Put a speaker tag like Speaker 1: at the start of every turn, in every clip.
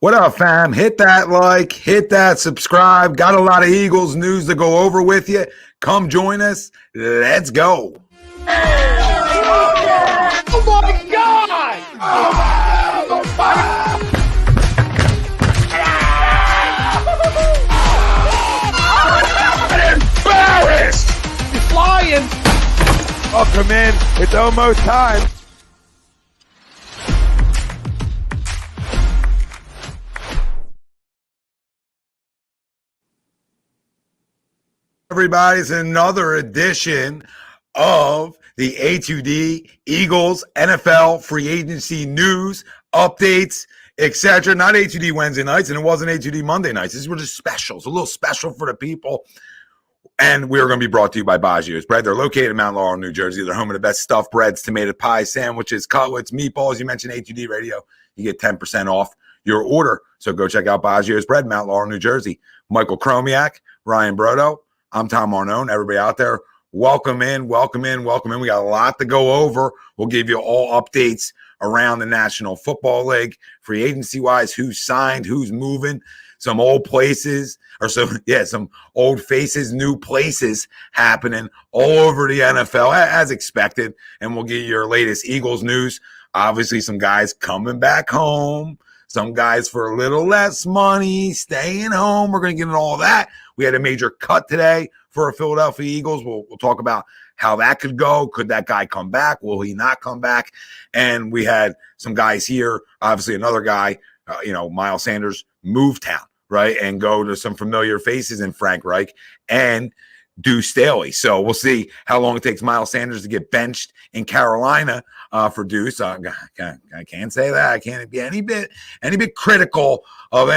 Speaker 1: What up, fam? Hit that like, hit that subscribe. Got a lot of Eagles news to go over with you. Come join us. Let's go.
Speaker 2: Oh my God! I'm embarrassed! He's flying!
Speaker 3: Welcome in. It's almost time.
Speaker 1: Everybody's another edition of the A2D Eagles NFL free agency news, updates, etc. Not A2D Wednesday nights, and it wasn't A2D Monday nights. These were just specials, a little special for the people. And we're going to be brought to you by BOAGGIO'S Bread. They're located in Mount Laurel, New Jersey. They're home of the best stuffed breads, tomato pies, sandwiches, cutlets, meatballs. You mentioned A2D Radio. You get 10% off your order. So go check out BOAGGIO'S Bread, Mount Laurel, New Jersey. Michael Chromiak, Ryan Brodo. I'm Tom Arnone. Everybody out there, welcome in, welcome in, welcome in. We got a lot to go over. We'll give you all updates around the National Football League, free agency-wise, who's signed, who's moving, some old places, some old faces, new places happening all over the NFL as expected. And we'll get your latest Eagles news. Obviously, some guys coming back home. Some guys for a little less money, staying home. We're going to get into all that. We had a major cut today for our Philadelphia Eagles. We'll talk about how that could go. Could that guy come back? Will he not come back? And we had some guys here. Obviously, another guy, Miles Sanders, move town, right, and go to some familiar faces in Frank Reich and Deuce Staley. So we'll see how long it takes Miles Sanders to get benched in Carolina for Deuce. I can't say that. I can't be any bit critical of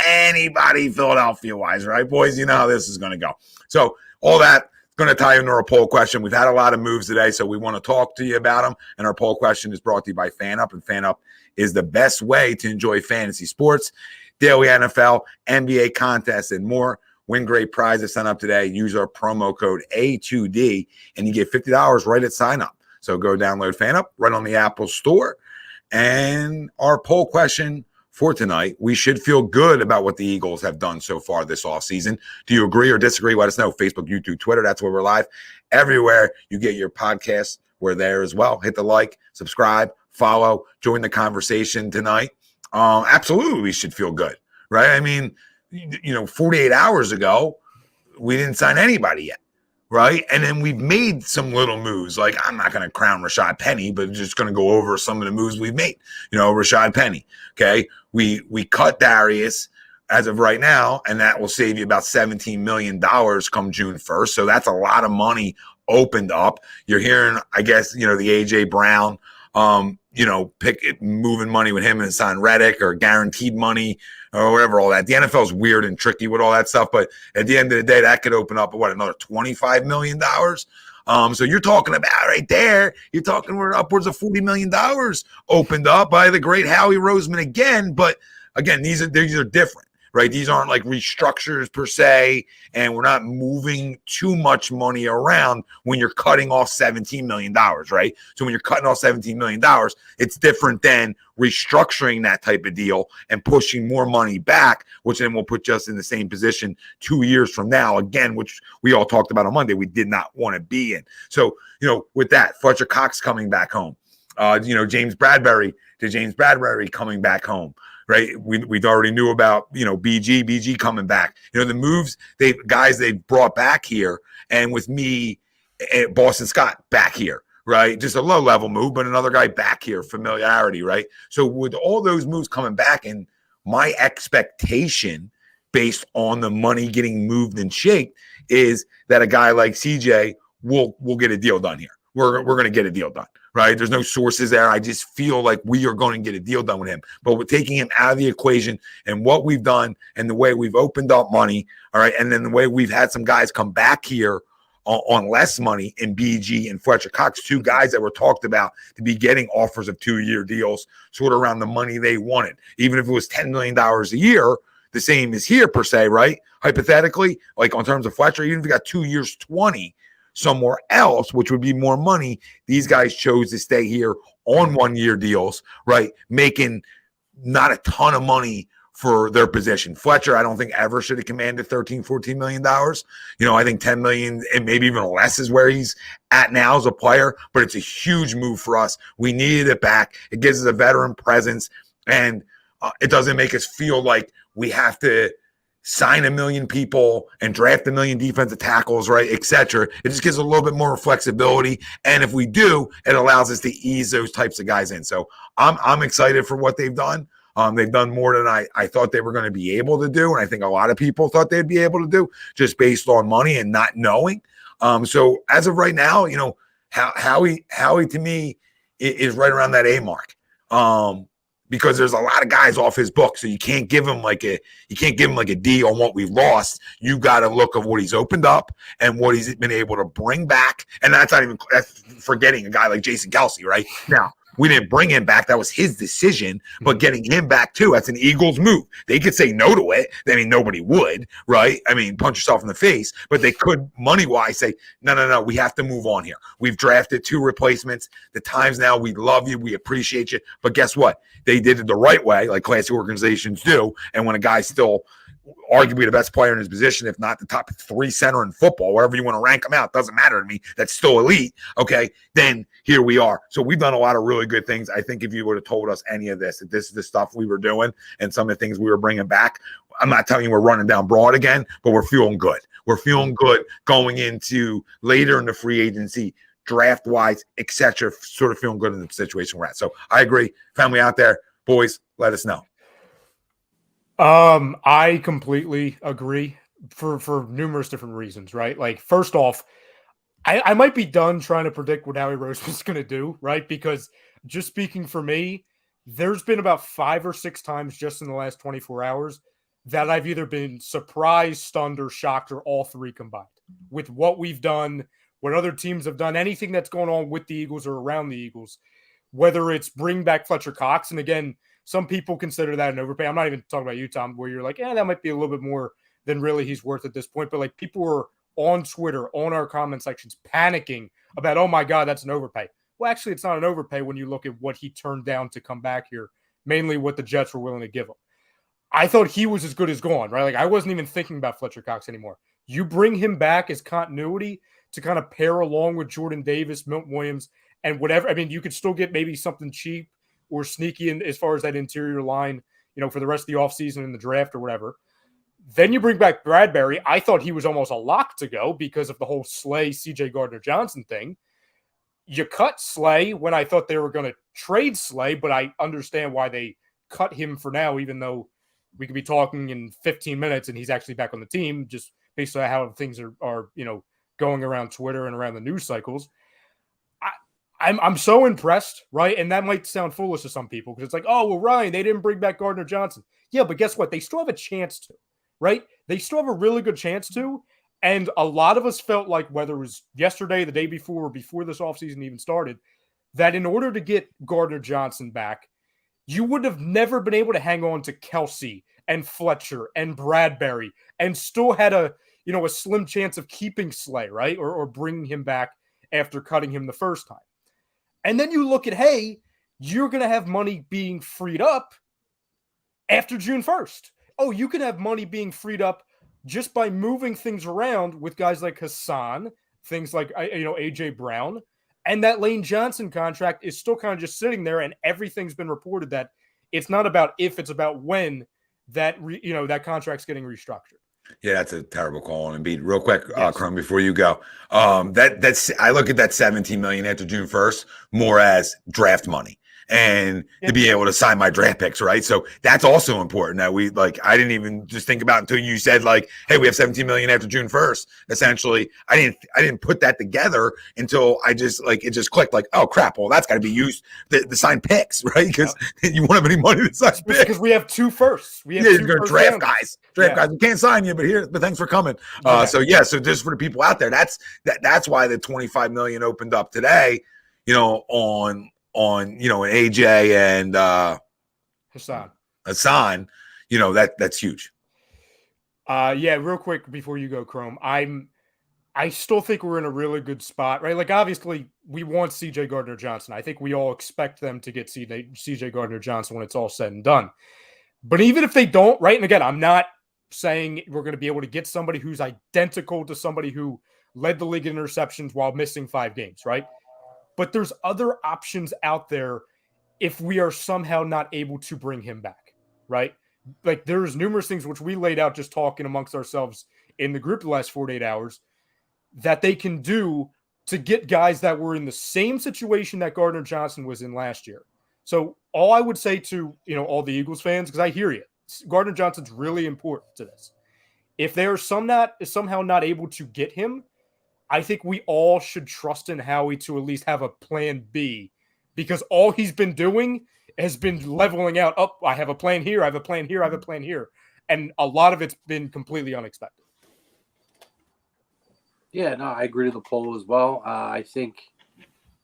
Speaker 1: anybody Philadelphia-wise, right, boys? You know how this is going to go. So all that is going to tie into our poll question. We've had a lot of moves today, so we want to talk to you about them. And our poll question is brought to you by FanUp, and FanUp is the best way to enjoy fantasy sports, daily NFL, NBA contests, and more. Win great prizes. Sign up today. Use our promo code A2D, and you get $50 right at sign up. So go download FanUp right on the Apple Store. And our poll question for tonight, we should feel good about what the Eagles have done so far this offseason. Do you agree or disagree? Let us know. Facebook, YouTube, Twitter. That's where we're live. Everywhere you get your podcasts, we're there as well. Hit the like, subscribe, follow, join the conversation tonight. Absolutely, we should feel good, right? I mean, 48 hours ago, we didn't sign anybody yet, right? And then we've made some little moves. Like, I'm not going to crown Rashad Penny, but just going to go over some of the moves we've made. Rashad Penny, okay? We cut Darius as of right now, and that will save you about $17 million come June 1st. So that's a lot of money opened up. You're hearing, I guess, the A.J. Brown, moving money with him and sign Reddick or guaranteed money or whatever, all that. The NFL is weird and tricky with all that stuff, but at the end of the day, that could open up, another $25 million? So you're talking about right there, we're upwards of $40 million opened up by the great Howie Roseman again. But again, these are different, right? These aren't like restructures per se, and we're not moving too much money around when you're cutting off $17 million, right? So when you're cutting off $17 million, it's different than restructuring that type of deal and pushing more money back, which then will put us in the same position 2 years from now, again, which we all talked about on Monday, we did not want to be in. So, with that, Fletcher Cox coming back home, James Bradberry coming back home. Right, we already knew about BG coming back. The moves they brought back here, and with me, Boston Scott back here. Right, just a low level move, but another guy back here, familiarity. Right, so with all those moves coming back, and my expectation based on the money getting moved and shaked is that a guy like CJ will get a deal done here. We're going to get a deal done. Right? There's no sources there. I just feel like we are going to get a deal done with him. But we're taking him out of the equation and what we've done and the way we've opened up money, all right, and then the way we've had some guys come back here on less money in BG and Fletcher Cox, two guys that were talked about to be getting offers of 2-year deals sort of around the money they wanted. Even if it was $10 million a year, the same as here per se, right? Hypothetically, like on terms of Fletcher, even if you got 2 years, 20, somewhere else, which would be more money, these guys chose to stay here on 1-year deals, right? Making not a ton of money for their position. Fletcher, I don't think ever should have commanded $13-14 million. I think 10 million and maybe even less is where he's at now as a player, but it's a huge move for us. We needed it back. It gives us a veteran presence, and it doesn't make us feel like we have to sign 1 million people and draft 1 million defensive tackles, right, et cetera. It just gives a little bit more flexibility. And if we do, it allows us to ease those types of guys in. So I'm excited for what they've done. They've done more than I thought they were going to be able to do. And I think a lot of people thought they'd be able to do just based on money and not knowing. So as of right now, Howie to me is right around that A mark. Because there's a lot of guys off his book, so you can't give him like a D on what we've lost. You got to look at what he's opened up and what he's been able to bring back, and that's forgetting a guy like Jason Kelce, right? Now, we didn't bring him back. That was his decision, but getting him back too, that's an Eagles move. They could say no to it. I mean, nobody would, right? I mean, punch yourself in the face, but they could money-wise say, no, we have to move on here. We've drafted 2 replacements. The time's now. We love you. We appreciate you. But guess what? They did it the right way, like classy organizations do. And when a guy's still arguably the best player in his position, if not the top 3 center in football, wherever you want to rank him out, doesn't matter to me. That's still elite. Okay, then here we are. So we've done a lot of really good things. I think if you would have told us any of this, that this is the stuff we were doing and some of the things we were bringing back, I'm not telling you we're running down broad again, but we're feeling good. We're feeling good going into later in the free agency, draft-wise, et cetera, sort of feeling good in the situation we're at. So I agree. Family out there, boys, let us know.
Speaker 4: I completely agree for numerous different reasons, right? Like, first off, I might be done trying to predict what Howie Roseman's going to do, right? Because just speaking for me, there's been about 5 or 6 times just in the last 24 hours that I've either been surprised, stunned, or shocked, or all 3 combined with what we've done, what other teams have done, anything that's going on with the Eagles or around the Eagles, whether it's bring back Fletcher Cox. And again, some people consider that an overpay. I'm not even talking about you, Tom, where you're like, that might be a little bit more than really he's worth at this point. But like, people were on Twitter, on our comment sections, panicking about, oh my God, that's an overpay. Well, actually, it's not an overpay when you look at what he turned down to come back here, mainly what the Jets were willing to give him. I thought he was as good as gone, right? Like, I wasn't even thinking about Fletcher Cox anymore. You bring him back as continuity to kind of pair along with Jordan Davis, Milton Williams, and whatever. I mean, you could still get maybe something cheap or sneaky in as far as that interior line, for the rest of the offseason in the draft or whatever. Then you bring back Bradberry. I thought he was almost a lock to go because of the whole Slay, CJ Gardner-Johnson thing. You cut Slay when I thought they were going to trade Slay, but I understand why they cut him for now, even though we could be talking in 15 minutes and he's actually back on the team, just based on how things are going around Twitter and around the news cycles. I'm so impressed, right? And that might sound foolish to some people because it's like, oh, well, Ryan, they didn't bring back Gardner-Johnson. Yeah, but guess what? They still have a chance to, right? They still have a really good chance to. And a lot of us felt like, whether it was yesterday, the day before, or before this offseason even started, that in order to get Gardner-Johnson back, you would have never been able to hang on to Kelce and Fletcher and Bradberry and still had a slim chance of keeping Slay, right? Or bringing him back after cutting him the first time. And then you look at, hey, you're going to have money being freed up after June 1st. Oh, you can have money being freed up just by moving things around with guys like Hassan, things like, A.J. Brown. And that Lane Johnson contract is still kind of just sitting there, and everything's been reported that it's not about if, it's about when that contract's getting restructured.
Speaker 1: Yeah, that's a terrible call on Embiid. Real quick, yes. Crum, before you go, that's I look at that $17 million after June 1st more as draft money and to be able to sign my draft picks, right? So that's also important that we I didn't even just think about until you said hey, we have $17 million after June 1st. Essentially, I didn't put that together until I just it just clicked oh crap, well that's got to be used to sign picks, right? Because you won't have any money to sign picks. Because
Speaker 4: we have 2 firsts. We have
Speaker 1: you're going to draft guys. Guys, we can't sign you, but thanks for coming. So just for the people out there, that's why the $25 million opened up today, on an AJ and Hassan, that's huge.
Speaker 4: Real quick before you go, Chrome, I still think we're in a really good spot, right? Obviously we want CJ Gardner-Johnson. I think we all expect them to get CJ Gardner-Johnson when it's all said and done. But even if they don't, right? And again, I'm not saying we're going to be able to get somebody who's identical to somebody who led the league in interceptions while missing 5 games, right? But there's other options out there if we are somehow not able to bring him back, right? Like there's numerous things which we laid out just talking amongst ourselves in the group the last 48 hours that they can do to get guys that were in the same situation that Gardner-Johnson was in last year. So all I would say to, all the Eagles fans, because I hear you, Gardner-Johnson's really important to this. If they are somehow not able to get him, I think we all should trust in Howie to at least have a plan B, because all he's been doing has been leveling out. Oh, I have a plan here. I have a plan here. I have a plan here. And a lot of it's been completely unexpected.
Speaker 5: Yeah, no, I agree to the poll as well. I think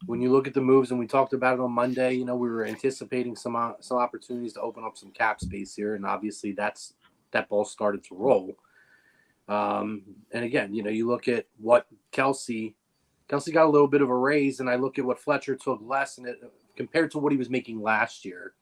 Speaker 5: when you look at the moves, and we talked about it on Monday, we were anticipating some opportunities to open up some cap space here, and obviously that ball started to roll. And again, you look at what Kelsey got a little bit of a raise, and I look at what Fletcher took less, and compared to what he was making last year,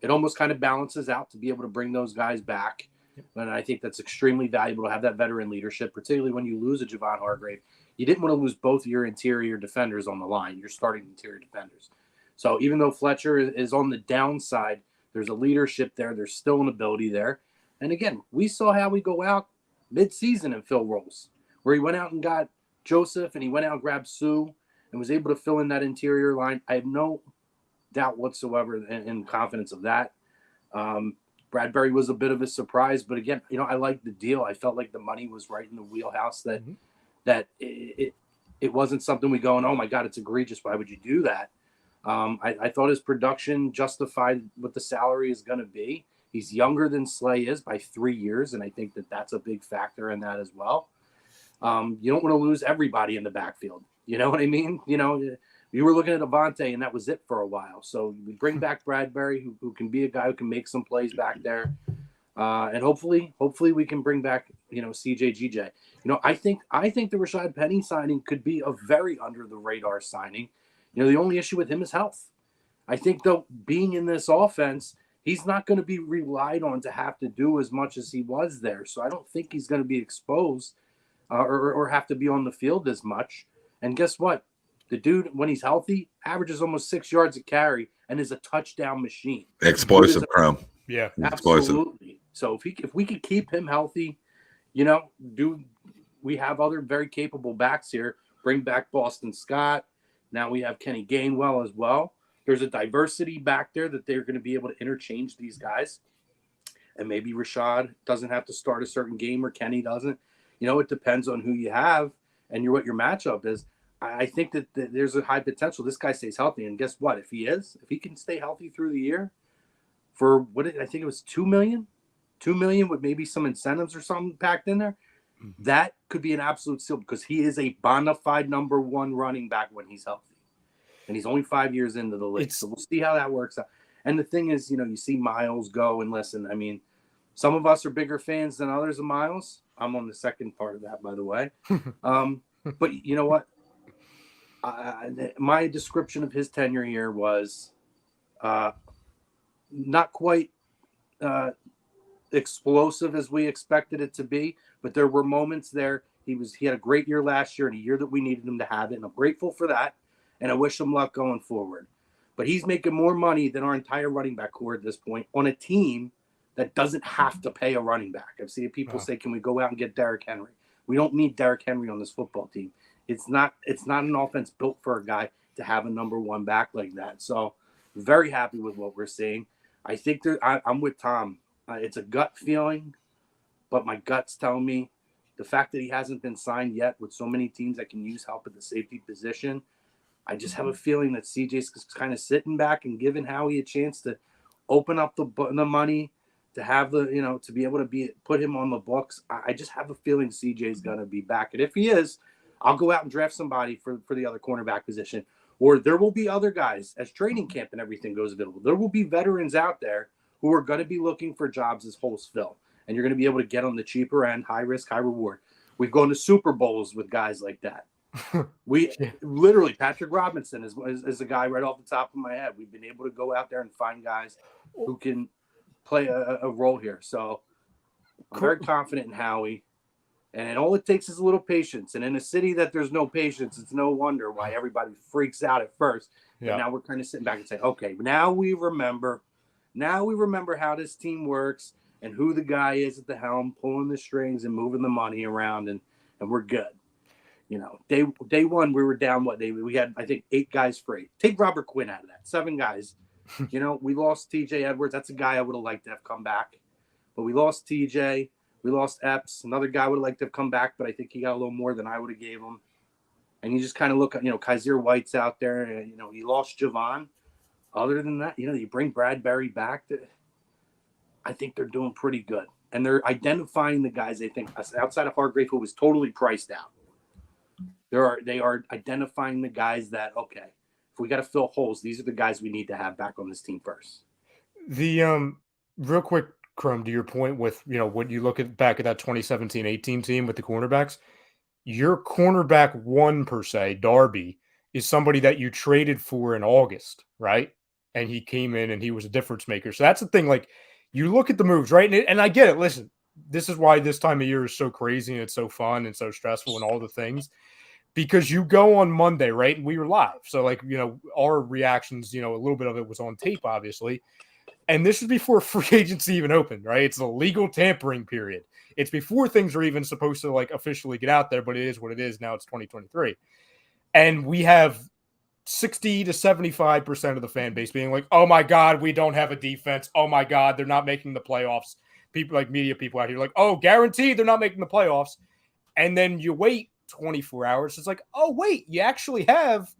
Speaker 5: it almost kind of balances out to be able to bring those guys back. And I think that's extremely valuable to have that veteran leadership, particularly when you lose a Javon Hargrave. You didn't want to lose both your interior defenders on the line, your starting interior defenders. So even though Fletcher is on the downside, there's a leadership there. There's still an ability there. And again, we saw how we go out mid-season and fill roles, where he went out and got Joseph, and he went out and grabbed Sue and was able to fill in that interior line. I have no doubt whatsoever in confidence of that. Bradberry was a bit of a surprise, but again, I liked the deal. I felt like the money was right in the wheelhouse, that it wasn't something we going, oh my God, it's egregious. Why would you do that? I thought his production justified what the salary is going to be. He's younger than Slay is by 3 years, and I think that's a big factor in that as well. You don't want to lose everybody in the backfield. You know what I mean? You were looking at Avante, and that was it for a while. So we bring back Bradberry, who can be a guy who can make some plays back there. And hopefully we can bring back, CJ GJ. I think the Rashad Penny signing could be a very under the radar signing. The only issue with him is health. I think, though, being in this offense, he's not going to be relied on to have to do as much as he was there. So I don't think he's going to be exposed or have to be on the field as much. And guess what? The dude, when he's healthy, averages almost 6 yards a carry and is a touchdown machine.
Speaker 1: Explosive, Chrome.
Speaker 4: Yeah,
Speaker 5: absolutely. So if we could keep him healthy, we have other very capable backs here. Bring back Boston Scott. Now we have Kenny Gainwell as well. There's a diversity back there that they're going to be able to interchange these guys. And maybe Rashad doesn't have to start a certain game, or Kenny doesn't. It depends on who you have and what your matchup is. I think that there's a high potential this guy stays healthy. And guess what? If he can stay healthy through the year for I think it was $2 million with maybe some incentives or something packed in there, that could be an absolute steal, because he is a bona fide number 1 running back when he's healthy. And he's only 5 years into the league. So we'll see how that works out. And the thing is, you see Miles go, and listen, I mean, some of us are bigger fans than others of Miles. I'm on the second part of that, by the way. But you know what? My description of his tenure here was not quite explosive as we expected it to be, but there were moments there. He had a great year last year, and a year that we needed him to have it, and I'm grateful for that, and I wish him luck going forward. But he's making more money than our entire running back core at this point on a team that doesn't have to pay a running back. I've seen people say, can we go out and get Derrick Henry? We don't need Derrick Henry on this football team. It's not an offense built for a guy to have a number 1 back like that. So very happy with what we're seeing. I think I'm with Tom. It's a gut feeling, but my gut's telling me the fact that he hasn't been signed yet with so many teams that can use help at the safety position, I just have a feeling that CJ's kind of sitting back and giving Howie a chance to open up the money, to have to be able to put him on the books. I just have a feeling CJ's going to be back. And if he is, I'll go out and draft somebody for the other cornerback position. Or there will be other guys as training camp and everything goes available. There will be veterans out there who are going to be looking for jobs as holes fill. And you're going to be able to get on the cheaper end, high risk, high reward. We've gone to Super Bowls with guys like that. Literally, Patrick Robinson is a guy right off the top of my head. We've been able to go out there and find guys who can play a role here. So I'm very confident in Howie. And all it takes is a little patience. And in a city that there's no patience, it's no wonder why everybody freaks out at first. Yeah. But now we're kind of sitting back and saying, okay, now we remember how this team works and who the guy is at the helm, pulling the strings and moving the money around, and we're good. You know, day one, we were down we had, I think, 8 guys free. Take Robert Quinn out of that, 7 guys. You know, we lost TJ Edwards. That's a guy I would have liked to have come back. But we lost TJ. We lost Epps. Another guy would have liked to have come back, but I think he got a little more than I would have gave him. And you just kind of look at, you know, Kaiser White's out there. And, you know, he lost Javon. Other than that, you know, you bring Bradberry back. I think they're doing pretty good. And they're identifying the guys they think, outside of Hargrave, who was totally priced out. They are identifying the guys that, okay, if we got to fill holes, these are the guys we need to have back on this team first.
Speaker 4: The real quick, Crum, to your point with, you know, when you look back at that 2017-18 team with the cornerbacks, your cornerback 1 per se, Darby, is somebody that you traded for in August, right? And he came in and he was a difference maker. So that's the thing. Like, you look at the moves, right? And I get it. Listen, this is why this time of year is so crazy and it's so fun and so stressful and all the things. Because you go on Monday, right? And we were live. So, like, you know, our reactions, you know, a little bit of it was on tape, obviously. And this is before free agency even opened, right? It's a legal tampering period. It's before things are even supposed to, like, officially get out there, but it is what it is. Now it's 2023. And we have 60 to 75% of the fan base being like, oh, my God, we don't have a defense. Oh, my God, they're not making the playoffs. People, like media people out here, like, oh, guaranteed they're not making the playoffs. And then you wait 24 hours. It's like, oh, wait, you actually have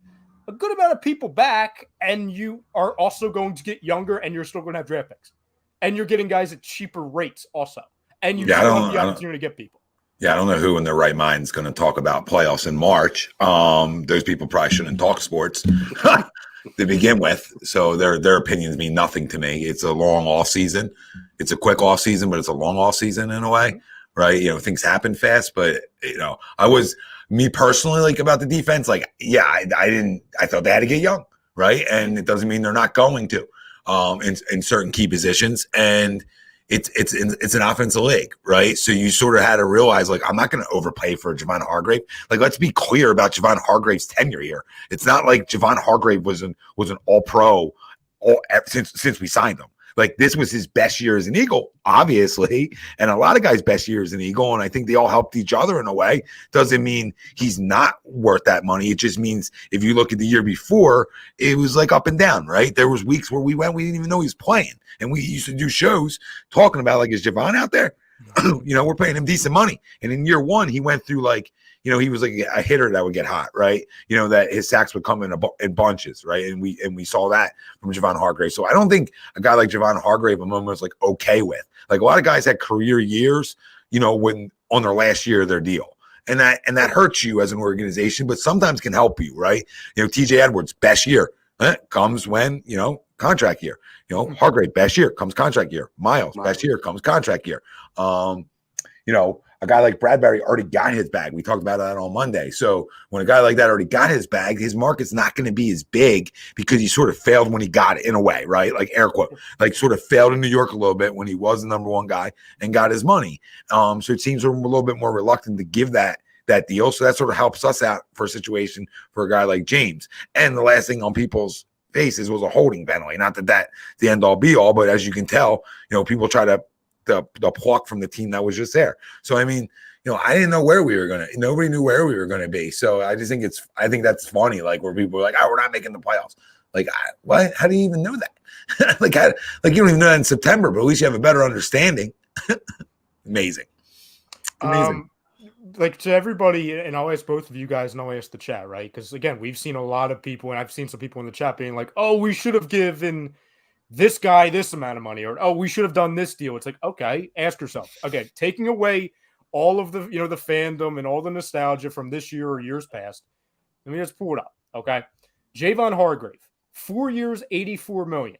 Speaker 4: a good amount of people back, and you are also going to get younger, and you're still going to have draft picks. And you're getting guys at cheaper rates also. And you still have the opportunity to get people.
Speaker 1: Yeah, I don't know who in their right mind is going to talk about playoffs in March. Those people probably shouldn't talk sports to begin with. So their opinions mean nothing to me. It's a long off season. It's a quick off season, but it's a long off season in a way, right? You know, things happen fast, but you know, me personally, like about the defense, like, yeah, I thought they had to get young, right? And it doesn't mean they're not going to in certain key positions. And it's an offensive league, right? So you sort of had to realize, like, I'm not going to overpay for Javon Hargrave. Like, let's be clear about Javon Hargrave's tenure here. It's not like Javon Hargrave was an all-pro since we signed him. Like, this was his best year as an Eagle, obviously, and a lot of guys' best year as an Eagle, and I think they all helped each other in a way. Doesn't mean he's not worth that money. It just means if you look at the year before, it was like up and down, right? There was weeks where we didn't even know he was playing, and we used to do shows talking about, like, is Javon out there? You know, we're paying him decent money. And in year one, he went through, like, you know, he was like a hitter that would get hot, right? You know, that his sacks would come in bunches, right? And we saw that from Javon Hargrave. So I don't think a guy like Javon Hargrave, I'm almost like okay with. Like, a lot of guys had career years, you know, when on their last year of their deal. And that hurts you as an organization, but sometimes can help you, right? You know, TJ Edwards, best year comes when, you know, contract year. You know, Hargrave, best year comes contract year. Miles, best year comes contract year. You know, a guy like Bradberry already got his bag. We talked about that on Monday. So when a guy like that already got his bag, his market's not going to be as big because he sort of failed when he got it in a way, right? Like, air quote, like, sort of failed in New York a little bit when he was the number one guy and got his money. So teams are a little bit more reluctant to give that deal. So that sort of helps us out for a situation for a guy like James. And the last thing on people's faces was a holding penalty. Not that that's the end all be all, but as you can tell, you know, people try to the pluck from the team that was just there. So, I mean, you know, I didn't know where we were going to, nobody knew where we were going to be. So I just think I think that's funny. Like, where people are like, oh, we're not making the playoffs. Like, what? How do you even know that? like you don't even know that in September, but at least you have a better understanding. Amazing. Amazing.
Speaker 4: Like, to everybody, and I'll ask both of you guys and I'll ask the chat, right? Because again, we've seen a lot of people, and I've seen some people in the chat being like, oh, we should have given this guy this amount of money, or, oh, we should have done this deal. It's like, okay, ask yourself. Again, taking away all of the, you know, the fandom and all the nostalgia from this year or years past. Let me just pull it up. Okay. Javon Hargrave, 4 years, $84 million.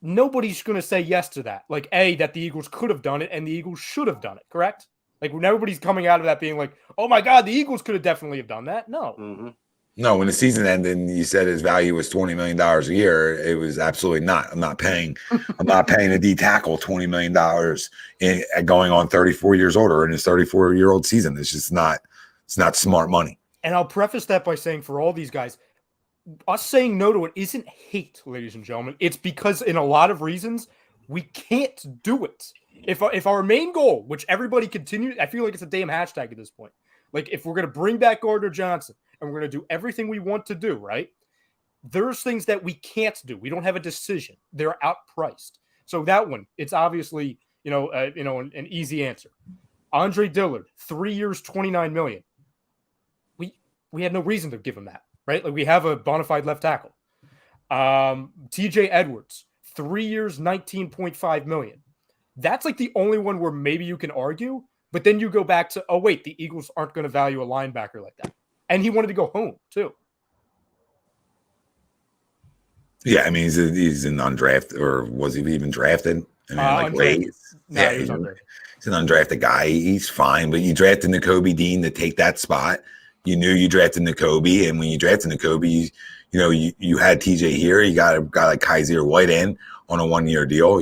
Speaker 4: Nobody's going to say yes to that. Like, that the Eagles could have done it and the Eagles should have done it. Correct? Like, nobody's coming out of that being like, oh my God, the Eagles could have definitely have done that. No.
Speaker 1: No, when the season ended, and you said his value was $20 million a year. It was absolutely not. I'm not paying a D tackle $20 million going on 34 years older in his 34-year-old season. It's just not. It's not smart money.
Speaker 4: And I'll preface that by saying, for all these guys, us saying no to it isn't hate, ladies and gentlemen. It's because, in a lot of reasons, we can't do it. If our main goal, which everybody continues, I feel like it's a damn hashtag at this point. Like, if we're going to bring back Gardner-Johnson and we're going to do everything we want to do, right? There's things that we can't do. We don't have a decision. They're outpriced. So that one, it's obviously, an easy answer. Andre Dillard, 3 years, $29 million. We had no reason to give him that, right? Like, we have a bona fide left tackle. TJ Edwards, 3 years, $19.5 million. That's like the only one where maybe you can argue, but then you go back to, oh, wait, the Eagles aren't going to value a linebacker like that. And he wanted to go home, too.
Speaker 1: Yeah, I mean, he's an undrafted, or was he even drafted? I mean, late.
Speaker 4: No,
Speaker 1: He's an undrafted guy. He's fine, but you drafted Nakobe Dean to take that spot. You knew you drafted Nakobe, and when you drafted Nakobe, you had TJ here. You got a guy like Kaiser White in on a 1-year deal.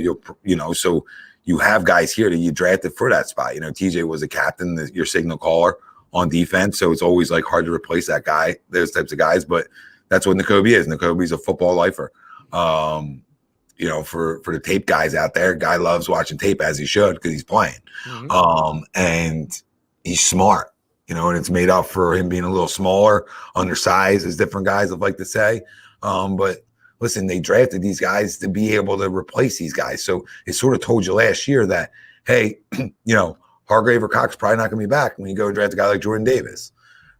Speaker 1: So you have guys here that you drafted for that spot. TJ was a captain, your signal caller on defense, so it's always like hard to replace that guy, those types of guys. But that's what Nakobe is. Nakobe's a football lifer. For the tape guys out there, guy loves watching tape, as he should, because he's playing. Mm-hmm. And he's smart, and it's made up for him being a little smaller, undersized, as different guys would like to say. But listen, they drafted these guys to be able to replace these guys. So it sort of told you last year that, hey, Hargrave or Cox probably not going to be back when you go draft a guy like Jordan Davis,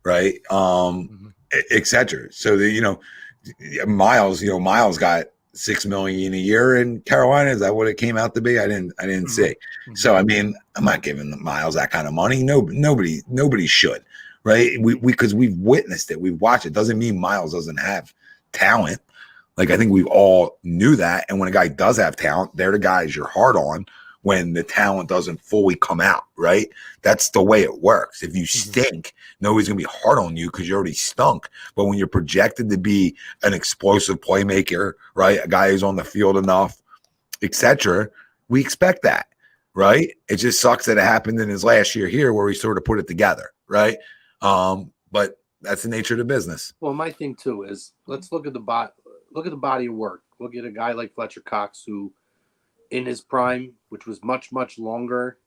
Speaker 1: right? Et cetera. So Miles got $6 million a year in Carolina. Is that what it came out to be? I didn't see. Mm-hmm. So I mean, I'm not giving Miles that kind of money. Nobody should, right? Because we've witnessed it, we've watched it. Doesn't mean Miles doesn't have talent. Like, I think we all knew that. And when a guy does have talent, they're the guys you're hard on when the talent doesn't fully come out, right? That's the way it works. If you stink, nobody's going to be hard on you because you already stunk. But when you're projected to be an explosive playmaker, right, a guy who's on the field enough, etc., we expect that, right? It just sucks that it happened in his last year here where he sort of put it together, right? But that's the nature of the business.
Speaker 5: Well, my thing, too, is let's look at the body of work. Look at a guy like Fletcher Cox, who in his prime, which was much, much longer,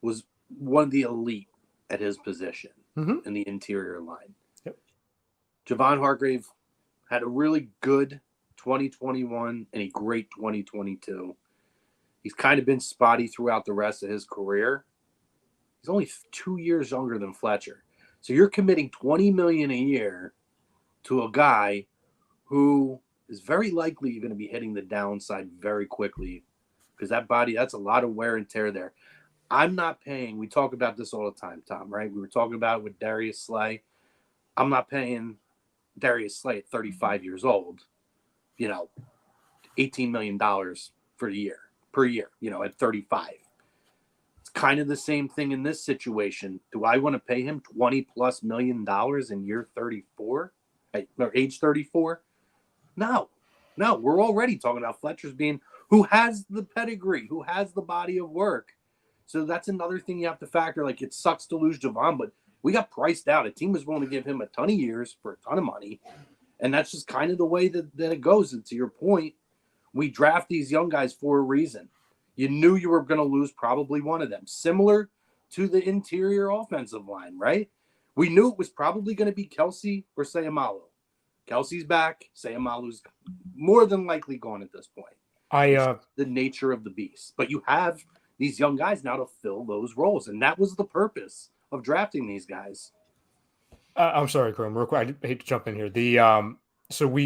Speaker 5: was one of the elite at his position in the interior line. Yep. Javon Hargrave had a really good 2021 and a great 2022. He's kind of been spotty throughout the rest of his career. He's only 2 years younger than Fletcher. So you're committing $20 million a year to a guy who is very likely going to be hitting the downside very quickly, because that body, that's a lot of wear and tear there. I'm not paying, we talk about this all the time, Tom, right? We were talking about it with Darius Slay. I'm not paying Darius Slay at 35 years old, $18 million per year, at 35. It's kind of the same thing in this situation. Do I want to pay him $20+ million in year 34, or age 34? No, we're already talking about Fletcher's being who has the pedigree, who has the body of work. So that's another thing you have to factor. Like, it sucks to lose Javon, but we got priced out. A team was willing to give him a ton of years for a ton of money. And that's just kind of the way that it goes. And to your point, we draft these young guys for a reason. You knew you were going to lose probably one of them. Similar to the interior offensive line, right? We knew it was probably going to be Kelsey or Sayamalu. Kelsey's back. Sayamalu's more than likely gone at this point. The nature of the beast. But you have these young guys now to fill those roles, and that was the purpose of drafting these guys.
Speaker 4: I'm sorry, Chrome. Real quick, I hate to jump in here.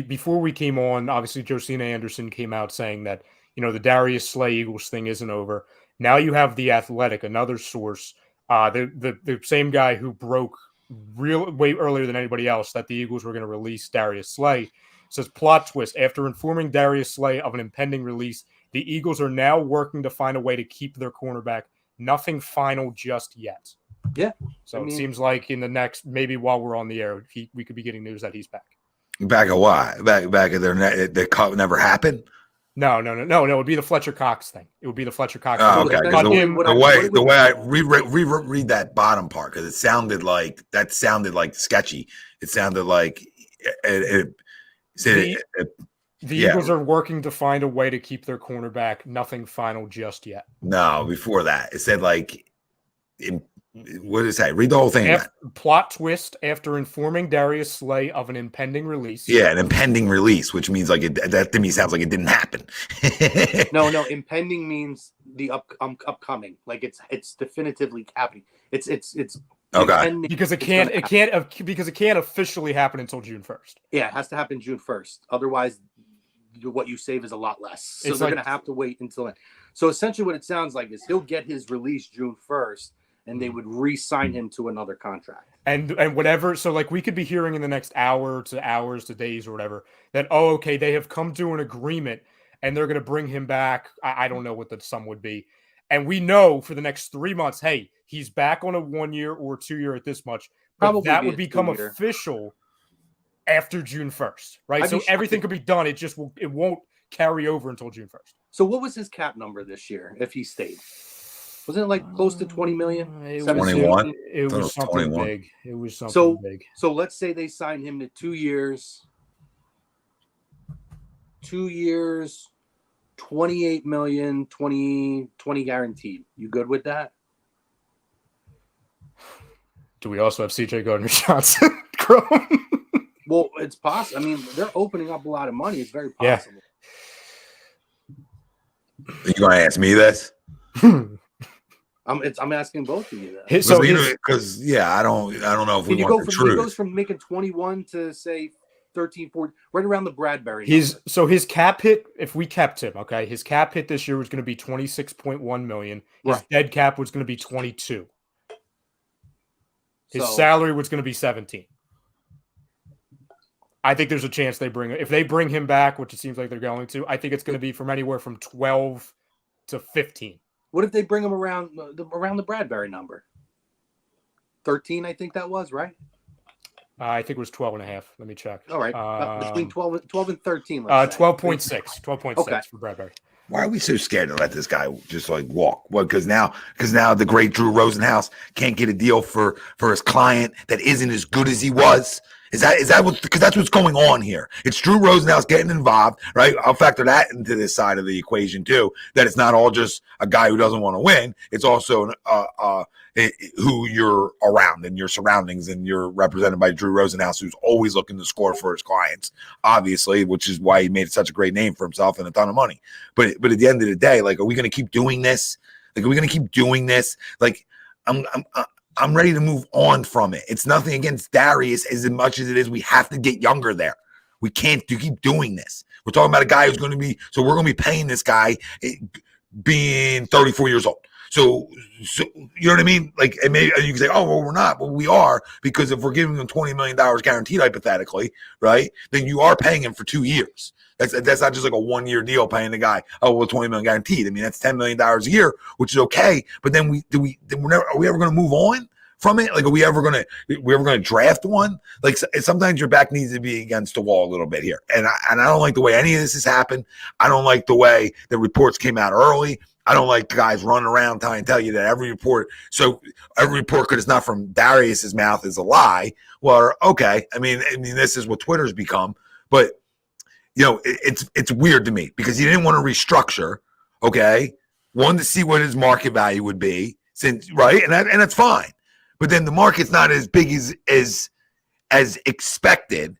Speaker 4: Before we came on, obviously Josina Anderson came out saying that the Darius Slay Eagles thing isn't over. Now you have The Athletic, another source, the same guy who broke way earlier than anybody else that the Eagles were going to release Darius Slay. Says, plot twist, after informing Darius Slay of an impending release, the Eagles are now working to find a way to keep their cornerback. Nothing final just yet.
Speaker 5: Yeah.
Speaker 4: So it seems like in the next, maybe while we're on the air, we could be getting news that he's back.
Speaker 1: Back at what? Back at the cut never happened.
Speaker 4: No. It would be the Fletcher Cox thing. It would be the Fletcher Cox.
Speaker 1: Oh, okay. The way I read that bottom part, because it sounded like sketchy. It sounded like the
Speaker 4: Eagles are working to find a way to keep their cornerback. Nothing final just yet.
Speaker 1: No, before that, it said what did it say? Read the whole thing.
Speaker 4: Plot twist after informing Darius Slay of an impending release.
Speaker 1: Yeah, an impending release, which means that to me sounds like it didn't happen.
Speaker 5: No, impending means the upcoming. Like it's definitively happening. It's
Speaker 1: okay.
Speaker 4: Because it can't officially happen until June 1st.
Speaker 5: Yeah, it has to happen June 1st. Otherwise, what you save is a lot less. So they're going to have to wait until then. So essentially what it sounds like is he'll get his release June 1st, and they would re-sign him to another contract.
Speaker 4: And whatever, so like we could be hearing in the next hour to days or whatever, that, they have come to an agreement and they're going to bring him back. I don't know what the sum would be. And we know for the next 3 months, hey, he's back on a 1 year or 2 year at this much. But that would become official after June 1st, right? So everything could be done. It won't carry over until June 1st.
Speaker 5: So what was his cap number this year if he stayed? Wasn't it like close to 20 million?
Speaker 4: It
Speaker 1: 21.
Speaker 4: It was something 21. Big. It was something big.
Speaker 5: So let's say they signed him to 2 years. 2 years, 28 million, 20 guaranteed. You good with that?
Speaker 1: Do we also have CJ Gardner-Johnson?
Speaker 5: Well, it's possible. I mean, they're opening up a lot of money. It's very possible.
Speaker 1: Yeah. You going to ask me this?
Speaker 5: I'm asking both of you that.
Speaker 1: Because I don't know if we want the truth.
Speaker 5: He goes from making 21 to say 13, 14, right around the Bradberry.
Speaker 4: His cap hit, if we kept him, his cap hit this year was going to be 26.1 million. His dead cap was going to be 22. His salary was going to be 17. I think there's a chance if they bring him back, which it seems like they're going to, I think it's going to be from anywhere from 12 to 15.
Speaker 5: What if they bring him around the Bradberry number? 13, I think that was, right?
Speaker 4: I think it was 12 and a half. Let me check.
Speaker 5: All right. Between 12 and 13.
Speaker 4: 12.6. 12.6 for Bradberry.
Speaker 1: Why are we so scared to let this guy just walk? Well, because now the great Drew Rosenhaus can't get a deal for his client that isn't as good as he was. Is that what? Because that's what's going on here. It's Drew Rosenhaus getting involved, right? I'll factor that into this side of the equation too. That it's not all just a guy who doesn't want to win. It's also who you're around and your surroundings, and you're represented by Drew Rosenhaus, who's always looking to score for his clients, obviously, which is why he made such a great name for himself and a ton of money. But at the end of the day, are we going to keep doing this? Are we going to keep doing this? I'm ready to move on from it. It's nothing against Darius as much as it is we have to get younger there. We can't keep doing this. We're talking about a guy who's going to be – so we're going to be paying this guy being 34 years old. So you know what I mean? And maybe you can say, oh, well, we're not. But we are, because if we're giving him $20 million guaranteed, hypothetically, right, then you are paying him for 2 years. That's not just a 1 year deal paying the guy, $20 million guaranteed. I mean, that's $10 million a year, which is okay. But then are we ever going to move on from it? Are we ever going to draft one? Sometimes your back needs to be against the wall a little bit here. And I don't like the way any of this has happened. I don't like the way the reports came out early. I don't like guys running around trying to tell you that every report, because it's not from Darius's mouth, is a lie. Well, okay. I mean, this is what Twitter's become. But it's weird to me because he didn't want to restructure. Okay, wanted to see what his market value would be, right, and that's fine. But then the market's not as big as expected.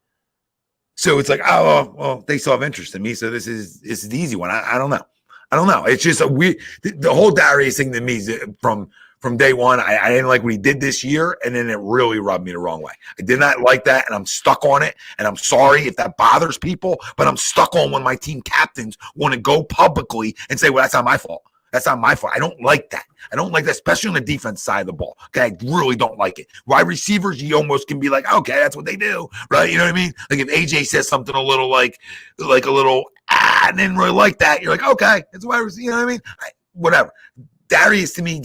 Speaker 1: So it's they still have interest in me. So this is the easy one. I don't know. It's just a weird. The whole Darius thing to me is from day one. I didn't like what he did this year, and then it really rubbed me the wrong way. I did not like that, and I'm stuck on it. And I'm sorry if that bothers people, but I'm stuck on when my team captains want to go publicly and say, "Well, that's not my fault. That's not my fault." I don't like that. I don't like that, especially on the defense side of the ball. Okay, I really don't like it. Wide receivers, you almost can be like, okay, that's what they do, right? You know what I mean? If AJ says something a little like a little, I didn't really like that. You're like, okay, it's wide receiver. You know what I mean? Whatever. Darius to me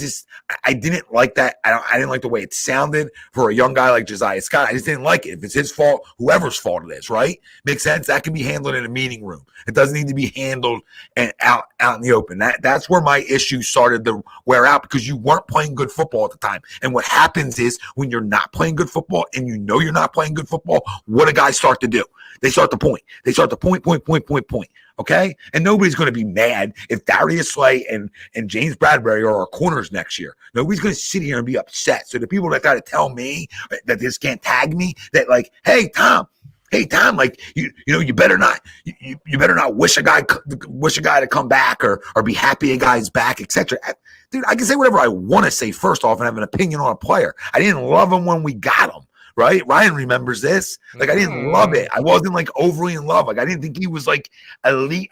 Speaker 1: I didn't like that. I didn't like the way it sounded for a young guy like Josiah Scott. I just didn't like it. If it's his fault, whoever's fault it is, right? Makes sense. That can be handled in a meeting room. It doesn't need to be handled and out in the open. That's where my issue started to wear out, because you weren't playing good football at the time. And what happens is when you're not playing good football and you know you're not playing good football, what do guys start to do? They start to point. They start to point. Okay? And nobody's going to be mad if Darius Slay and James Bradberry are our corners next year. Nobody's going to sit here and be upset. So the people that got to tell me that this can't tag me, that like, hey, Tom, like you better not wish a guy to come back or be happy a guy's back, etc. Dude, I can say whatever I want to say first off and have an opinion on a player. I didn't love him when we got him. Right? Ryan remembers this. Like, I didn't love it. I wasn't like overly in love. Like, I didn't think he was like elite.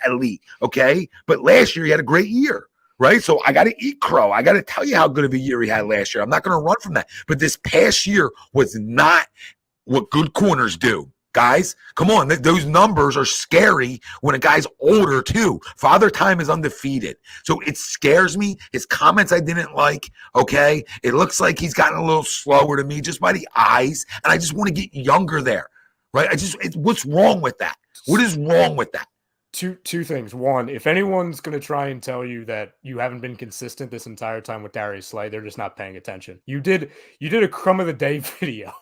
Speaker 1: Okay. But last year he had a great year. Right? So I got to eat crow. I got to tell you how good of a year he had last year. I'm not going to run from that. But this past year was not what good corners do. Guys, come on. Those numbers are scary when a guy's older, too. Father Time is undefeated. So it scares me. His comments I didn't like, okay? It looks like he's gotten a little slower to me just by the eyes, and I just want to get younger there, right? What's wrong with that? What is wrong with that?
Speaker 4: Two things. One, if anyone's going to try and tell you that you haven't been consistent this entire time with Darius Slay, they're just not paying attention. You did a crumb of the day video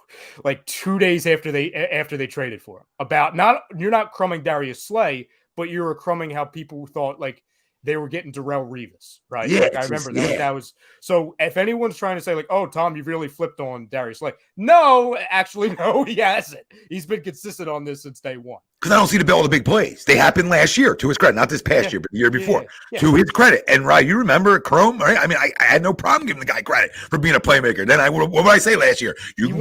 Speaker 4: like 2 days after they traded for him about you're not crumbing Darius Slay, but you were crumbing how people thought like they were getting Darrelle Revis, right?
Speaker 1: Yeah,
Speaker 4: like, I remember that was so. If anyone's trying to say like, "Oh, Tom, you've really flipped on Darius Slay," no, actually, no, he hasn't. He's been consistent on this since day one.
Speaker 1: Because I don't see the big plays. They happened last year, to his credit. Not this past year, but the year before. To his credit. And, right, you remember Chrome, right? I mean, I had no problem giving the guy credit for being a playmaker. Then what did I say last year? You can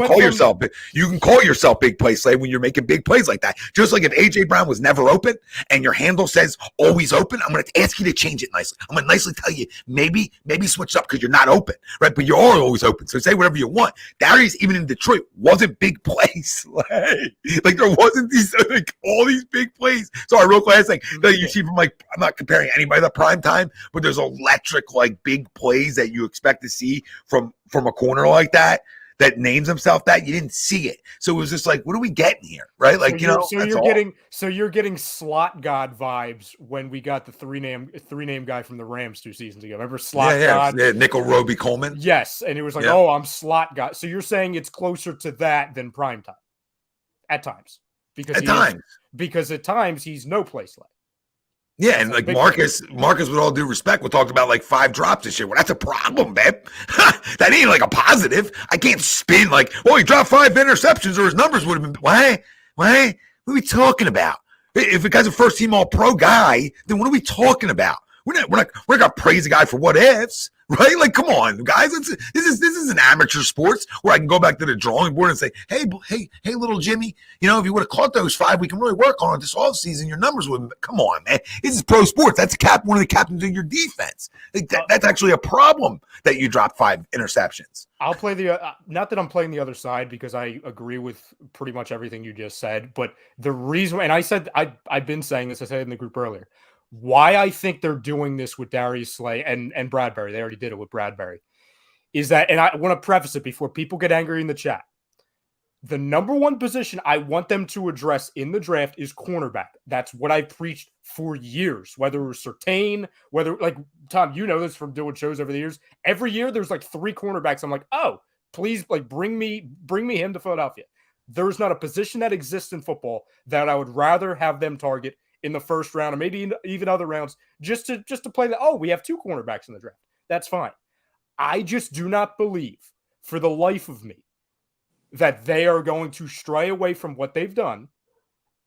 Speaker 1: call yourself big play Slay when you're making big plays like that. Just like if A.J. Brown was never open and your handle says always open, I'm going to ask you to change it nicely. I'm going to nicely tell you, maybe switch up because you're not open, right? But you're always open. So say whatever you want. Darius, even in Detroit, wasn't big plays. Like there wasn't these like all these big plays. Sorry, real last thing that you see from like, I'm not comparing anybody to prime time, but there's electric like big plays that you expect to see from a corner like that names himself that you didn't see it. So it was just like, what are we getting here, right? Like
Speaker 4: so you're getting slot god vibes when we got the three name guy from the Rams 2 seasons ago. Remember slot god? Yeah,
Speaker 1: Nickel Roby Coleman.
Speaker 4: Yes, and it was like, oh, I'm slot god. So you're saying it's closer to that than prime time at times. Because at times he's no place like.
Speaker 1: Yeah, and like Marcus, with all due respect, we talked about like 5 drops this year. Well, that's a problem, man. That ain't like a positive. I can't spin like, well, he dropped 5 interceptions or his numbers would have been. What are we talking about? If a guy's a first team all pro guy, then what are we talking about? We're not gonna praise a guy for what ifs, right? Like, come on, guys. This is an amateur sports where I can go back to the drawing board and say, hey, little Jimmy, if you would have caught those 5, we can really work on it this offseason. Your numbers would. Come on, man. This is pro sports. That's one of the captains of your defense. That's actually a problem that you dropped 5 interceptions.
Speaker 4: I'll play not that I'm playing the other side because I agree with pretty much everything you just said, but the reason, and I said I've been saying this, I said it in the group earlier. Why I think they're doing this with Darius Slay and Bradberry, they already did it with Bradberry, is that, and I want to preface it before people get angry in the chat, the number one position I want them to address in the draft is cornerback. That's what I've preached for years, whether it was Surtain, whether, like, Tom, you know this from doing shows over the years. Every year there's like 3 cornerbacks. I'm like, oh, please, like, bring me him to Philadelphia. There's not a position that exists in football that I would rather have them target in the first round or maybe even other rounds just to play that. Oh, we have 2 cornerbacks in the draft. That's fine. I just do not believe for the life of me that they are going to stray away from what they've done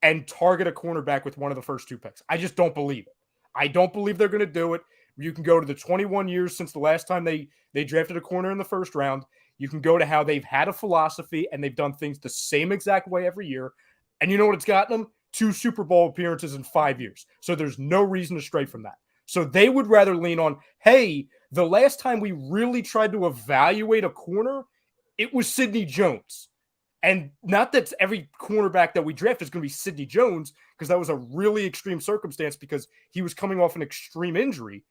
Speaker 4: and target a cornerback with one of the first 2 picks. I just don't believe it. I don't believe they're going to do it. You can go to the 21 years since the last time they drafted a corner in the first round. You can go to how they've had a philosophy and they've done things the same exact way every year. And you know what it's gotten them? 2 Super Bowl appearances in 5 years. So there's no reason to stray from that. So they would rather lean on, hey, the last time we really tried to evaluate a corner, it was Sidney Jones. And not that every cornerback that we draft is going to be Sidney Jones, because that was a really extreme circumstance because he was coming off an extreme injury.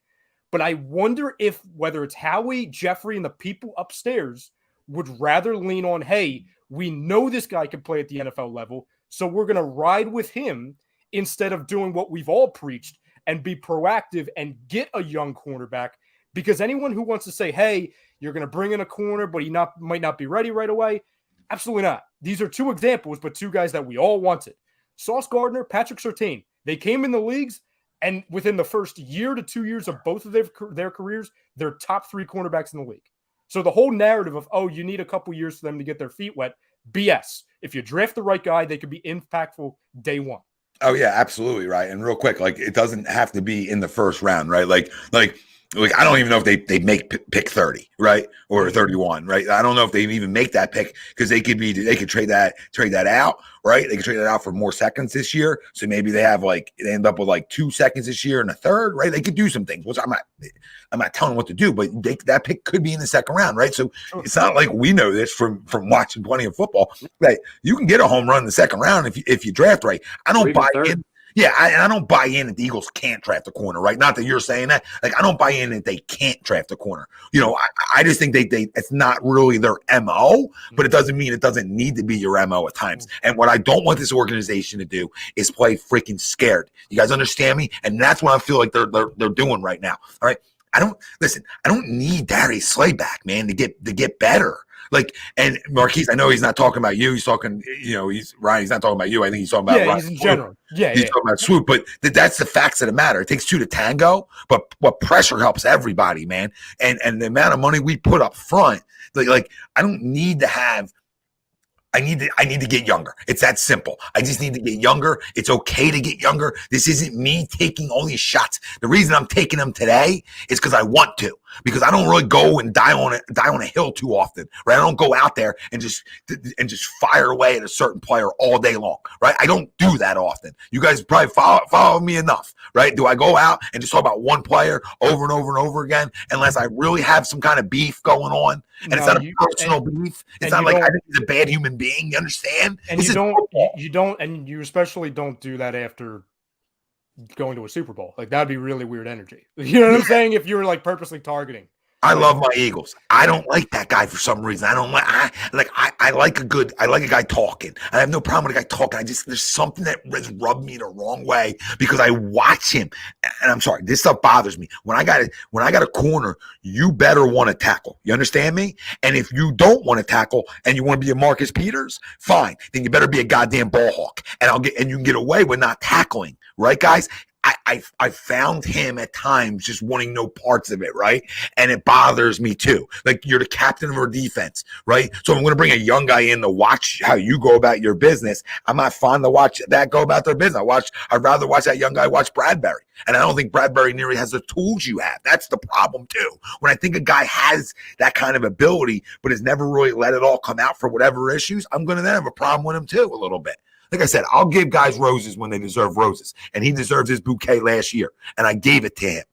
Speaker 4: But I wonder if whether it's Howie, Jeffrey, and the people upstairs would rather lean on, hey, we know this guy can play at the NFL level, so we're going to ride with him instead of doing what we've all preached and be proactive and get a young cornerback. Because anyone who wants to say, hey, you're going to bring in a corner, but he might not be ready right away, absolutely not. These are two examples, but two guys that we all wanted. Sauce Gardner, Patrick Surtain. They came in the leagues, and within the first year to 2 years of both of their careers, they're top 3 cornerbacks in the league. So the whole narrative of, oh, you need a couple years for them to get their feet wet, BS. If you draft the right guy, they could be impactful day one.
Speaker 1: Oh yeah, absolutely right. And real quick, like it doesn't have to be in the first round, right? Like I don't even know if they make pick 30, right, or 31, right? I don't know if they even make that pick because they could trade that out, right? They could trade that out for more seconds this year. So maybe they end up with like 2 seconds this year and a third, right? They could do some things, which I'm not telling them what to do, but that pick could be in the second round, right? So it's not like we know this from watching plenty of football. Right? You can get a home run in the second round if you draft right. I don't buy in. Yeah, I don't buy in that the Eagles can't draft a corner, right? Not that you're saying that. Like, I don't buy in that they can't draft a corner. You know, I just think they it's not really their MO, but it doesn't mean it doesn't need to be your MO at times. And what I don't want this organization to do is play freaking scared. You guys understand me? And that's what I feel like they're doing right now. All right. I don't need Darius Slay back, man, to get better. Like, and Marquise, I know he's not talking about you. He's talking, he's not talking about you. I think he's talking about Ryan.
Speaker 4: He's in general.
Speaker 1: He's talking about Swoop, but that's the facts of the matter. It takes 2 to tango, but what pressure helps everybody, man. And the amount of money we put up front, like I don't need to have. I need to get younger. It's that simple. I just need to get younger. It's okay to get younger. This isn't me taking all these shots. The reason I'm taking them today is because I want to. Because I don't really go and die on a hill too often, right? I don't go out there and just fire away at a certain player all day long, right? I don't do that often. You guys probably follow me enough, right? Do I go out and just talk about one player over and over and over again unless I really have some kind of beef going on? And it's not a personal beef. It's not like I think he's a bad human being. You understand?
Speaker 4: And you especially don't do that after going to a Super Bowl. Like, that'd be really weird energy. You know what I'm saying? If you were like purposely targeting.
Speaker 1: I love my Eagles. I don't like that guy for some reason. I like a guy talking. I have no problem with a guy talking. There's something that has rubbed me the wrong way because I watch him. And I'm sorry, this stuff bothers me. When I got a corner, you better want to tackle. You understand me? And if you don't want to tackle and you want to be a Marcus Peters, fine. Then you better be a goddamn ball hawk. And you can get away with not tackling. Right, guys? I found him at times just wanting no parts of it, right? And it bothers me too. Like, you're the captain of our defense, right? So I'm going to bring a young guy in to watch how you go about your business. I'm not fond to watch that go about their business. I'd rather watch that young guy watch Bradberry. And I don't think Bradberry nearly has the tools you have. That's the problem too. When I think a guy has that kind of ability, but has never really let it all come out for whatever issues, I'm going to then have a problem with him too a little bit. Like I said, I'll give guys roses when they deserve roses. And he deserves his bouquet last year. And I gave it to him.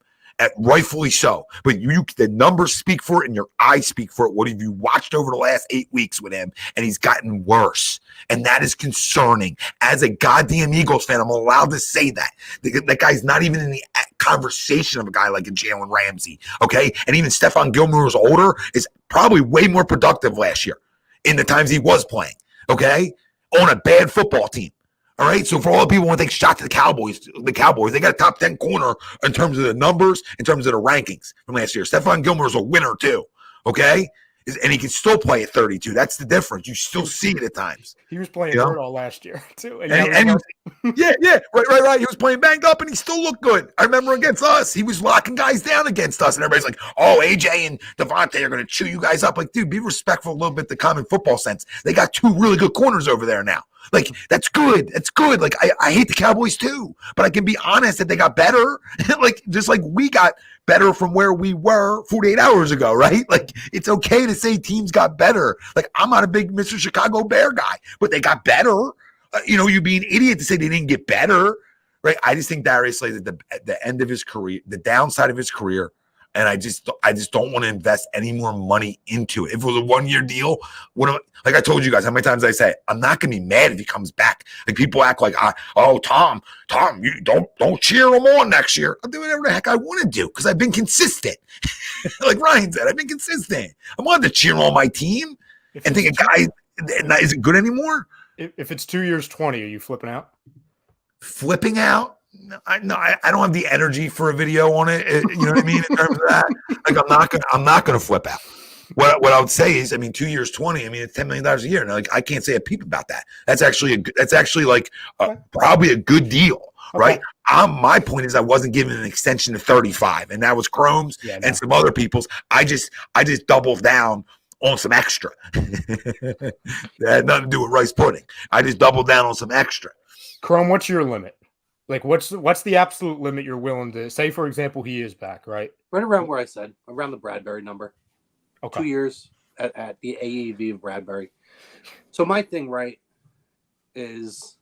Speaker 1: Rightfully so. But the numbers speak for it and your eyes speak for it. What have you watched over the last 8 weeks with him? And he's gotten worse. And that is concerning. As a goddamn Eagles fan, I'm allowed to say that. That guy's not even in the conversation of a guy like a Jalen Ramsey. Okay? And even Stephon Gilmore, who's older, is probably way more productive last year in the times he was playing. Okay? On a bad football team. All right. So for all the people who want to take shots at the Cowboys, they got a top 10 corner in terms of the numbers, in terms of the rankings from last year. Stephon Gilmore is a winner too. Okay. And he can still play at 32. That's the difference. You still see it at times.
Speaker 4: He was playing hurt all last year too.
Speaker 1: Right. He was playing banged up and he still looked good. I remember against us, he was locking guys down against us. And everybody's like, oh, AJ and Devontae are going to chew you guys up. Like, dude, be respectful a little bit the common football sense. They got 2 really good corners over there now. Like, that's good. That's good. Like, I hate the Cowboys too, but I can be honest that they got better. Like, just like we got better from where we were 48 hours ago, right? Like, it's okay to say teams got better. Like, I'm not a big Mr. Chicago Bear guy, but they got better. You'd be an idiot to say they didn't get better, right? I just think Darius Slay at the end of his career, the downside of his career, And I just don't want to invest any more money into it. If it was a 1-year deal, like I told you guys, how many times I say, I'm not going to be mad if he comes back. Like people act like, Tom, you don't cheer him on next year. I'll do whatever the heck I want to do because I've been consistent. Like Ryan said, I've been consistent. I wanted to cheer on my team and think a guy isn't good anymore.
Speaker 4: If it's 2 years, 20, are you flipping out?
Speaker 1: Flipping out? I don't have the energy for a video on it. You know what I mean? In terms of that, like I'm not gonna flip out. What I would say is, 2 years, 20. It's $10 million a year, and like I can't say a peep about that. That's actually probably a good deal, right? My point is, I wasn't given an extension to 35, and that was Chrome's and some other people's. I just doubled down on some extra. That had nothing to do with rice pudding. I just doubled down on some extra.
Speaker 4: Chrome, what's your limit? Like, what's the absolute limit you're willing to say? For example, he is back, right?
Speaker 5: Right around where I said, around the Bradberry number.
Speaker 4: Okay.
Speaker 5: 2 years at the AAV of Bradberry. So my thing, right, is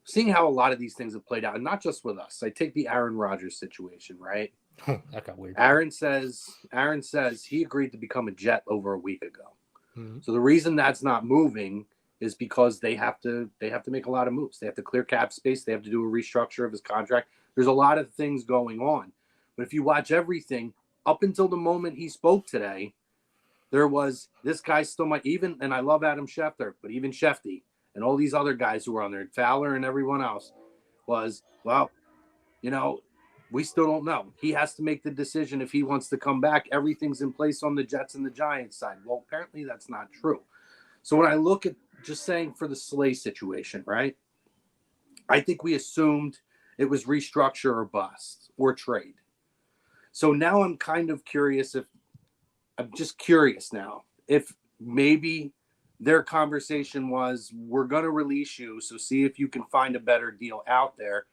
Speaker 5: seeing how a lot of these things have played out, and not just with us. I take the Aaron Rodgers situation, right?
Speaker 4: That got weird.
Speaker 5: Aaron says he agreed to become a Jet over a week ago.
Speaker 4: Mm-hmm.
Speaker 5: So the reason that's not moving is because they have to make a lot of moves. They have to clear cap space. They have to do a restructure of his contract. There's a lot of things going on. But if you watch everything up until the moment he spoke today, there was this guy still might even, and I love Adam Schefter, but even Shefty and all these other guys who were on there, Fowler and everyone else, was, well, we still don't know. He has to make the decision if he wants to come back. Everything's in place on the Jets and the Giants side. Well, apparently that's not true. So when I look at just saying for the Slay situation, right? I think we assumed it was restructure or bust or trade. So now I'm kind of curious if maybe their conversation was, we're going to release you, so see if you can find a better deal out there.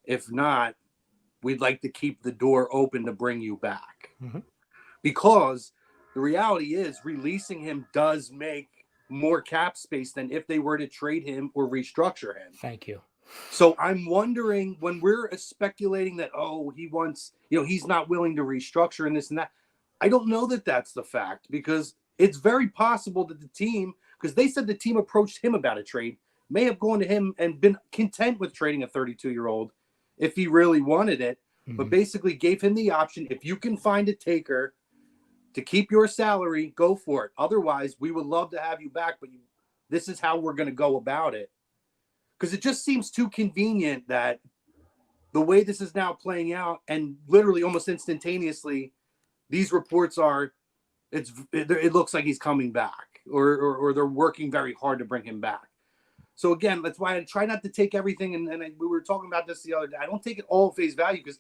Speaker 5: If not, we'd like to keep the door open to bring you back. Mm-hmm. Because the reality is releasing him does make more cap space than if they were to trade him or restructure him.
Speaker 4: Thank you.
Speaker 5: So I'm wondering, when we're speculating that, he wants, he's not willing to restructure and this and that. I don't know that that's the fact, because it's very possible that the team, because they said the team approached him about a trade, may have gone to him and been content with trading a 32-year-old if he really wanted it, but basically gave him the option. If you can find a taker to keep your salary, go for it. Otherwise, we would love to have you back, but this is how we're going to go about it. Because it just seems too convenient that the way this is now playing out, and literally almost instantaneously, these reports are, it looks like he's coming back, or they're working very hard to bring him back. So again, that's why I try not to take everything, and we were talking about this the other day. I don't take it all at face value, because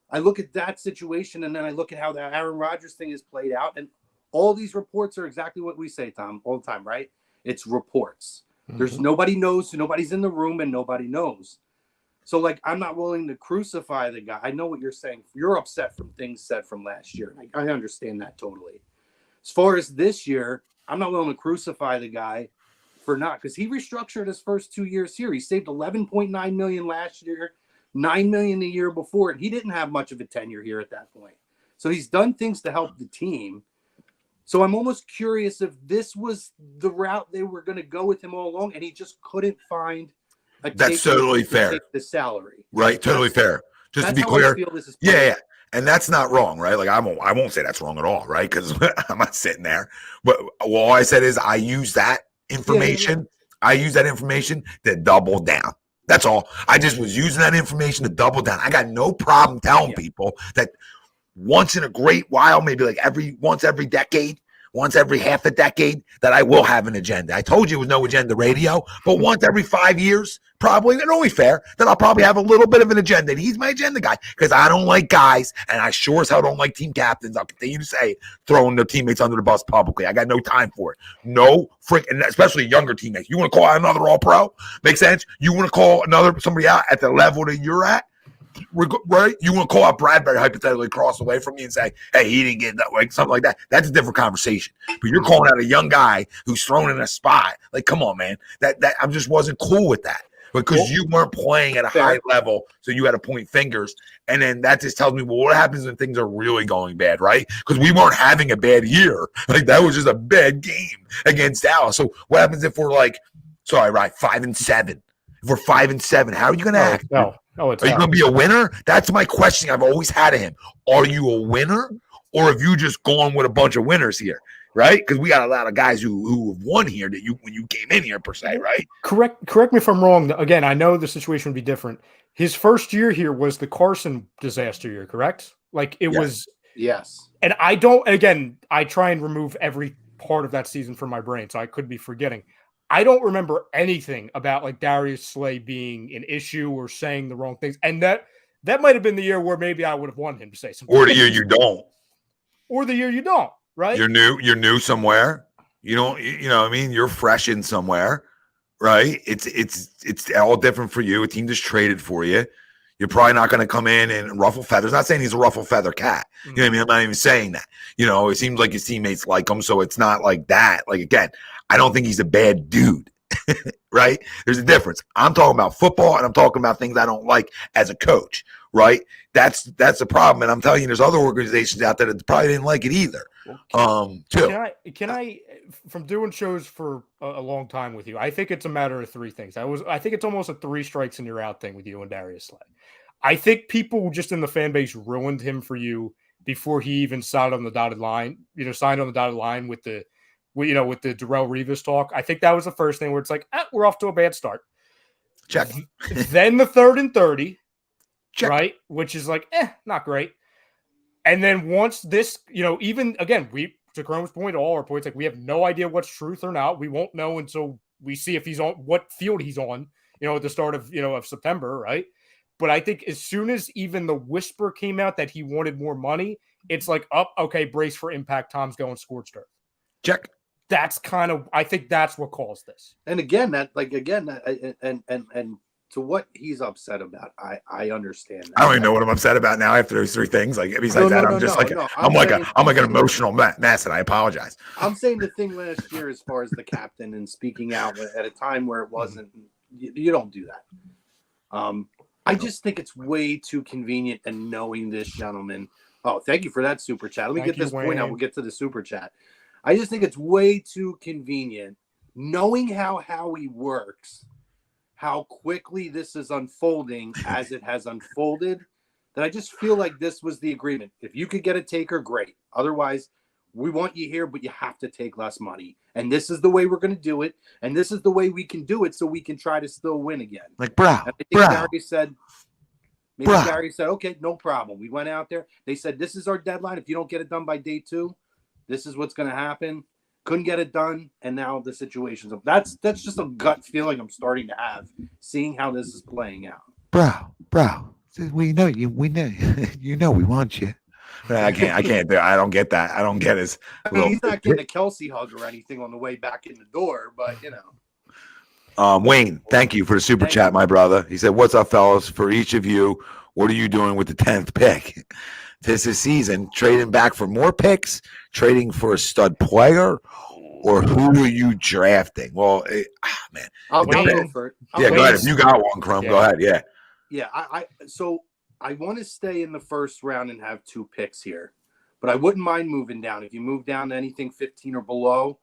Speaker 5: I look at that situation, and then I look at how the Aaron Rodgers thing is played out, and all these reports are exactly what we say, Tom, all the time, right? It's reports. There's nobody knows, so nobody's in the room, and nobody knows. So, like, I'm not willing to crucify the guy. I know what you're saying. You're upset from things said from last year. I understand that totally. As far as this year, I'm not willing to crucify the guy for not, because he restructured his first 2 years here. He saved $11.9 million last year, $9 million the year before, and he didn't have much of a tenure here at that point. So he's done things to help the team. So I'm almost curious if this was the route they were going to go with him all along, and he just couldn't find a
Speaker 1: That's totally fair.
Speaker 5: Take the salary.
Speaker 1: Right, totally fair. Just to be clear. Yeah. And that's not wrong, right? Like I won't say that's wrong at all, right? Because I'm not sitting there. But all I said is I use that information. I use that information to double down. That's all. I just was using that information to double down. I got no problem telling people that once in a great while, maybe like once every decade, once every half a decade, that I will have an agenda. I told you it was no agenda radio, but once every 5 years, probably, and only fair, that I'll probably have a little bit of an agenda. And he's my agenda guy, because I don't like guys, and I sure as hell don't like team captains. I'll continue to say, throwing their teammates under the bus publicly. I got no time for it. No freaking, especially younger teammates. You want to call out another all-pro? Makes sense? You want to call somebody out at the level that you're at? Right? You want to call out Bradberry hypothetically across away from me and say, hey, he didn't get that way, something like that. That's a different conversation. But you're calling out a young guy who's thrown in a spot. Like, come on, man. That I just wasn't cool with that. because you weren't playing at a high level, so you had to point fingers. And then that just tells me, well, what happens when things are really going bad, right? Because we weren't having a bad year. Like, that was just a bad game against Dallas. So what happens if we're like, 5-7? If we're 5-7, how are you going to act?
Speaker 4: No,
Speaker 1: are you going to be a winner? That's my question I've always had of him. Are you a winner, or have you just gone with a bunch of winners here? Right, because we got a lot of guys who have won here that when you came in here per se, right?
Speaker 4: Correct me if I'm wrong. Again, I know the situation would be different. His first year here was the Carson disaster year, correct? Like it was.
Speaker 5: Yes.
Speaker 4: And I try and remove every part of that season from my brain, so I could be forgetting. I don't remember anything about like Darius Slay being an issue or saying the wrong things, and that might have been the year where maybe I would have wanted him to say something.
Speaker 1: Or the year you don't.
Speaker 4: Or the year you don't. Right?
Speaker 1: You're new somewhere. You don't, what I mean? You're fresh in somewhere, right? It's all different for you. A team just traded for you. You're probably not going to come in and ruffle feathers. Not saying he's a ruffle feather cat. You know what I mean? I'm not even saying that. It seems like his teammates like him, so it's not like that. Like, again, I don't think he's a bad dude, right? There's a difference. I'm talking about football, and I'm talking about things I don't like as a coach, right? That's the problem. And I'm telling you, there's other organizations out there that probably didn't like it either. Too.
Speaker 4: Can I from doing shows for a long time with you, I think it's a matter of three things. I think it's almost a 3 strikes and you're out thing with you and Darius Slay. I think people just in the fan base ruined him for you before he even signed on the dotted line. Signed on the dotted line with the Darrelle Revis talk. I think that was the first thing where it's like, we're off to a bad start.
Speaker 1: Check.
Speaker 4: Then the 3rd and 30,
Speaker 1: check.
Speaker 4: Right, which is like, not great. And then once this, even again, to Chrome's point, all our points, like we have no idea what's truth or not. We won't know until we see if he's on what field he's on, at the start of, of September, right? But I think as soon as even the whisper came out that he wanted more money, it's like, okay, brace for impact. Tom's going scorched earth.
Speaker 1: Check.
Speaker 4: That's I think that's what caused this.
Speaker 5: And again, and to what he's upset about, I understand that.
Speaker 1: I don't even know what I'm upset about now after those 3 things. Like, besides that, I'm just I'm like an emotional mess, and I apologize.
Speaker 5: I'm saying the thing last year, as far as the captain and speaking out at a time where it wasn't, you don't do that. I just think it's way too convenient, and knowing this gentleman. Oh, thank you for that super chat. Let me get this point out. We'll get to the super chat. I just think it's way too convenient, knowing how Howie works, how quickly this is unfolding as it has unfolded, that I just feel like this was the agreement. If you could get a taker, great. Otherwise, we want you here, but you have to take less money. And this is the way we're going to do it. And this is the way we can do it so we can try to still win again.
Speaker 1: Like, bro.
Speaker 5: Gary said, okay, no problem. We went out there. They said, this is our deadline. If you don't get it done by day 2, this is what's going to happen. Couldn't get it done, and now the situation's up. That's just a gut feeling I'm starting to have, seeing how this is playing out.
Speaker 1: Bro, we know you we want you. I can't do it. I don't get that. I don't get his.
Speaker 5: He's not getting a Kelsey hug or anything on the way back in the door, but
Speaker 1: Wayne, thank you for the super chat, my brother. He said, "What's up, fellas? For each of you, what are you doing with the 10th pick this season? Trading back for more picks, trading for a stud player, or who are you drafting?" Well, man,
Speaker 5: I'll go for it.
Speaker 1: Go ahead. If you got one, Crum, go ahead. Yeah.
Speaker 5: So I want to stay in the first round and have 2 picks here, but I wouldn't mind moving down. If you move down to anything 15 or below,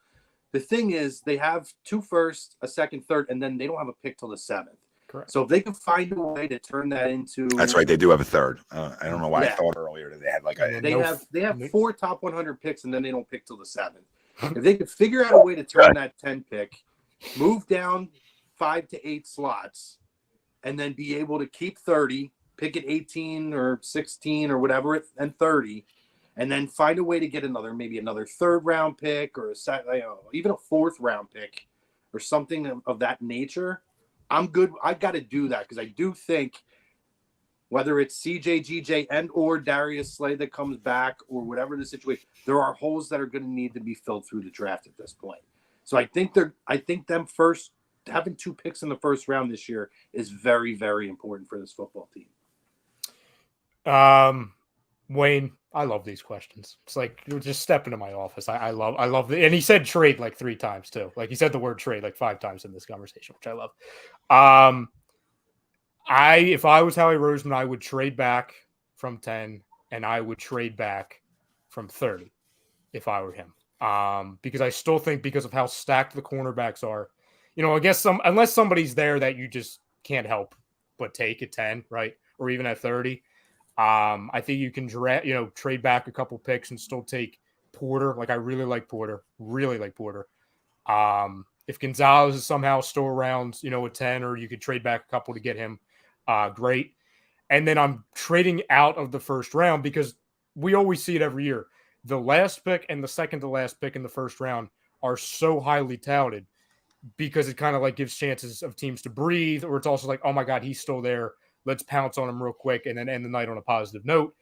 Speaker 5: the thing is they have 2 firsts, a second, third, and then they don't have a pick till the 7th.
Speaker 4: Correct.
Speaker 5: So if they can find a way to turn that into,
Speaker 1: that's right. They do have a third. I don't know why I thought earlier that they had like a.
Speaker 5: They have 4 top 100 picks, and then they don't pick till the 7th. If they could figure out a way to turn that 10 pick, move down 5 to 8 slots, and then be able to keep 30, pick at 18 or 16 or whatever, and 30, and then find a way to get maybe another 3rd round pick or even a 4th round pick or something of that nature, I'm good. I got to do that because I do think whether it's CJ, GJ, and or Darius Slay that comes back or whatever the situation, there are holes that are going to need to be filled through the draft at this point. So I think them first having 2 picks in the first round this year is very, very important for this football team.
Speaker 4: Wayne, I love these questions. It's like just step into my office. I love and he said trade like 3 times too. Like he said the word trade like 5 times in this conversation, which I love. If I was Howie Roseman, I would trade back from 10 and I would trade back from 30 if I were him. Because I still think because of how stacked the cornerbacks are, I guess unless somebody's there that you just can't help but take at 10, right? Or even at 30. I think you can trade back a couple picks and still take Porter. Like I really like Porter. If Gonzalez is somehow still around, at 10, or you could trade back a couple to get him, great. And then I'm trading out of the first round because we always see it every year. The last pick and the second to last pick in the first round are so highly touted because it kind of like gives chances of teams to breathe, or it's also like, oh my God, he's still there. Let's pounce on him real quick and then end the night on a positive note.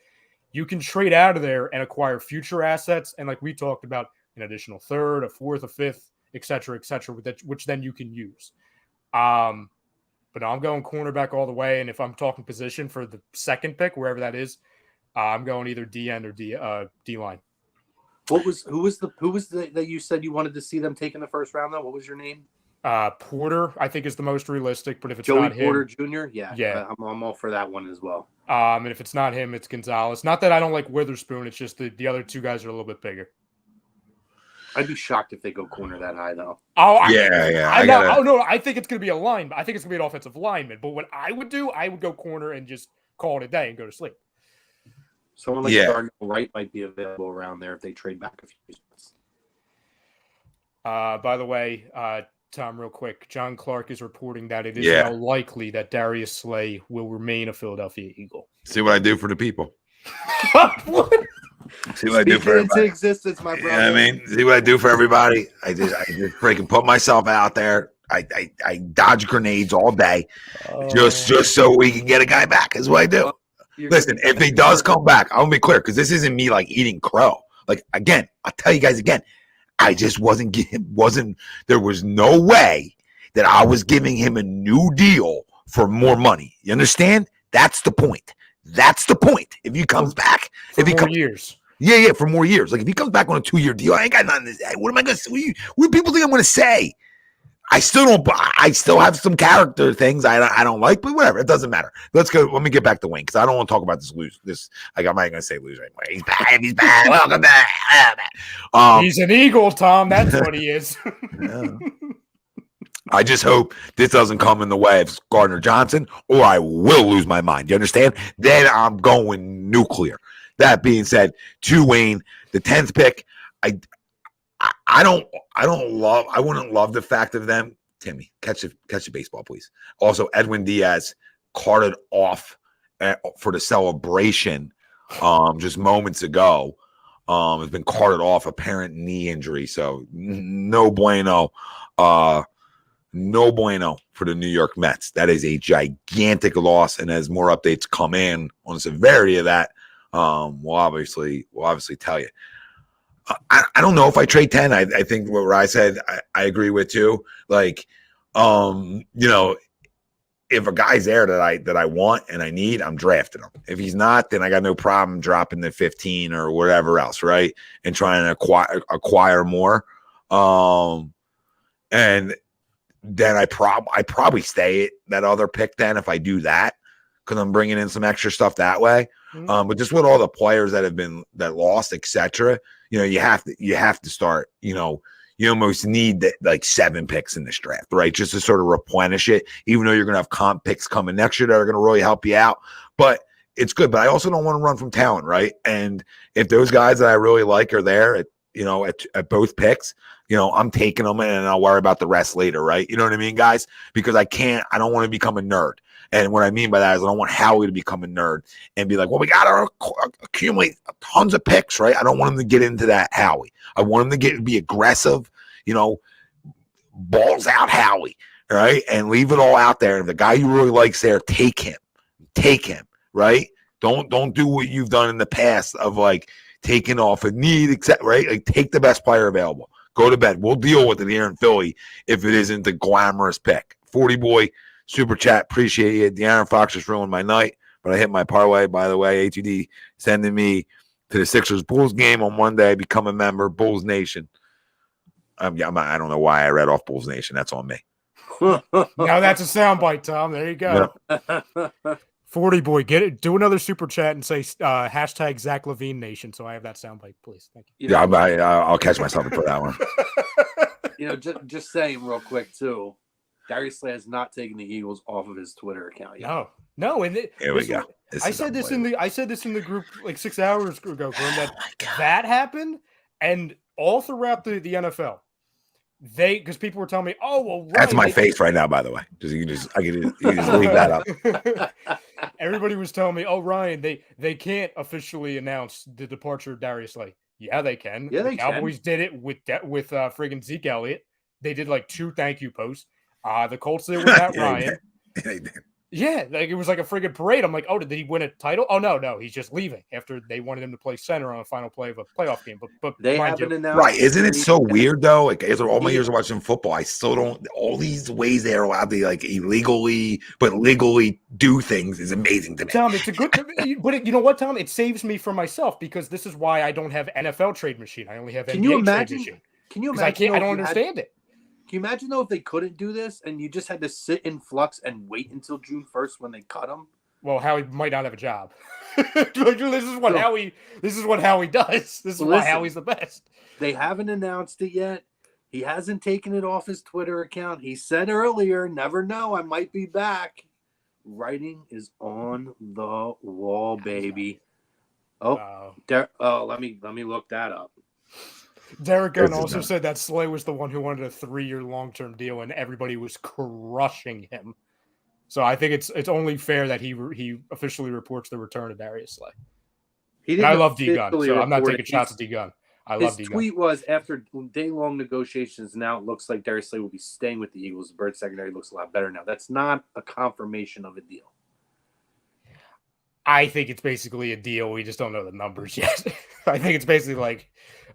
Speaker 4: You can trade out of there and acquire future assets. And like we talked about, an additional third, a fourth, a fifth, et cetera, which then you can use. But I'm going cornerback all the way. And if I'm talking position for the second pick, wherever that is, I'm going either D end or D line.
Speaker 5: Who was the that you said you wanted to see them take in the first round though? What was your name?
Speaker 4: Porter, I think, is the most realistic, but if it's
Speaker 5: Joey
Speaker 4: not him,
Speaker 5: Porter Jr., yeah, I'm all for that one as well.
Speaker 4: And if it's not him, it's Gonzalez. Not that I don't like Witherspoon, it's just the other two guys are a little bit bigger.
Speaker 5: I'd be shocked if they go corner that high though.
Speaker 4: I think it's going to be a line. I think it's going to be an offensive lineman. But what I would do, I would go corner and just call it a day and go to sleep.
Speaker 5: Someone like Gardner Wright might be available around there if they trade back a few spots.
Speaker 4: By the way, Tom, real quick, John Clark is reporting that it is now likely that Darius Slay will remain a Philadelphia Eagle.
Speaker 1: See what I do for the people.
Speaker 4: What?
Speaker 1: See what I do for everybody.
Speaker 5: Into existence, my brother.
Speaker 1: You know what I mean? See what I do for everybody. I just freaking put myself out there. I dodge grenades all day, just so we can get a guy back. Is what I do. Listen, if he does come back, I'm gonna be clear because this isn't me like eating crow. Like again, I'll tell you guys again. I just there was no way that I was giving him a new deal for more money. You understand? That's the point. If he comes back, for years. Yeah, for more years. Like if he comes back on a 2-year deal, I ain't got nothing to say. What am I gonna say? What do people think I'm gonna say? I still have some character things I don't like, but whatever. It doesn't matter. Let's go. Let me get back to Wayne because I don't want to talk about this. I'm not gonna say loser anymore. He's back. Welcome back.
Speaker 4: He's an Eagle, Tom. That's what he is.
Speaker 1: Yeah. I just hope this doesn't come in the way of Gardner-Johnson, or I will lose my mind. You understand? Then I'm going nuclear. That being said, to Wayne, the 10th pick, I wouldn't love the fact of them. Timmy, catch the baseball, please. Also, Edwin Diaz carted off for the celebration just moments ago. Has been carted off, apparent knee injury. So no bueno. No bueno for the New York Mets. That is a gigantic loss. And as more updates come in on the severity of that, we'll obviously tell you. I don't know if I trade 10. I think what I said, I agree with too. Like, if a guy's there that I want and I need, I'm drafting him. If he's not, then I got no problem dropping the 15 or whatever else, right? And trying to acquire more. And then I probably stay at that other pick then if I do that because I'm bringing in some extra stuff that way. Mm-hmm. But just with all the players that lost, etc., you have to start. You almost need like 7 picks in this draft, right? Just to sort of replenish it. Even though you're going to have comp picks coming next year that are going to really help you out, but it's good. But I also don't want to run from talent, right? And if those guys that I really like are there at both picks, I'm taking them and I'll worry about the rest later, right? You know what I mean, guys? Because I don't want to become a nerd. And what I mean by that is I don't want Howie to become a nerd and be like, well, we got to accumulate tons of picks, right? I don't want him to get into that Howie. I want him to be aggressive, balls out Howie, right? And leave it all out there. And if the guy you really like's there, take him, right? Don't do what you've done in the past of like taking off a need, except right? Like take the best player available. Go to bed. We'll deal with it here in Philly if it isn't the glamorous pick. 40 boy. Super chat, appreciate it. De'Aaron Fox just ruined my night, but I hit my parlay. By the way, ATD sending me to the Sixers Bulls game on Monday. Become a member, Bulls Nation. I don't know why I read off Bulls Nation. That's on me.
Speaker 4: Now that's a soundbite, Tom. There you go. 40 boy, get it. Do another super chat and say hashtag Zach Levine Nation. So I have that soundbite, please. Thank you.
Speaker 1: Yeah, I'll catch myself for that one.
Speaker 5: Just saying real quick too. Darius Slay has not taken the Eagles off of his Twitter account yet.
Speaker 4: No, and
Speaker 1: Here we go.
Speaker 4: I said this in the group like 6 hours ago, Glenn, that happened, and all throughout the NFL. Because people were telling me, oh well, Ryan,
Speaker 1: that's my face right now, by the way. You can just leave that up.
Speaker 4: Everybody was telling me, oh Ryan, they can't officially announce the departure of Darius Slay. Yeah, they can.
Speaker 5: Yeah,
Speaker 4: the Cowboys did it with friggin' Zeke Elliott. They did like 2 thank you posts. The Colts did it with Matt Ryan.
Speaker 1: They did.
Speaker 4: Yeah, like it was like a friggin' parade. I'm like, oh, did he win a title? Oh no, he's just leaving after they wanted him to play center on a final play of a playoff game. But
Speaker 5: they haven't announced.
Speaker 1: Right? Isn't it so weird though? Like after all my years of watching football, I still don't. All these ways they're allowed to like illegally, but legally do things is amazing to me.
Speaker 4: Tom, it's a good. But you know what, Tom? It saves me from myself because this is why I don't have NFL trade machine. I only have NBA trade machine.
Speaker 5: Can you imagine?
Speaker 4: I don't understand it.
Speaker 5: Can you imagine though if they couldn't do this and you just had to sit in flux and wait until June 1st when they cut him?
Speaker 4: Well, Howie might not have a job. This is what Howie does. This is why Howie's the best.
Speaker 5: They haven't announced it yet. He hasn't taken it off his Twitter account. He said earlier, "Never know, I might be back." Writing is on the wall, baby. Let me look that up.
Speaker 4: Derek Gunn also said that Slay was the one who wanted a 3-year long-term deal, and everybody was crushing him. So I think it's only fair that he officially reports the return of Darius Slay. I love D Gunn, so I'm not taking shots at D Gunn. I love D Gunn. His tweet
Speaker 5: was after day-long negotiations. Now it looks like Darius Slay will be staying with the Eagles. The Bird secondary looks a lot better now. That's not a confirmation of a deal.
Speaker 4: I think it's basically a deal. We just don't know the numbers yet. I think it's basically like,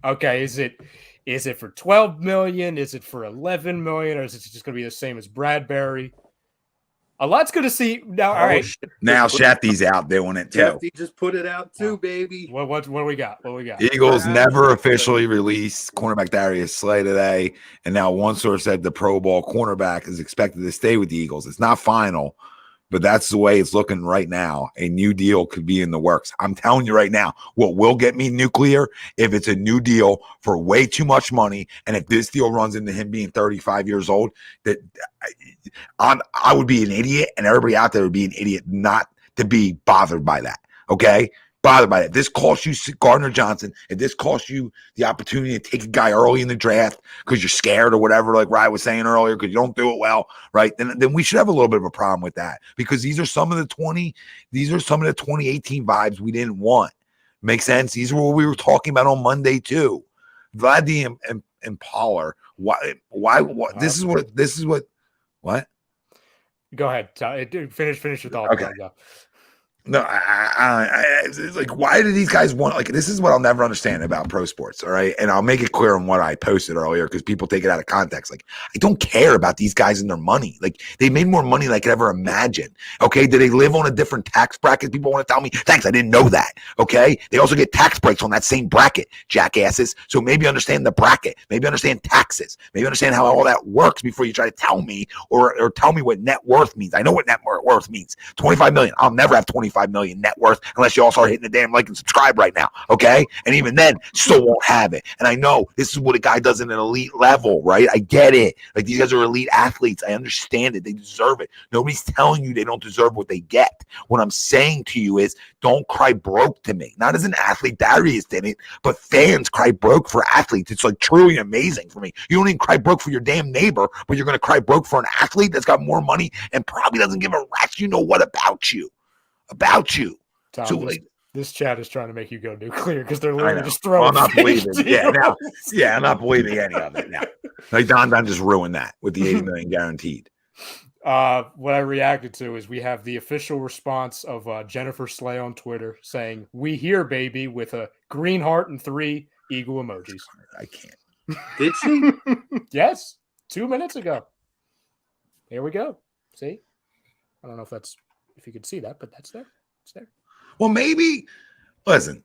Speaker 4: okay, is it for $12 million? Is it for $11 million? Or is it just going to be the same as Bradberry? A lot's going to see now. All right,
Speaker 1: now Shefty's out doing it too.
Speaker 5: Shefty just put it out too, baby.
Speaker 4: What do we got? What do we got?
Speaker 1: Eagles never officially released cornerback Darius Slay today, and now one source said the Pro Bowl cornerback is expected to stay with the Eagles. It's not final, but that's the way it's looking right now. A new deal could be in the works. I'm telling you right now, what will get me nuclear if it's a new deal for way too much money, and if this deal runs into him being 35 years old, that I would be an idiot, and everybody out there would be an idiot not to be bothered by that. Okay? Bothered by that. This costs you Gardner-Johnson, and this costs you the opportunity to take a guy early in the draft because you're scared or whatever, like Ryan was saying earlier, because you don't do it well, right? Then we should have a little bit of a problem with that, because these are some of the 2018 vibes we didn't want. Make sense? These are what we were talking about on Monday too. Vladdy and Pollard. Why? This is what. What?
Speaker 4: Go ahead. Finish your thought.
Speaker 1: Okay. No, it's like, why do these guys want, like, this is what I'll never understand about pro sports, all right? And I'll make it clear on what I posted earlier because people take it out of context. Like, I don't care about these guys and their money. Like, they made more money than I could ever imagine, okay? Do they live on a different tax bracket? People want to tell me, thanks, I didn't know that, okay? They also get tax breaks on that same bracket, jackasses. So maybe understand the bracket. Maybe understand taxes. Maybe understand how all that works before you try to tell me or tell me what net worth means. I know what net worth means. $25 million. I'll never have $25 million net worth unless you all start hitting the damn like and subscribe right now, okay? And even then, still won't have it. And I know this is what a guy does at an elite level, right? I get it. Like, these guys are elite athletes. I understand it. They deserve it. Nobody's telling you they don't deserve what they get. What I'm saying to you is, don't cry broke to me. Not as an athlete, Darius didn't, but fans cry broke for athletes. It's like truly amazing for me. You don't even cry broke for your damn neighbor, but you're going to cry broke for an athlete that's got more money and probably doesn't give a rat's you know what about you.
Speaker 4: Tom,
Speaker 1: So like,
Speaker 4: this chat is trying to make you go nuclear because they're literally just throwing.
Speaker 1: I'm not believing. I'm not believing any of it now. Like Don just ruined that with the $80 million guaranteed.
Speaker 4: What I reacted to is we have the official response of Jennifer Slay on Twitter saying, "We here, baby," with a green heart and 3 eagle emojis.
Speaker 1: I can't.
Speaker 5: Did she?
Speaker 4: Yes, 2 minutes ago. Here we go. See, I don't know if you could see that, but that's there. It's there.
Speaker 1: Well, maybe. Listen,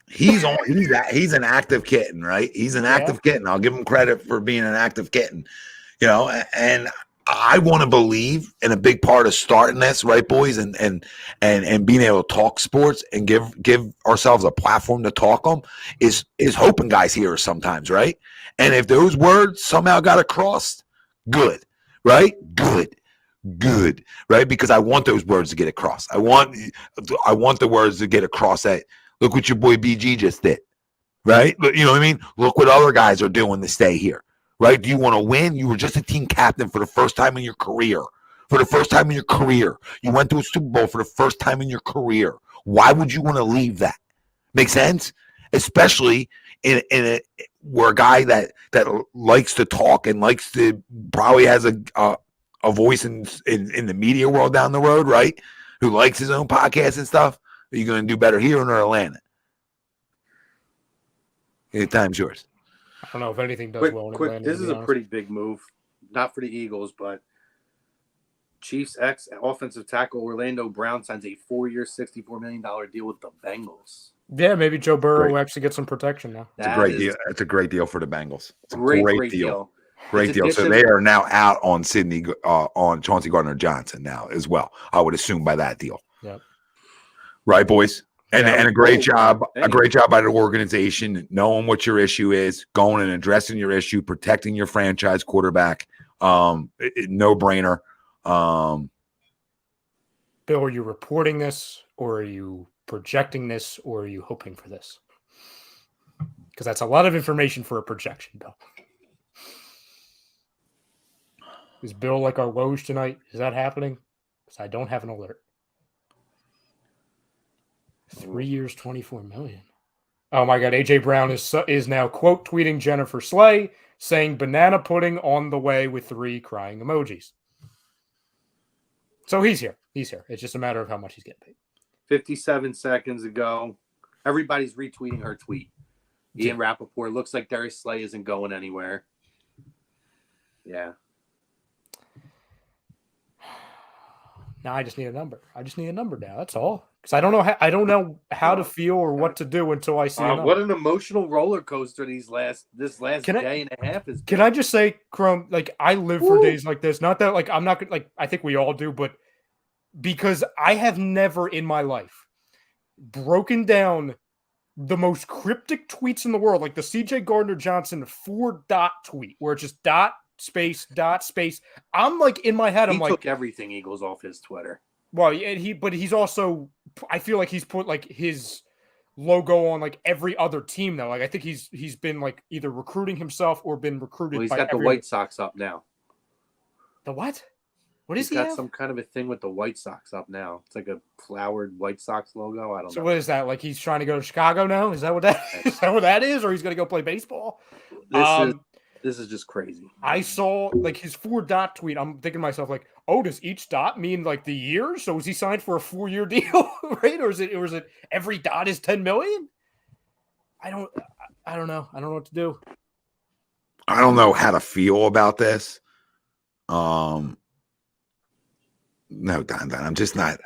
Speaker 1: he's an active kitten, right? He's an active kitten. I'll give him credit for being an active kitten, you know. And I want to believe, and a big part of starting this, right, boys, and being able to talk sports and give ourselves a platform to talk them is hoping guys hear us sometimes, right? And if those words somehow got across, good, right? Good, right? Because I want those words to get across. I want the words to get across that look what your boy BG just did, right? But you know what I mean? Look what other guys are doing to stay here. Right? Do you want to win? You were just a team captain for the first time in your career. For the first time in your career. You went to a Super Bowl for the first time in your career. Why would you want to leave that? Make sense? Especially where a guy that likes to talk and likes to probably has a voice in the media world down the road, right? Who likes his own podcast and stuff. Are you going to do better here or in Atlanta? The time's yours.
Speaker 4: I don't know if anything does well in Atlanta.
Speaker 5: This is a pretty big move, not for the Eagles, but Chiefs ex offensive tackle Orlando Brown signs a 4-year, $64 million deal with the Bengals.
Speaker 4: Yeah, maybe Joe Burrow will actually get some protection now.
Speaker 1: It's a great deal. It's a great deal for the Bengals. It's a
Speaker 5: great deal.
Speaker 1: Great deal. So they are now out on Chauncey Gardner-Johnson now as well. I would assume by that deal.
Speaker 4: Yep.
Speaker 1: Right, boys. And a great job by the organization, knowing what your issue is, going and addressing your issue, protecting your franchise quarterback. No brainer.
Speaker 4: Bill, are you reporting this, or are you projecting this, or are you hoping for this? Because that's a lot of information for a projection, Bill. Is Bill like our Woj tonight? Is that happening? Because I don't have an alert. 3 years, $24 million. Oh my God! AJ Brown is now quote tweeting Jennifer Slay, saying banana pudding on the way with 3 crying emojis. So he's here. He's here. It's just a matter of how much he's getting paid.
Speaker 5: 57 seconds ago, everybody's retweeting her tweet. Ian Rappaport, looks like Darius Slay isn't going anywhere. Yeah.
Speaker 4: Now I just need a number. I just need a number now. That's all. Because I don't know how to feel or what to do until I see a number.
Speaker 5: What an emotional roller coaster this last day and a half is.
Speaker 4: Can I just say, Chrome? Like I live for days like this. Not that like I'm not like I think we all do, but because I have never in my life broken down the most cryptic tweets in the world, like the CJ Gardner-Johnson 4-dot tweet, where it's just dot space. I'm like in my head. I'm like,
Speaker 5: he took everything Eagles off his Twitter.
Speaker 4: Well, but he's also. I feel like he's put like his logo on like every other team though. Like I think he's been like either recruiting himself or been recruited.
Speaker 5: Well, he's got the White Sox up now.
Speaker 4: The what? What is
Speaker 5: he?
Speaker 4: He's
Speaker 5: got some kind of a thing with the White Sox up now. It's like a flowered White Sox logo. I don't know.
Speaker 4: So what is that? Like he's trying to go to Chicago now? Is that what that is? Is that what that is? Or he's going to go play baseball?
Speaker 5: This is just crazy.
Speaker 4: I saw like his 4-dot tweet. I'm thinking to myself like, oh, does each dot mean like the year? So is he signed for a 4-year deal, right? Or is it every dot is 10 million? I don't know. I don't know what to do.
Speaker 1: I don't know how to feel about this. No, Don, I'm just not.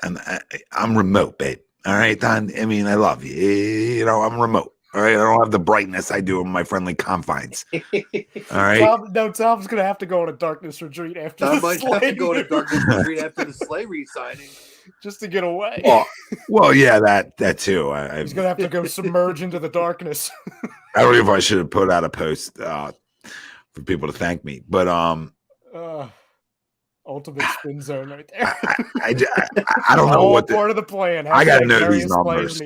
Speaker 1: I'm remote, babe. All right, Don. I mean, I love you. You know, I'm remote. All right, I don't have the brightness I do in my friendly confines. All right.
Speaker 4: Tom's gonna have to go on a darkness retreat after.
Speaker 5: Tom might have to go on a darkness retreat after the Slay re-signing,
Speaker 4: just to get away.
Speaker 1: Well, yeah, that too.
Speaker 4: He's gonna have to go submerge into the darkness.
Speaker 1: I don't know if I should have put out a post for people to thank me, but
Speaker 4: ultimate spin zone right there.
Speaker 1: I don't know what
Speaker 4: part of the plan.
Speaker 1: I got to know these numbers.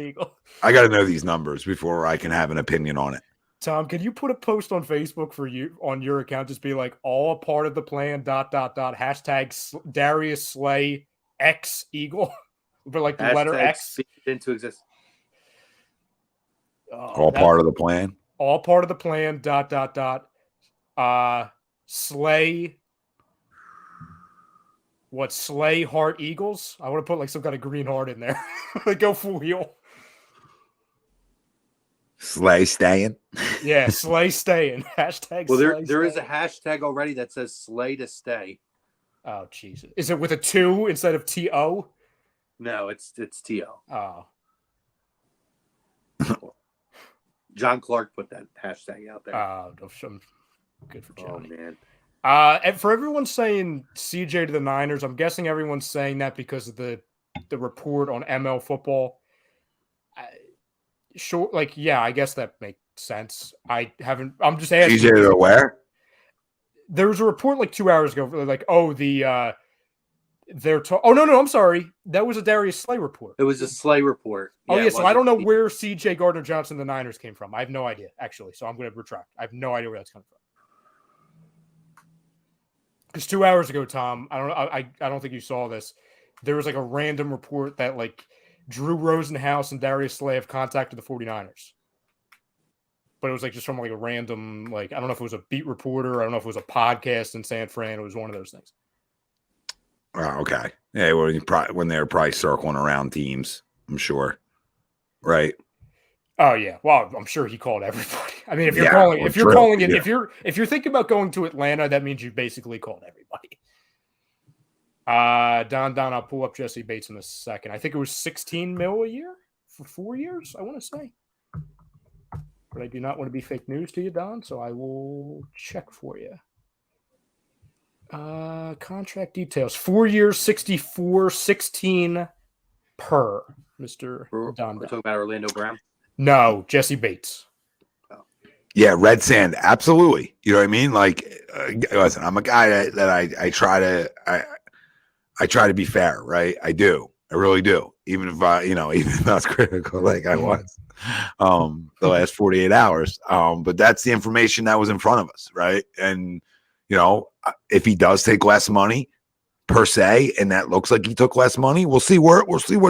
Speaker 1: I got to know these numbers before I can have an opinion on it.
Speaker 4: Tom, can you put a post on Facebook for you on your account? Just be like, all part of the plan. .. Hashtag Darius Slay X Eagle, but like the letter X
Speaker 5: into existence.
Speaker 1: All part of the plan.
Speaker 5: All
Speaker 4: part of the plan. ... Slay. What, Slay Heart Eagles? I want to put like some kind of green heart in there. Like go full heel.
Speaker 1: Slay staying.
Speaker 4: Yeah, Slay staying. Hashtag.
Speaker 5: Well, there is a hashtag already that says Slay to stay.
Speaker 4: Oh Jesus! Is it with a 2 instead of TO?
Speaker 5: No, it's TO.
Speaker 4: Oh.
Speaker 5: John Clark put that hashtag out there.
Speaker 4: Oh, good for Johnny.
Speaker 5: Oh man.
Speaker 4: And for everyone saying CJ to the Niners, I'm guessing everyone's saying that because of the report on ML football. Sure, like, yeah, I guess that makes sense. I'm just asking.
Speaker 1: CJ to where?
Speaker 4: There was a report like 2 hours ago, like, oh, no, I'm sorry. That was a Darius Slay report.
Speaker 5: It was a Slay report.
Speaker 4: Oh, yeah, so I don't know where CJ Gardner-Johnson, the Niners, came from. I have no idea, actually, so I'm going to retract. I have no idea where that's coming from. Because 2 hours ago, Tom, I don't think you saw this. There was like a random report that like Drew Rosenhaus and Darius Slay have contacted the 49ers. But it was like just from like a random, like, I don't know if it was a beat reporter. I don't know if it was a podcast in San Fran. It was one of those things.
Speaker 1: Oh, okay. Yeah, when they were probably circling around teams, I'm sure. Right.
Speaker 4: Oh yeah. Well, I'm sure he called everybody. I mean, if you're if you're thinking about going to Atlanta, that means you basically called everybody. Don, I'll pull up Jesse Bates in a second. I think it was $16 million a year for 4 years, I want to say. But I do not want to be fake news to you, Don, so I will check for you. Contract details. 4 years, 64, 16 per, Mr. Don.
Speaker 5: We're talking about Orlando Brown?
Speaker 4: No, Jesse Bates.
Speaker 1: Yeah, Red Sand, absolutely. You know what I mean? Like, listen, I'm a guy that I try to be fair, right? I do. I really do. Even if even if I was critical like I was the last 48 hours. But that's the information that was in front of us, right? And if he does take less money per se, and that looks like he took less money, we'll see what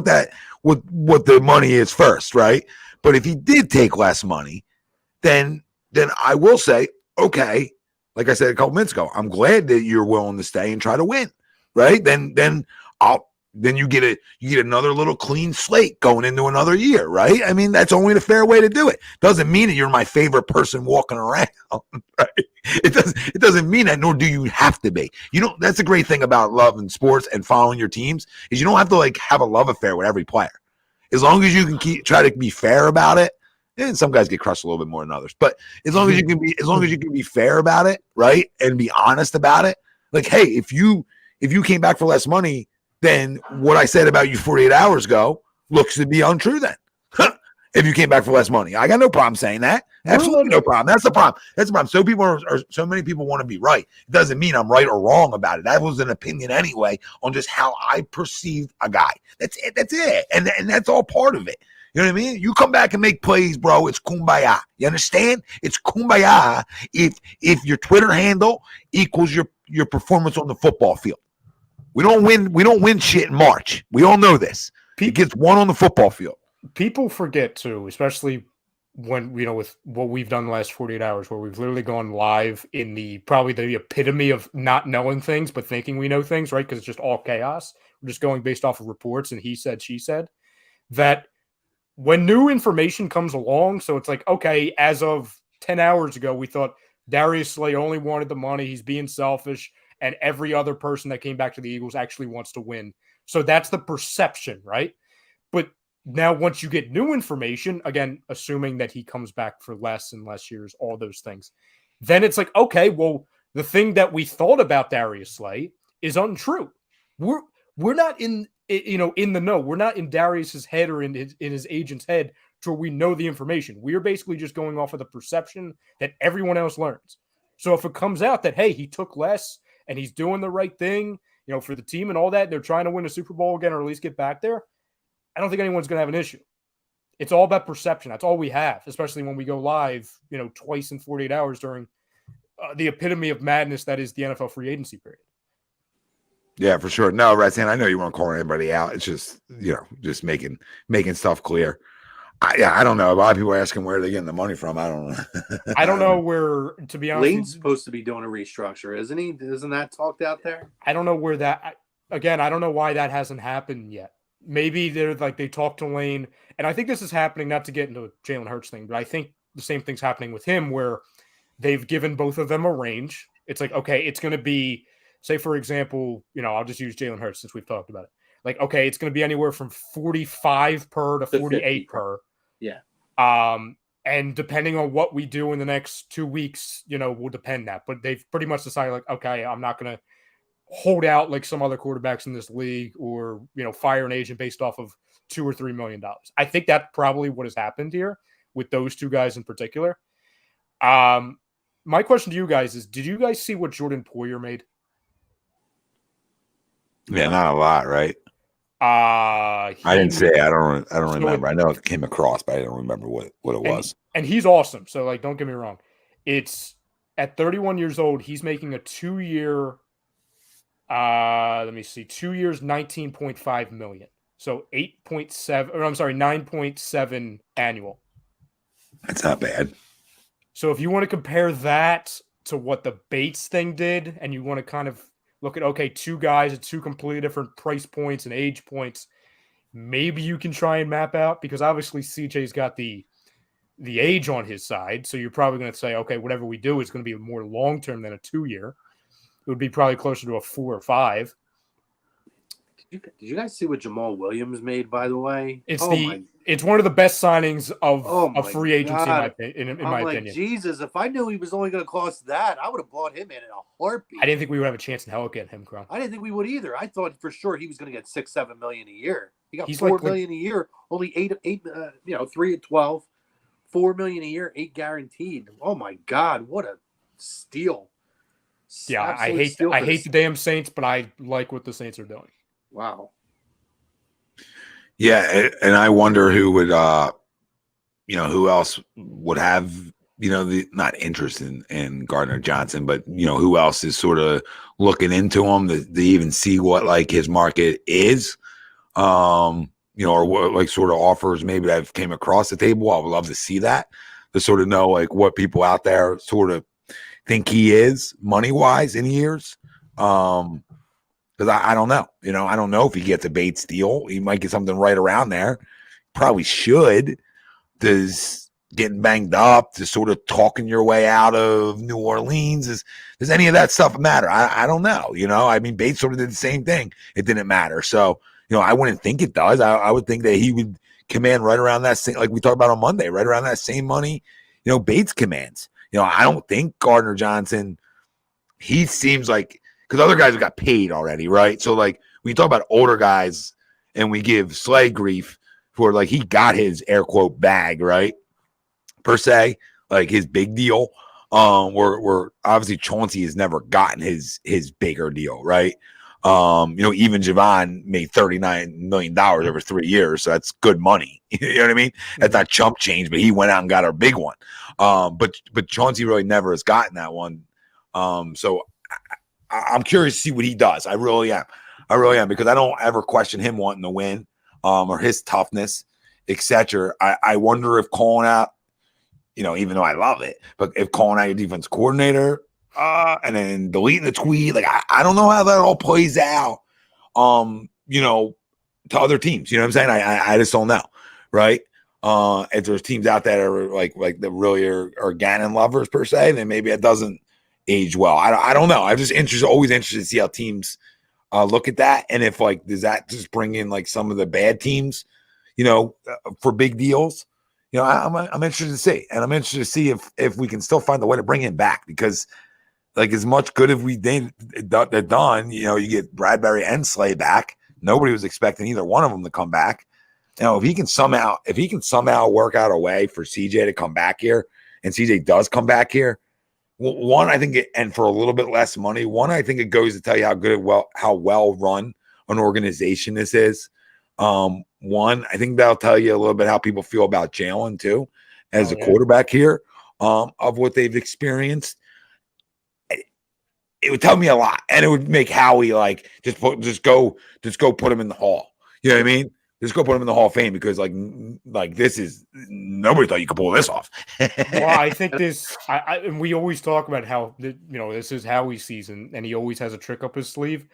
Speaker 1: the money is first, right? But if he did take less money, then I will say, okay, like I said a couple minutes ago, I'm glad that you're willing to stay and try to win, right? Then you get another little clean slate going into another year, right? I mean, that's only the fair way to do it. Doesn't mean that you're my favorite person walking around, right? It doesn't mean that, nor do you have to be. That's a great thing about love and sports and following your teams is you don't have to like have a love affair with every player. As long as you can try to be fair about it. And some guys get crushed a little bit more than others, but as long as you can be fair about it, right, and be honest about it, like, hey, if you came back for less money, then what I said about you 48 hours ago looks to be untrue. Then, if you came back for less money, I got no problem saying that. Absolutely no problem. That's the problem. That's the problem. So many people want to be right. It doesn't mean I'm right or wrong about it. That was an opinion anyway on just how I perceived a guy. That's it. That's it. And that's all part of it. You know what I mean? You come back and make plays, bro. It's kumbaya. You understand? It's kumbaya if your Twitter handle equals your performance on the football field. We don't win shit in March. We all know this. It gets won on the football field.
Speaker 4: People forget too, especially when with what we've done the last 48 hours, where we've literally gone live in probably the epitome of not knowing things but thinking we know things, right? Because it's just all chaos. We're just going based off of reports and he said, she said. That when new information comes along, so it's like, okay, as of 10 hours ago, we thought Darius Slay only wanted the money. He's being selfish. And every other person that came back to the Eagles actually wants to win. So that's the perception, right? But now once you get new information, again, assuming that he comes back for less and less years, all those things, then it's like, okay, well, the thing that we thought about Darius Slay is untrue. We're not in the know. We're not in Darius's head or in his agent's head to where we know the information. We're basically just going off of the perception that everyone else learns. So if it comes out that, hey, he took less and he's doing the right thing, for the team and all that, they're trying to win a Super Bowl again or at least get back there, I don't think anyone's going to have an issue. It's all about perception. That's all we have, especially when we go live, twice in 48 hours during the epitome of madness that is the NFL free agency period.
Speaker 1: Yeah, for sure. No, Redsan, I know you weren't calling anybody out. It's just, just making stuff clear. I don't know. A lot of people are asking where they're getting the money from. I don't know.
Speaker 4: I don't know where, to be honest.
Speaker 5: Lane's supposed to be doing a restructure, isn't he? Isn't that talked out there?
Speaker 4: I don't know where that, again, I don't know why that hasn't happened yet. Maybe they talked to Lane, and I think this is happening, not to get into a Jalen Hurts thing, but I think the same thing's happening with him where they've given both of them a range. It's like, okay, it's going to be, say, for example, I'll just use Jalen Hurts since we've talked about it. Like, okay, it's going to be anywhere from 45 per to 48 per.
Speaker 5: Yeah.
Speaker 4: And depending on what we do in the next 2 weeks, will depend that. But they've pretty much decided, like, okay, I'm not going to hold out like some other quarterbacks in this league or, fire an agent based off of $2 or $3 million. I think that's probably what has happened here with those two guys in particular. My question to you guys is, did you guys see what Jordan Poyer made?
Speaker 1: Yeah, not a lot, right? I didn't say. I don't remember. I know it came across, but I don't remember what it was.
Speaker 4: And he's awesome. So, like, don't get me wrong. It's at 31 years old. He's making a 2-year. Let me see. 2 years, $19.5 million. So 8.7. Or I'm sorry, 9.7 annual.
Speaker 1: That's not bad.
Speaker 4: So if you want to compare that to what the Bates thing did, and you want to kind of look at, okay, two guys at two completely different price points and age points, maybe you can try and map out, because obviously CJ's got the age on his side. So you're probably going to say, okay, whatever we do is going to be more long-term than a 2-year. It would be probably closer to a 4 or 5.
Speaker 5: Did you guys see what Jamal Williams made, by the way?
Speaker 4: It's one of the best signings of free agency in my opinion.
Speaker 5: Jesus, if I knew he was only going to cost that, I would have bought him in a heartbeat.
Speaker 4: I didn't think we would have a chance in hell getting him, Cron.
Speaker 5: I didn't think we would either. I thought for sure he was going to get $6-7 million a year. He got $4 million a year, only 3 at 12, $4 million a year, 8 guaranteed. Oh my God, what a steal!
Speaker 4: Yeah, I hate the damn Saints, but I like what the Saints are doing.
Speaker 5: Wow.
Speaker 1: Yeah, and I wonder who would, who else would have, the not interest in Gardner-Johnson, but who else is sort of looking into him to even see what like his market is, or what like sort of offers maybe I've came across the table. I would love to see that, to sort of know like what people out there sort of think he is money wise in years. Because I don't know. I don't know if he gets a Bates deal. He might get something right around there. Probably should. Does getting banged up, to sort of talking your way out of New Orleans, does any of that stuff matter? I don't know. I mean, Bates sort of did the same thing. It didn't matter. So, I wouldn't think it does. I would think that he would command right around that same, like we talked about on Monday, right around that same money, Bates commands. I don't think Gardner-Johnson, he seems like, because other guys have got paid already, right? So, like, when you talk about older guys and we give Slay grief for, like, he got his air quote bag, right? Per se, like his big deal. Where obviously Chauncey has never gotten his bigger deal, right? Even Javon made $39 million over 3 years, so that's good money. You know what I mean? That's not chump change, but he went out and got our big one. But Chauncey really never has gotten that one. So I'm curious to see what he does. I really am, because I don't ever question him wanting to win, or his toughness, etc. I wonder if calling out, even though I love it, but if calling out your defense coordinator, and then deleting the tweet, like I don't know how that all plays out, to other teams. You know what I'm saying? I just don't know, right? If there's teams out there that are like that really are Gannon lovers per se, then maybe it doesn't age well. I don't know. I'm just always interested to see how teams look at that, and if like does that just bring in like some of the bad teams, for big deals. I'm interested to see, and I'm interested to see if we can still find a way to bring him back, because like as much good as we done, you get Bradberry and Slay back. Nobody was expecting either one of them to come back. If he can somehow work out a way for CJ to come back here, and CJ does come back here, one, I think and for a little bit less money, I think it goes to tell you how well run an organization this is. One, I think that'll tell you a little bit how people feel about Jalen too, as a quarterback here, of what they've experienced. It would tell me a lot, and it would make Howie like just go put him in the hall. You know what I mean? Just go put him in the Hall of Fame, because like this is, nobody thought you could pull this off.
Speaker 4: Well, I think this. And we always talk about how this is Howie's season, and he always has a trick up his sleeve.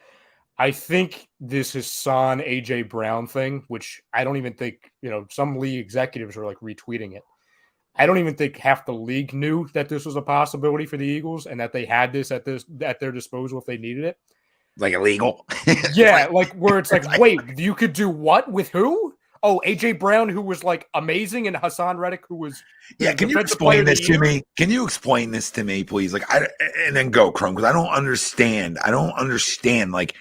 Speaker 4: I think this Hassan AJ Brown thing, which I don't even think some league executives are like retweeting it. I don't even think half the league knew that this was a possibility for the Eagles, and that they had this at their disposal if they needed it.
Speaker 1: Like illegal.
Speaker 4: Yeah, like where it's like, wait, you could do what with who? Oh, AJ Brown, who was like amazing, and Hassan Reddick, who was
Speaker 1: Can you explain this to me? Can you explain this to me, please? Like, and then go, Chrome, because I don't understand. Like,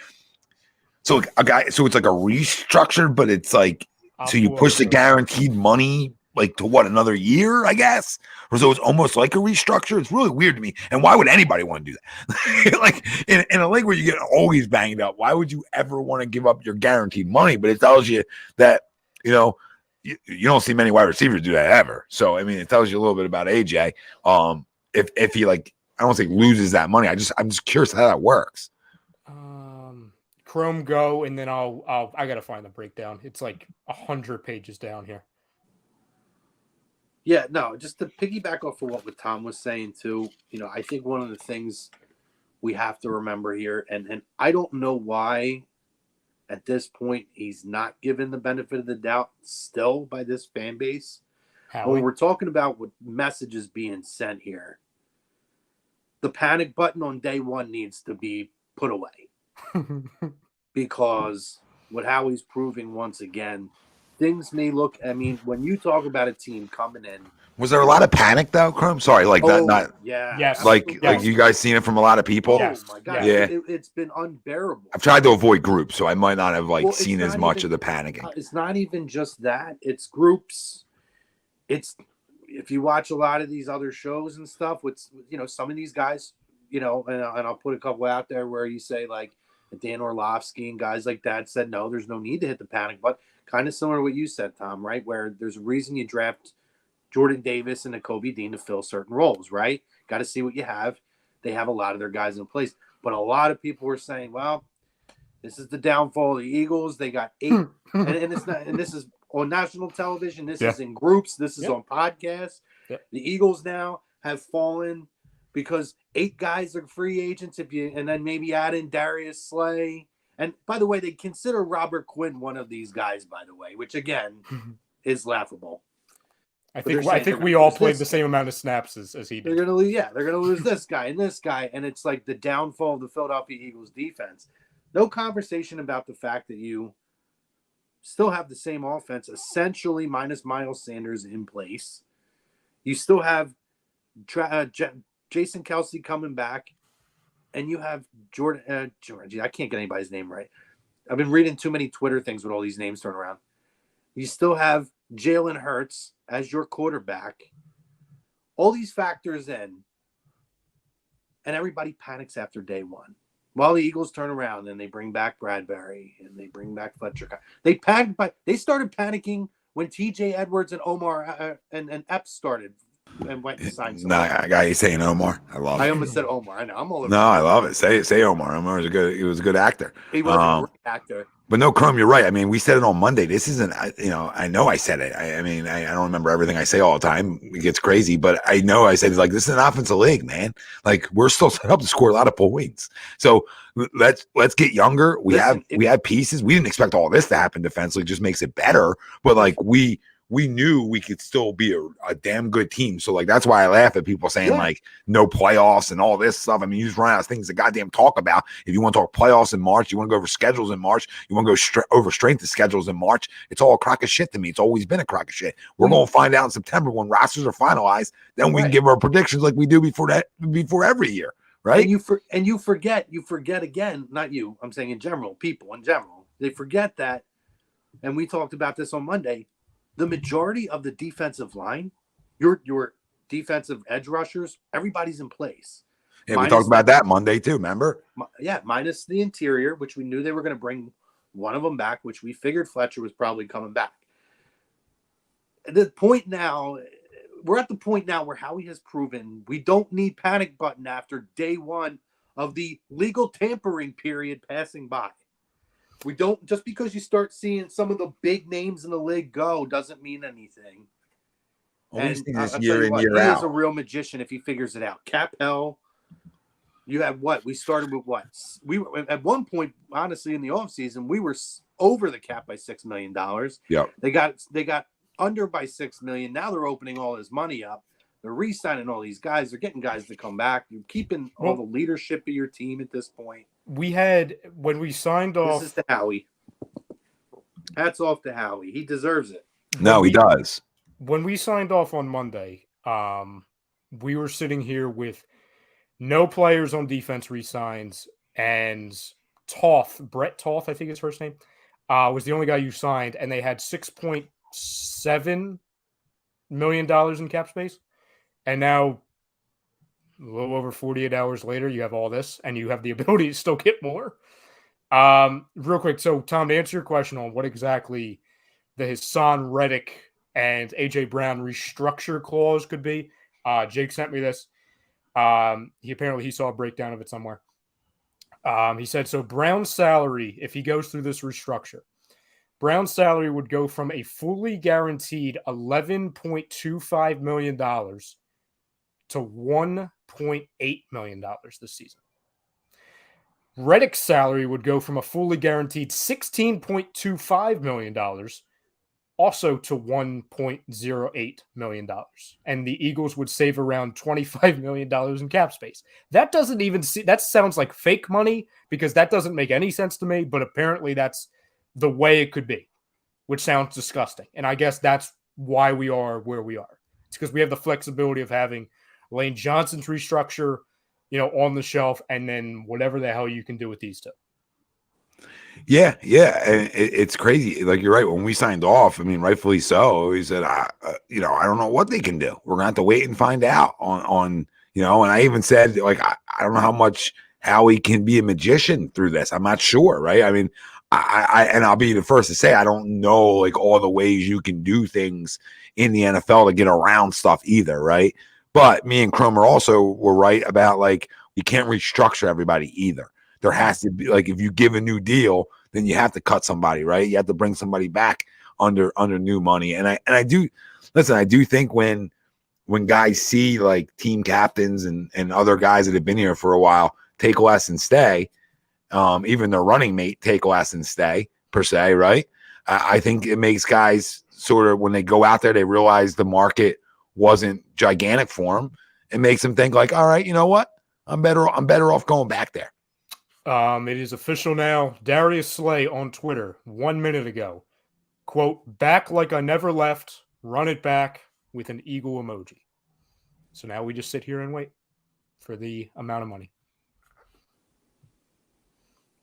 Speaker 1: so a guy, so it's like a restructured, but it's like, so you push the guaranteed money like to what, another year, I guess? Or so it's almost like a restructure. It's really weird to me. And why would anybody want to do that? Like in a league where you get always banged up, why would you ever want to give up your guaranteed money? But it tells you that, you don't see many wide receivers do that ever. So, I mean, it tells you a little bit about AJ. If he, like, I don't say loses that money. I'm just curious how that works.
Speaker 4: Chrome go, and then I gotta find the breakdown. It's like 100 pages down here.
Speaker 5: Yeah, no, just to piggyback off of what Tom was saying too, I think one of the things we have to remember here, and I don't know why at this point he's not given the benefit of the doubt still by this fan base. When we're talking about what messages being sent here, the panic button on day one needs to be put away. Because what Howie's proving once again, things may look, I mean, when you talk about a team coming in.
Speaker 1: Was there a lot of panic though, Chrome? Sorry, like not
Speaker 5: yeah.
Speaker 4: Yes.
Speaker 1: Like you guys seen it from a lot of people?
Speaker 4: Yes.
Speaker 5: Oh my God.
Speaker 1: Yeah.
Speaker 5: It's been unbearable.
Speaker 1: I've tried to avoid groups, so I might not have seen as much of the panicking.
Speaker 5: It's not even just that. It's groups. It's, if you watch a lot of these other shows and stuff with, some of these guys, and I'll put a couple out there where you say like Dan Orlovsky and guys like that said, no, there's no need to hit the panic button. Kind of similar to what you said, Tom, right? Where there's a reason you draft Jordan Davis and Kobe Dean to fill certain roles, right? Got to see what you have. They have a lot of their guys in place. But a lot of people were saying, well, this is the downfall of the Eagles. They got 8. and it's not, and this is on national television. This is in groups. This is on podcasts. The Eagles now have fallen because 8 guys are free agents. And then maybe add in Darius Slay. And by the way, they consider Robert Quinn one of these guys, by the way, which again is laughable.
Speaker 4: I think we all played the same amount of snaps as he did.
Speaker 5: They're gonna lose this guy and this guy, and it's like the downfall of the Philadelphia Eagles defense. No conversation about the fact that you still have the same offense, essentially minus Miles Sanders in place. You still have Jason Kelsey coming back, and you have Jordan. I can't get anybody's name right. I've been reading too many Twitter things with all these names thrown around. You still have Jalen Hurts as your quarterback. All these factors in, and everybody panics after day one. While the Eagles turn around and they bring back Bradberry and they bring back Fletcher Cox. They started panicking when TJ Edwards and Omar and Epps started and went and signed someone.
Speaker 1: I got you saying Omar. I love it.
Speaker 5: I almost said Omar. I know. I'm all over.
Speaker 1: No, I love it. Say Omar. Omar was a good actor.
Speaker 5: He was a great actor.
Speaker 1: But no, Chrome, you're right. I mean, we said it on Monday. This isn't, I know I said it. I mean, I don't remember everything I say all the time. It gets crazy, but I know I said, like, this is an offensive league, man. Like, we're still set up to score a lot of points. So let's get younger. We have pieces. We didn't expect all this to happen defensively. It just makes it better. But like we knew we could still be a damn good team. So, like, that's why I laugh at people saying, like, no playoffs and all this stuff. I mean, you just run out of things to goddamn talk about. If you want to talk playoffs in March, you want to go over schedules in March, you want to go over strength of schedules in March, it's all a crock of shit to me. It's always been a crock of shit. We're going to find out in September when rosters are finalized. Then we can give our predictions like we do before every year, right?
Speaker 5: And you forget again, not you, I'm saying in general, people in general, they forget that, and we talked about this on Monday, the majority of the defensive line, your defensive edge rushers, everybody's in place.
Speaker 1: Yeah, we talked about that Monday too, remember?
Speaker 5: Yeah, minus the interior, which we knew they were going to bring one of them back, which we figured Fletcher was probably coming back. We're at the point now where Howie has proven we don't need panic button after day one of the legal tampering period passing by. We don't, just because you start seeing some of the big names in the league go doesn't mean anything.
Speaker 1: Always
Speaker 5: And
Speaker 1: this
Speaker 5: I'll
Speaker 1: year
Speaker 5: tell you
Speaker 1: in,
Speaker 5: what,
Speaker 1: year
Speaker 5: he
Speaker 1: out.
Speaker 5: is a real magician if he figures it out. Capel, you have what? We started with what? We were at one point, honestly, in the offseason, we were over the cap by $6 million.
Speaker 1: Yeah.
Speaker 5: They got under by $6 million. Now they're opening all this money up. They're re-signing all these guys. They're getting guys to come back. You're keeping all the leadership of your team at this point.
Speaker 4: We had, when we signed off.
Speaker 5: This is the Howie. Hats off to Howie. He deserves it.
Speaker 1: No, he does.
Speaker 4: When we signed off on Monday, we were sitting here with no players on defense re-signs, and Brett Toth, I think his first name, was the only guy you signed, and they had $6.7 million in cap space. And now, a little over 48 hours later, you have all this, and you have the ability to still get more. Real quick, so Tom, to answer your question on what exactly the Hassan Reddick and AJ Brown restructure clause could be, Jake sent me this. He saw a breakdown of it somewhere. He said, so Brown's salary, if he goes through this restructure, Brown's salary would go from a fully guaranteed $11.25 million to $1.8 million this season. Reddick's salary would go from a fully guaranteed $16.25 million also to $1.08 million. And the Eagles would save around $25 million in cap space. That sounds like fake money because that doesn't make any sense to me, but apparently that's the way it could be, which sounds disgusting. And I guess that's why we are where we are. It's because we have the flexibility of having Lane Johnson's restructure, on the shelf, and then whatever the hell you can do with these two.
Speaker 1: Yeah. And it's crazy. Like, you're right. When we signed off, I mean, rightfully so, he said, I don't know what they can do. We're going to have to wait and find out on and I even said, like, I don't know how much Howie can be a magician through this. I'm not sure. Right. I mean, and I'll be the first to say, I don't know, like, all the ways you can do things in the NFL to get around stuff either. Right. But me and Cromer also were right about, like, you can't restructure everybody either. There has to be, like, if you give a new deal, then you have to cut somebody, right? You have to bring somebody back under new money. And I do think when guys see, like, team captains and other guys that have been here for a while take less and stay, even their running mate take less and stay, per se, right? I think it makes guys sort of, when they go out there, they realize the market wasn't gigantic for them. It makes them think, like, all right, you know what? I'm better off going back there.
Speaker 4: It is official now. Darius Slay on Twitter 1 minute ago, quote, "Back like I never left, run it back," with an eagle emoji. So now we just sit here and wait for the amount of money.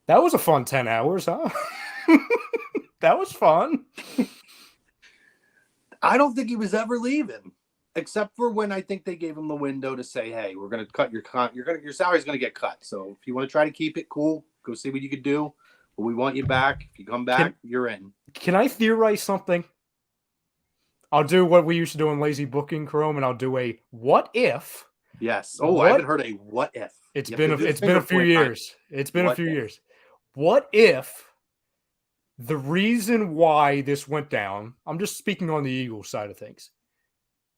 Speaker 4: That was a fun 10 hours, huh? That was fun.
Speaker 5: I don't think he was ever leaving, except for when I think they gave him the window to say, "Hey, we're going to cut your salary's going to get cut. So if you want to try to keep it cool, go see what you could do. But we want you back. If you come back, you're in."
Speaker 4: Can I theorize something? I'll do what we used to do in Lazy Booking, Chrome, and I'll do a what if.
Speaker 5: Yes. Oh, I haven't heard a what if.
Speaker 4: It's been a few years. It's been a few years. What if the reason why this went down, I'm just speaking on the Eagles side of things.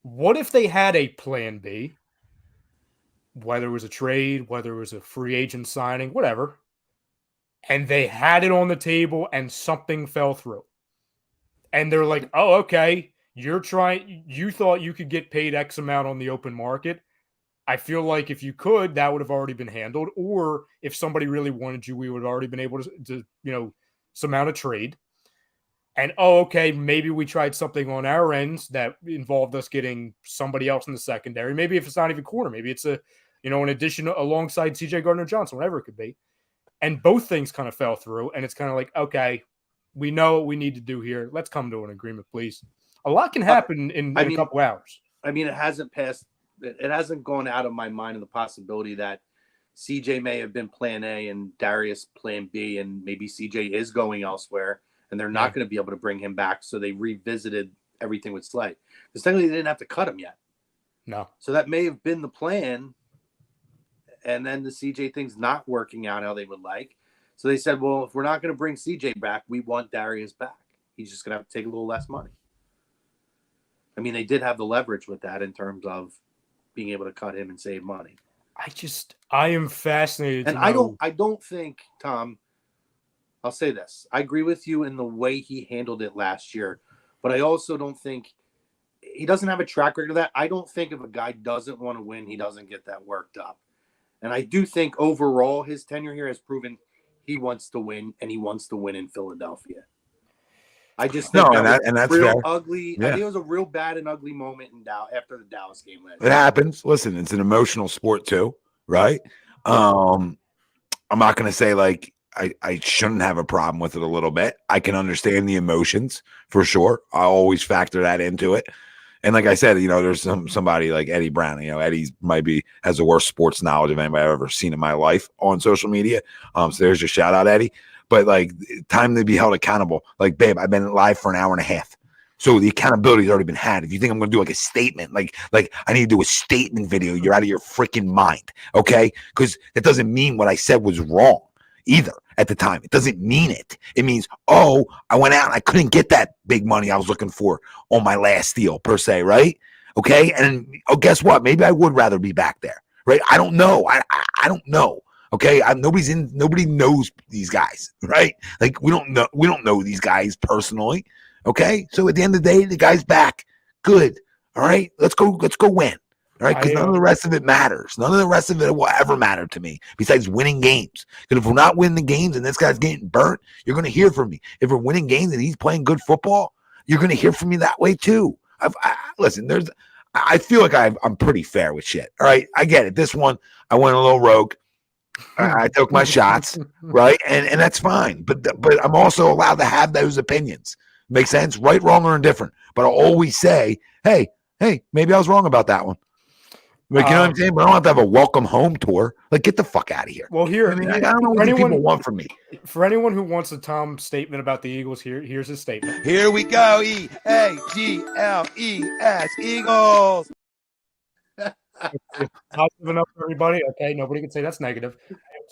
Speaker 4: What if they had a plan B, whether it was a trade, whether it was a free agent signing, whatever, and they had it on the table and something fell through? And they're like, oh, okay, you thought you could get paid X amount on the open market. I feel like if you could, that would have already been handled. Or if somebody really wanted you, we would have already been able to surmount a trade. And, okay, maybe we tried something on our ends that involved us getting somebody else in the secondary. Maybe if it's not even corner, maybe it's an addition alongside CJ Gardner-Johnson, whatever it could be. And both things kind of fell through. And it's kind of like, okay, we know what we need to do here. Let's come to an agreement, please. A lot can happen in a couple hours.
Speaker 5: I mean, it hasn't gone out of my mind of the possibility that CJ may have been plan A and Darius plan B, and maybe CJ is going elsewhere. And they're not going to be able to bring him back. So they revisited everything with Slay. Because technically they didn't have to cut him yet.
Speaker 4: No.
Speaker 5: So that may have been the plan. And then the CJ thing's not working out how they would like. So they said, well, if we're not going to bring CJ back, we want Darius back. He's just going to have to take a little less money. I mean, they did have the leverage with that in terms of being able to cut him and save money.
Speaker 4: I am fascinated.
Speaker 5: And I don't think, Tom, I'll say this. I agree with you in the way he handled it last year, but I also don't think he doesn't have a track record of that. I don't think if a guy doesn't want to win, he doesn't get that worked up. And I do think overall his tenure here has proven he wants to win, and he wants to win in Philadelphia. I just think
Speaker 1: that's
Speaker 5: real
Speaker 1: fair.
Speaker 5: ugly.
Speaker 1: Yeah.
Speaker 5: I think it was a real bad and ugly moment in Dallas after the Dallas game last
Speaker 1: It
Speaker 5: night.
Speaker 1: happens. Listen, it's an emotional sport too, right? I'm not going to say like I shouldn't have a problem with it a little bit. I can understand the emotions for sure. I always factor that into it. And like I said, there's somebody like Eddie Brown. Eddie's has the worst sports knowledge of anybody I've ever seen in my life on social media. So there's your shout out, Eddie. But like, time to be held accountable. Like, babe, I've been live for an hour and a half. So the accountability's already been had. If you think I'm going to do like a statement, like I need to do a statement video, you're out of your freaking mind, okay? Because that doesn't mean what I said was wrong either at the time. It doesn't mean it. It means, I went out and I couldn't get that big money I was looking for on my last deal per se, right? Okay, and guess what? Maybe I would rather be back there, right? I don't know. I don't know. Okay, nobody knows these guys, right? Like we don't know these guys personally. Okay, so at the end of the day, the guy's back. Good. All right, let's go win. All right, because none of the rest of it matters. None of the rest of it will ever matter to me besides winning games. Because if we're not winning the games and this guy's getting burnt, you're going to hear from me. If we're winning games and he's playing good football, you're going to hear from me that way too. Listen, I feel like I'm pretty fair with shit. All right, I get it. This one, I went a little rogue. I took my shots, right, and that's fine. But I'm also allowed to have those opinions. Make sense? Right, wrong, or indifferent. But I'll always say, hey, maybe I was wrong about that one. Like, you know what I'm saying? But I don't have to have a welcome home tour. Like, get the fuck out of here.
Speaker 4: Well, here,
Speaker 1: I don't know what people want from me.
Speaker 4: For anyone who wants a Tom statement about the Eagles, here's his statement.
Speaker 3: Here we go. EAGLES, Eagles.
Speaker 4: Positive enough for everybody. Okay, nobody can say that's negative.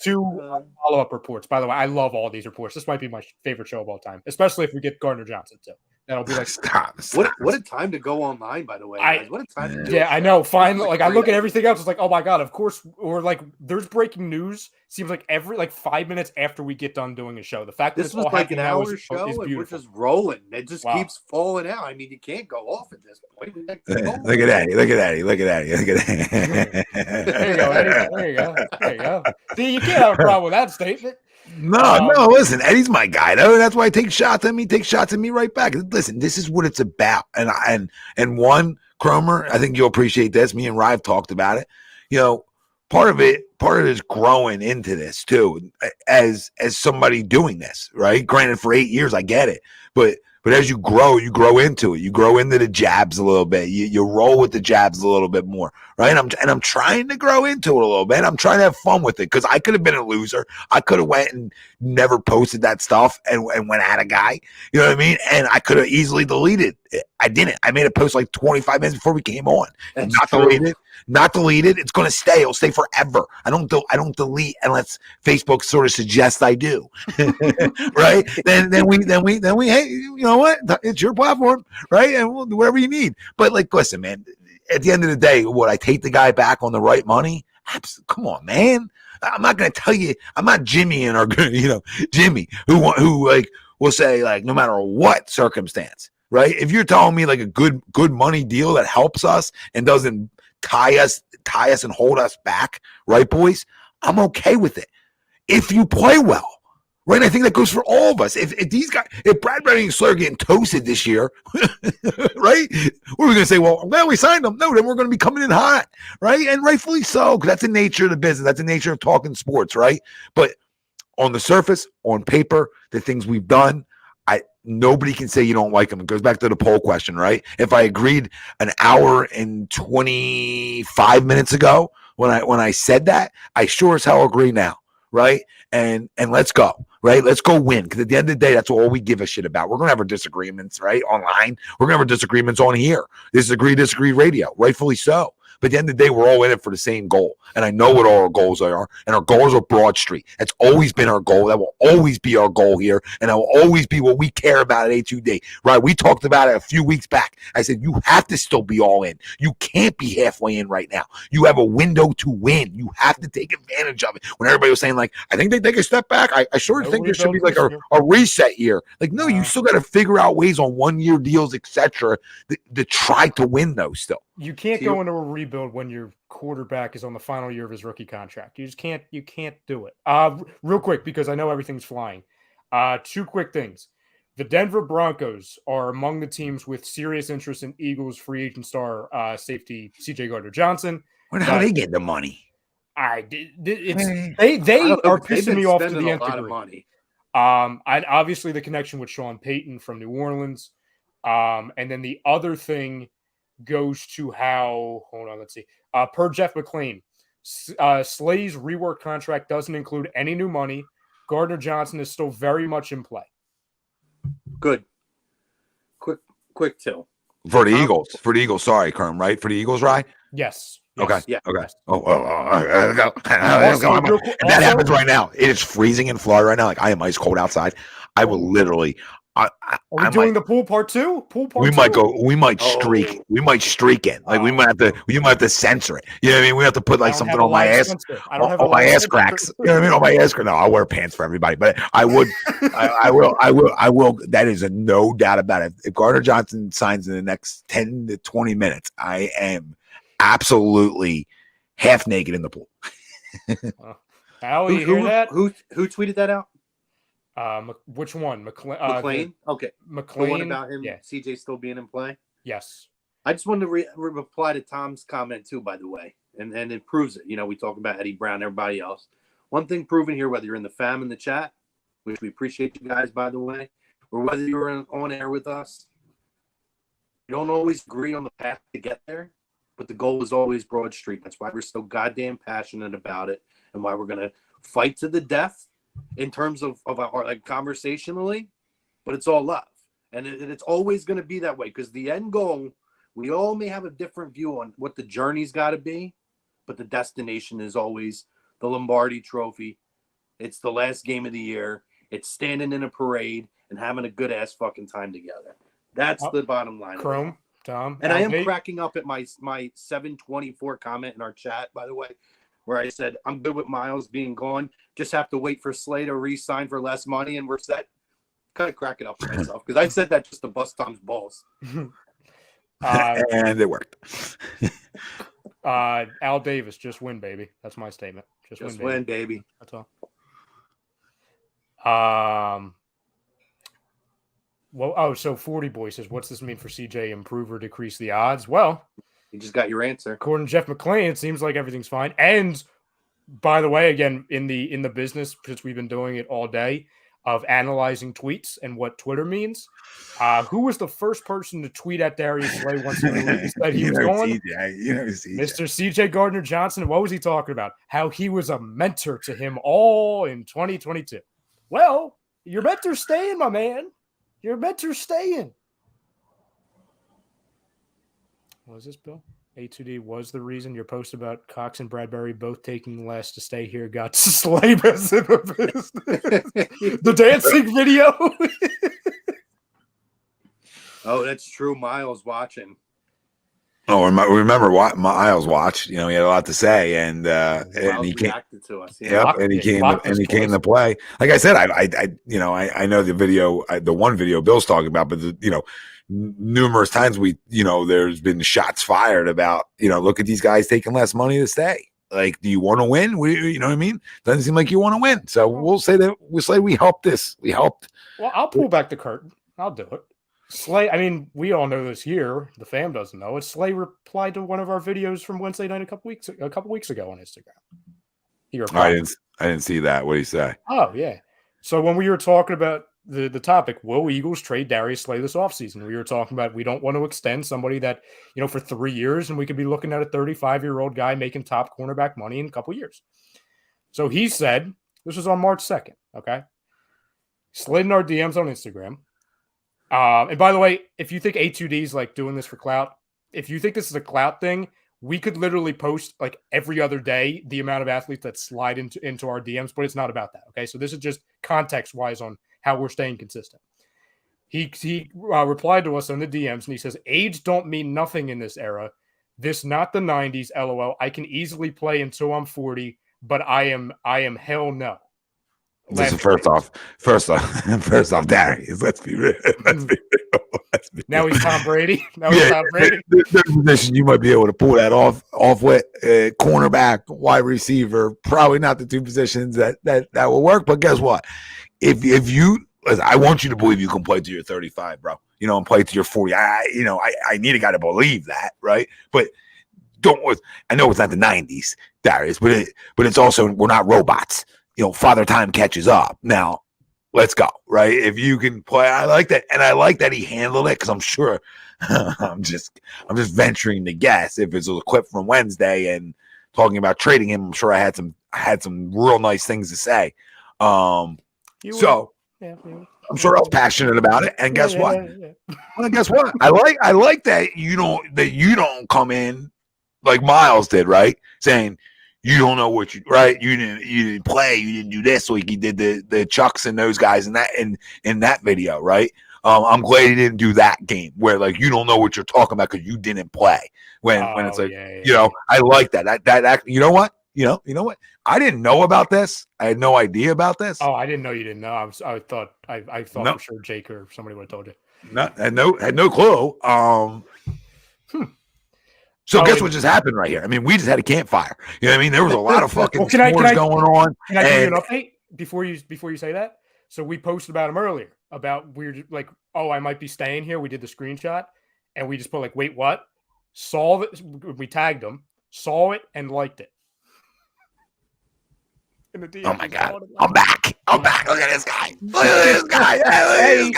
Speaker 4: 2 follow-up reports. By the way, I love all these reports. This might be my favorite show of all time, especially if we get Gardner-Johnson too. That'll be like
Speaker 1: Stop.
Speaker 5: What a time to go online, by the way. Guys. What a time to do it.
Speaker 4: I know. Finally, like I look at everything else, it's like, oh my god, of course. Or like, there's breaking news. Seems like every 5 minutes after we get done doing a show. The fact that
Speaker 5: this was like an hour show, and we're just rolling. It just keeps falling out. I mean, you can't go off at this point.
Speaker 1: Look at Eddie. Look at Eddie. Look at Eddie. Look at Eddie.
Speaker 4: There you go, Eddie. There you go. There you go. See, you can't have a problem with that statement.
Speaker 1: No, listen, Eddie's my guy, though. That's why I take shots at me, right back. Listen, this is what it's about. And one, Cromer, I think you'll appreciate this. Me and Rive talked about it. Part of it is growing into this too, as somebody doing this, right? Granted, for 8 years, I get it. But as you grow into it. You grow into the jabs a little bit. You roll with the jabs a little bit more, right? And I'm trying to grow into it a little bit. I'm trying to have fun with it because I could have been a loser. I could have went and never posted that stuff and went at a guy. You know what I mean? And I could have easily deleted it. I didn't. I made a post like 25 minutes before we came on. Not deleted. It's going to stay. It'll stay forever. I don't delete unless Facebook sort of suggests I do. Right? Then we hey, you know what? It's your platform, right? And we'll do whatever you need. But like, listen, man, at the end of the day, would I take the guy back on the right money? Come on, man. I'm not going to tell you. I'm not Jimmy and our, Jimmy who like will say like no matter what circumstance, right? If you're telling me like a good money deal that helps us and doesn't tie us and hold us back, right, boys? I'm okay with it. If you play well, right? I think that goes for all of us. If Bradberry and Slay are getting toasted this year, right? What are we going to say? Well, we signed them. No, then we're going to be coming in hot, right? And rightfully so, because that's the nature of the business. That's the nature of talking sports, right? But on the surface, on paper, the things we've done, nobody can say you don't like them. It goes back to the poll question, right? If I agreed an hour and 25 minutes ago when I said that, I sure as hell agree now, right? And let's go, right? Let's go win. Because at the end of the day, that's all we give a shit about. We're going to have our disagreements, right? Online. We're going to have our disagreements on here. Disagree radio. Rightfully so. But at the end of the day, we're all in it for the same goal. And I know what all our goals are. And our goals are Broad Street. That's always been our goal. That will always be our goal here. And that will always be what we care about at A2D. Right? We talked about it a few weeks back. I said, you have to still be all in. You can't be halfway in right now. You have a window to win. You have to take advantage of it. When everybody was saying, like, I think they take a step back, I sure think there should be like a reset year. Like, no, you still got to figure out ways on 1 year deals, etc., to try to win those still.
Speaker 4: You can't go into a rebuild when your quarterback is on the final year of his rookie contract. You just can't. You can't do it. Real quick, because I know everything's flying. 2 quick things. The Denver Broncos are among the teams with serious interest in Eagles free agent star safety CJ Gardner-Johnson.
Speaker 1: Where the hell they get the money?
Speaker 4: They are
Speaker 5: They've
Speaker 4: pissing
Speaker 5: been
Speaker 4: me off to
Speaker 5: spending
Speaker 4: the
Speaker 5: a
Speaker 4: nth
Speaker 5: lot of
Speaker 4: degree.
Speaker 5: money.
Speaker 4: Obviously the connection with Sean Payton from New Orleans. And then the other thing goes to how, hold on, let's see. Per Jeff McClain, Slay's rework contract doesn't include any new money. Gardner-Johnson is still very much in play.
Speaker 5: Good. Quick till.
Speaker 1: For the Eagles. For the Eagles. Sorry, Kerm, right? For the Eagles, right?
Speaker 4: Yes.
Speaker 1: Okay.
Speaker 5: Yeah.
Speaker 1: Okay.
Speaker 4: Yes.
Speaker 1: That happens right now. It is freezing in Florida right now. Like I am ice cold outside. I will literally.
Speaker 4: Are we doing the pool part two?
Speaker 1: We might streak. We might streak in. Like we might have to censor it. You know what I mean? We have to put like something on my ass.
Speaker 4: I don't have
Speaker 1: on my ass cracks. You know what I mean? On my ass cracks. No, I'll wear pants for everybody. But I would. I will. That is a no doubt about it. If Gardner-Johnson signs in the next 10 to 20 minutes, I am absolutely half naked in the pool.
Speaker 4: Al, you hear that?
Speaker 5: Who tweeted that out?
Speaker 4: Which one?
Speaker 5: McClain? Okay.
Speaker 4: McClain.
Speaker 5: The one about him,
Speaker 4: yeah.
Speaker 5: CJ still being in play?
Speaker 4: Yes.
Speaker 5: I just wanted to reply to Tom's comment too, by the way. And it proves it. You know, we talk about Eddie Brown, everybody else. One thing proven here, whether you're in the fam in the chat, which we appreciate you guys, by the way, or whether you're on air with us, you don't always agree on the path to get there, but the goal is always Broad Street. That's why we're so goddamn passionate about it and why we're going to fight to the death in terms of our like conversationally, but it's all love. And it's always going to be that way because the end goal, we all may have a different view on what the journey's got to be, but the destination is always the Lombardi Trophy. It's the last game of the year. It's standing in a parade and having a good ass fucking time together. That's the bottom line.
Speaker 4: Chrome, Tom.
Speaker 5: And I am cracking up at my 724 comment in our chat, by the way, where I said, I'm good with Miles being gone. Just have to wait for Slay to re-sign for less money and we're set. Kind of cracking up for myself because I said that just to bust Tom's balls.
Speaker 1: And it worked.
Speaker 4: Al Davis, just win, baby. That's my statement. Just
Speaker 5: win, baby.
Speaker 4: That's all. Well, so 40 Boy says, what's this mean for CJ? Improve or decrease the odds? Well,
Speaker 5: you just got your answer.
Speaker 4: According to Jeff McClain, it seems like everything's fine. And by the way, again, in the business, because we've been doing it all day, of analyzing tweets and what Twitter means. Who was the first person to tweet at Darius Slay once he said he was going? Mr. CJ Gardner-Johnson. What was he talking about? How he was a mentor to him all in 2022. Well, your mentor's staying, my man. Your mentor's staying. What was this, Bill? A2D was the reason your post about Cox and Bradberry both taking less to stay here got Slay business. The dancing video.
Speaker 5: Oh, that's true. Miles watching.
Speaker 1: Oh, remember what Miles watched? You know, he had a lot to say, and he came
Speaker 5: to us.
Speaker 1: Yeah. Yep, and he came to play. Like I said, I know the video, the one video Bill's talking about, but numerous times there's been shots fired about, look at these guys taking less money to stay. Like, do you want to win? You know what I mean? Doesn't seem like you want to win. So we'll say we helped this. We helped.
Speaker 4: Well, I'll pull back the curtain. I'll do it. Slay, I mean, we all know this here. The fam doesn't know it. Slay replied to one of our videos from Wednesday night a couple weeks ago on Instagram. He replied.
Speaker 1: I didn't see that. What did he say?
Speaker 4: Oh, yeah. So when we were talking about the topic, will Eagles trade Darius Slay this offseason? We were talking about we don't want to extend somebody that, for 3 years, and we could be looking at a 35-year-old guy making top cornerback money in a couple years. So he said, this was on March 2nd, okay? Slid in our DMs on Instagram. And by the way, if you think A2D is like doing this for clout, if you think this is a clout thing, we could literally post like every other day the amount of athletes that slide into our DMs, but it's not about that. Okay. So this is just context wise on how we're staying consistent. He replied to us on the DMs and he says, age don't mean nothing in this era. This not the 90s. LOL. I can easily play until I'm 40, but I am hell no.
Speaker 1: Listen, first off, Darius. Let's be real.
Speaker 4: Now he's Tom Brady. Tom Brady.
Speaker 1: There's a position you might be able to pull that off with cornerback, wide receiver. Probably not the two positions that will work. But guess what? If you listen, I want you to believe you can play till you're 35, bro. And play till you're 40. I need a guy to believe that, right? But I know it's not the 90s, Darius, but it's also, we're not robots. Father Time catches up. Now, let's go, right? If you can play, I like that, and I like that he handled it, because I'm sure I'm just venturing to guess if it's a clip from Wednesday and talking about trading him. I'm sure I had some real nice things to say. I'm sure I was passionate about it. And guess what? Well, guess what? I like that you don't come in like Miles did, right? Saying you don't know what you didn't play, you didn't do this, like he did the Chucks and those guys in that video, right? I'm glad he didn't do that game where like you don't know what you're talking about because you didn't play. When it's like I like that. That you know what? You know what? I didn't know about this. I had no idea about this.
Speaker 4: Oh, I didn't know you didn't know. I thought for sure Jake or somebody would have told you.
Speaker 1: Had no clue. So guess what just happened right here? I mean, we just had a campfire. You know what I mean? There was a lot of fucking s'mores going on.
Speaker 4: Can I give you an update before you say that? So we posted about him earlier about we're like, oh, I might be staying here. We did the screenshot and we just put like, wait, what? Saw it. We tagged him, saw it, and liked it.
Speaker 1: Oh my God! I'm back! Look at this guy! Look at this guy!
Speaker 4: Hey,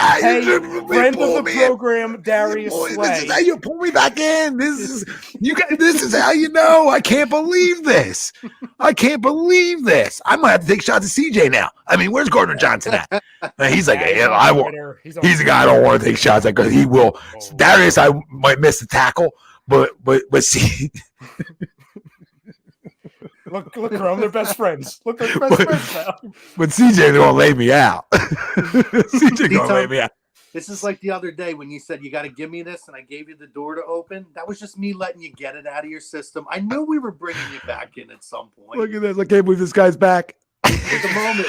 Speaker 4: friend of the program, Darius Slay.
Speaker 1: This is how you pull me back in. This is how you know. I can't believe this. I might have to take shots at CJ now. I mean, where's Gardner-Johnson at? He's like, he's a guy I don't want to take shots at because he will. Darius, I might miss the tackle, but see.
Speaker 4: Look, Chrome, they're best friends. Look, they're best friends now.
Speaker 1: But CJ gonna lay me out. CJ gonna lay me out.
Speaker 5: This is like the other day when you said you got to give me this, and I gave you the door to open. That was just me letting you get it out of your system. I knew we were bringing you back in at some point.
Speaker 1: Look at this! I can't believe this guy's back.
Speaker 5: At the moment,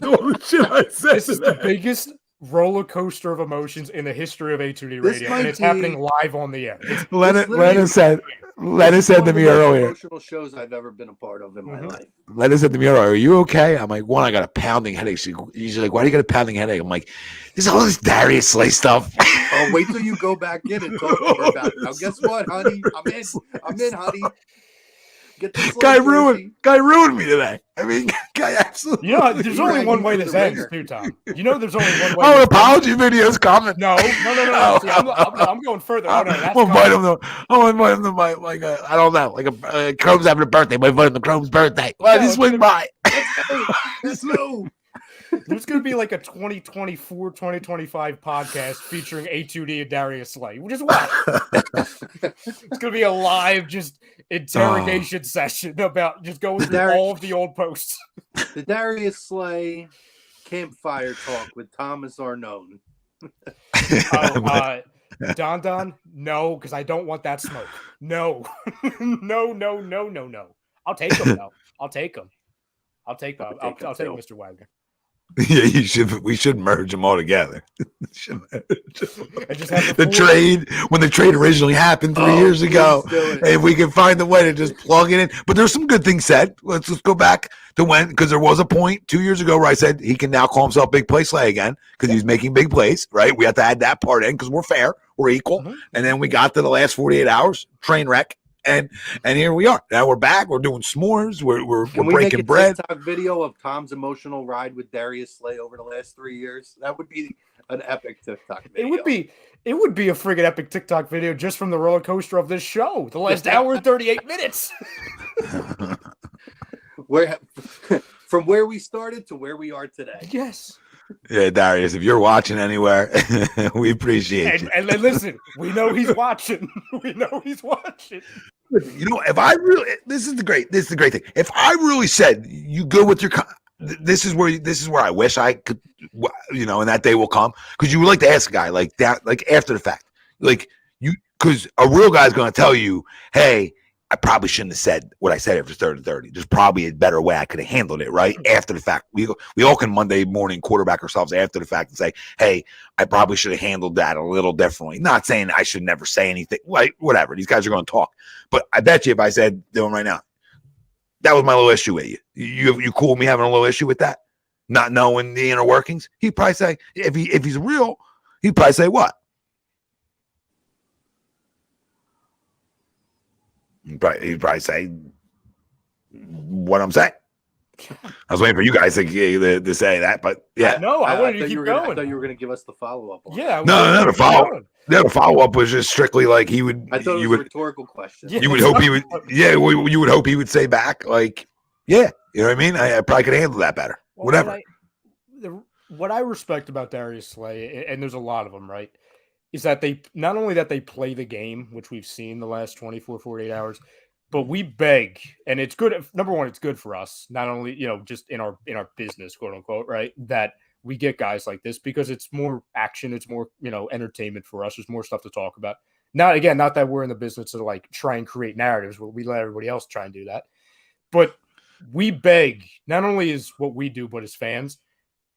Speaker 1: all the shit I said.
Speaker 4: This is the biggest roller coaster of emotions in the history of A2D Radio, and it's happening live on the air. Lennon said to me earlier.
Speaker 5: Emotional shows I've ever been a part of in my life.
Speaker 1: Lennon said to me earlier, "Are you okay?" I'm like, "One, I got a pounding headache." She's like, "Why do you got a pounding headache?" I'm like, "This is all this Darius Slay stuff."
Speaker 5: Oh, wait till you go back in and talk to her about it. Now, guess what, honey? I'm in, honey. Get this
Speaker 1: guy ruined me today. I mean, guy absolutely.
Speaker 4: There's only one way this ends, too, Tom. There's only one way.
Speaker 1: Oh, apology videos coming.
Speaker 4: No. See, I'm going further.
Speaker 1: I'm gonna invite him to my I don't know, like a Chrome's having a birthday. I invite him to Chrome's birthday. Why did he swing by?
Speaker 5: Let's go.
Speaker 4: There's going to be like a 2024, 2025 podcast featuring A2D and Darius Slay. Just watch. It's going to be a live just interrogation session about just going through all of the old posts.
Speaker 5: The Darius Slay campfire talk with Thomas Arnone.
Speaker 4: Don, no, because I don't want that smoke. No. No. I'll take him, though. I'll take him, Mr. Wagner.
Speaker 1: Yeah, we should merge them all together.
Speaker 4: The
Speaker 1: trade, when the trade originally happened 3 years ago, and we can find a way to just plug it in. But there's some good things said. Let's go back to when, because there was a point 2 years ago where I said he can now call himself Big Play Slay again because he's making big plays, right? We have to add that part in because we're fair, we're equal. Mm-hmm. And then we got to the last 48 hours, train wreck. And here we are. Now we're back. We're doing s'mores. We're breaking bread.
Speaker 5: TikTok video of Tom's emotional ride with Darius Slay over the last 3 years. That would be an epic TikTok video.
Speaker 4: It would be a friggin' epic TikTok video just from the roller coaster of this show. The last hour and 38 minutes.
Speaker 5: From where we started to where we are today.
Speaker 4: Yes.
Speaker 1: Yeah, Darius, if you're watching anywhere, we appreciate you.
Speaker 4: And listen, we know he's watching.
Speaker 1: If I really, this is the great thing. If I really said you go with your, this is where I wish I could, and that day will come, because you would like to ask a guy like that, like after the fact, like because a real guy's going to tell you, hey, I probably shouldn't have said what I said after 3rd and 30. There's probably a better way I could have handled it, right? After the fact. We all can Monday morning quarterback ourselves after the fact and say, hey, I probably should have handled that a little differently. Not saying I should never say anything. Like, whatever. These guys are going to talk. But I bet you if I said to them right now, that was my little issue with you. You cool with me having a little issue with that? not knowing the inner workings. He'd probably say, if he's real, he'd probably say what? He'd probably say what I'm saying. I was waiting for you guys to say that, but yeah.
Speaker 4: No, I wanted to keep going.
Speaker 5: I thought you were going to give us the follow-up.
Speaker 4: Yeah.
Speaker 1: No. The follow-up was just strictly like he would.
Speaker 5: I thought it was a rhetorical question.
Speaker 1: You would hope he would. Yeah, you would hope he would say back like, yeah, you know what I mean? I probably could handle that better.
Speaker 4: Well,
Speaker 1: whatever.
Speaker 4: What I respect about Darius Slay, and there's a lot of them, right, is that they not only that they play the game, which we've seen the last 24, 48 hours, but we beg, and it's good. Number one, it's good for us, not only, just in our business, quote unquote, right, that we get guys like this because it's more action, it's more, entertainment for us. There's more stuff to talk about. Not that we're in the business to like try and create narratives where we let everybody else try and do that, but we beg, not only is what we do, but as fans,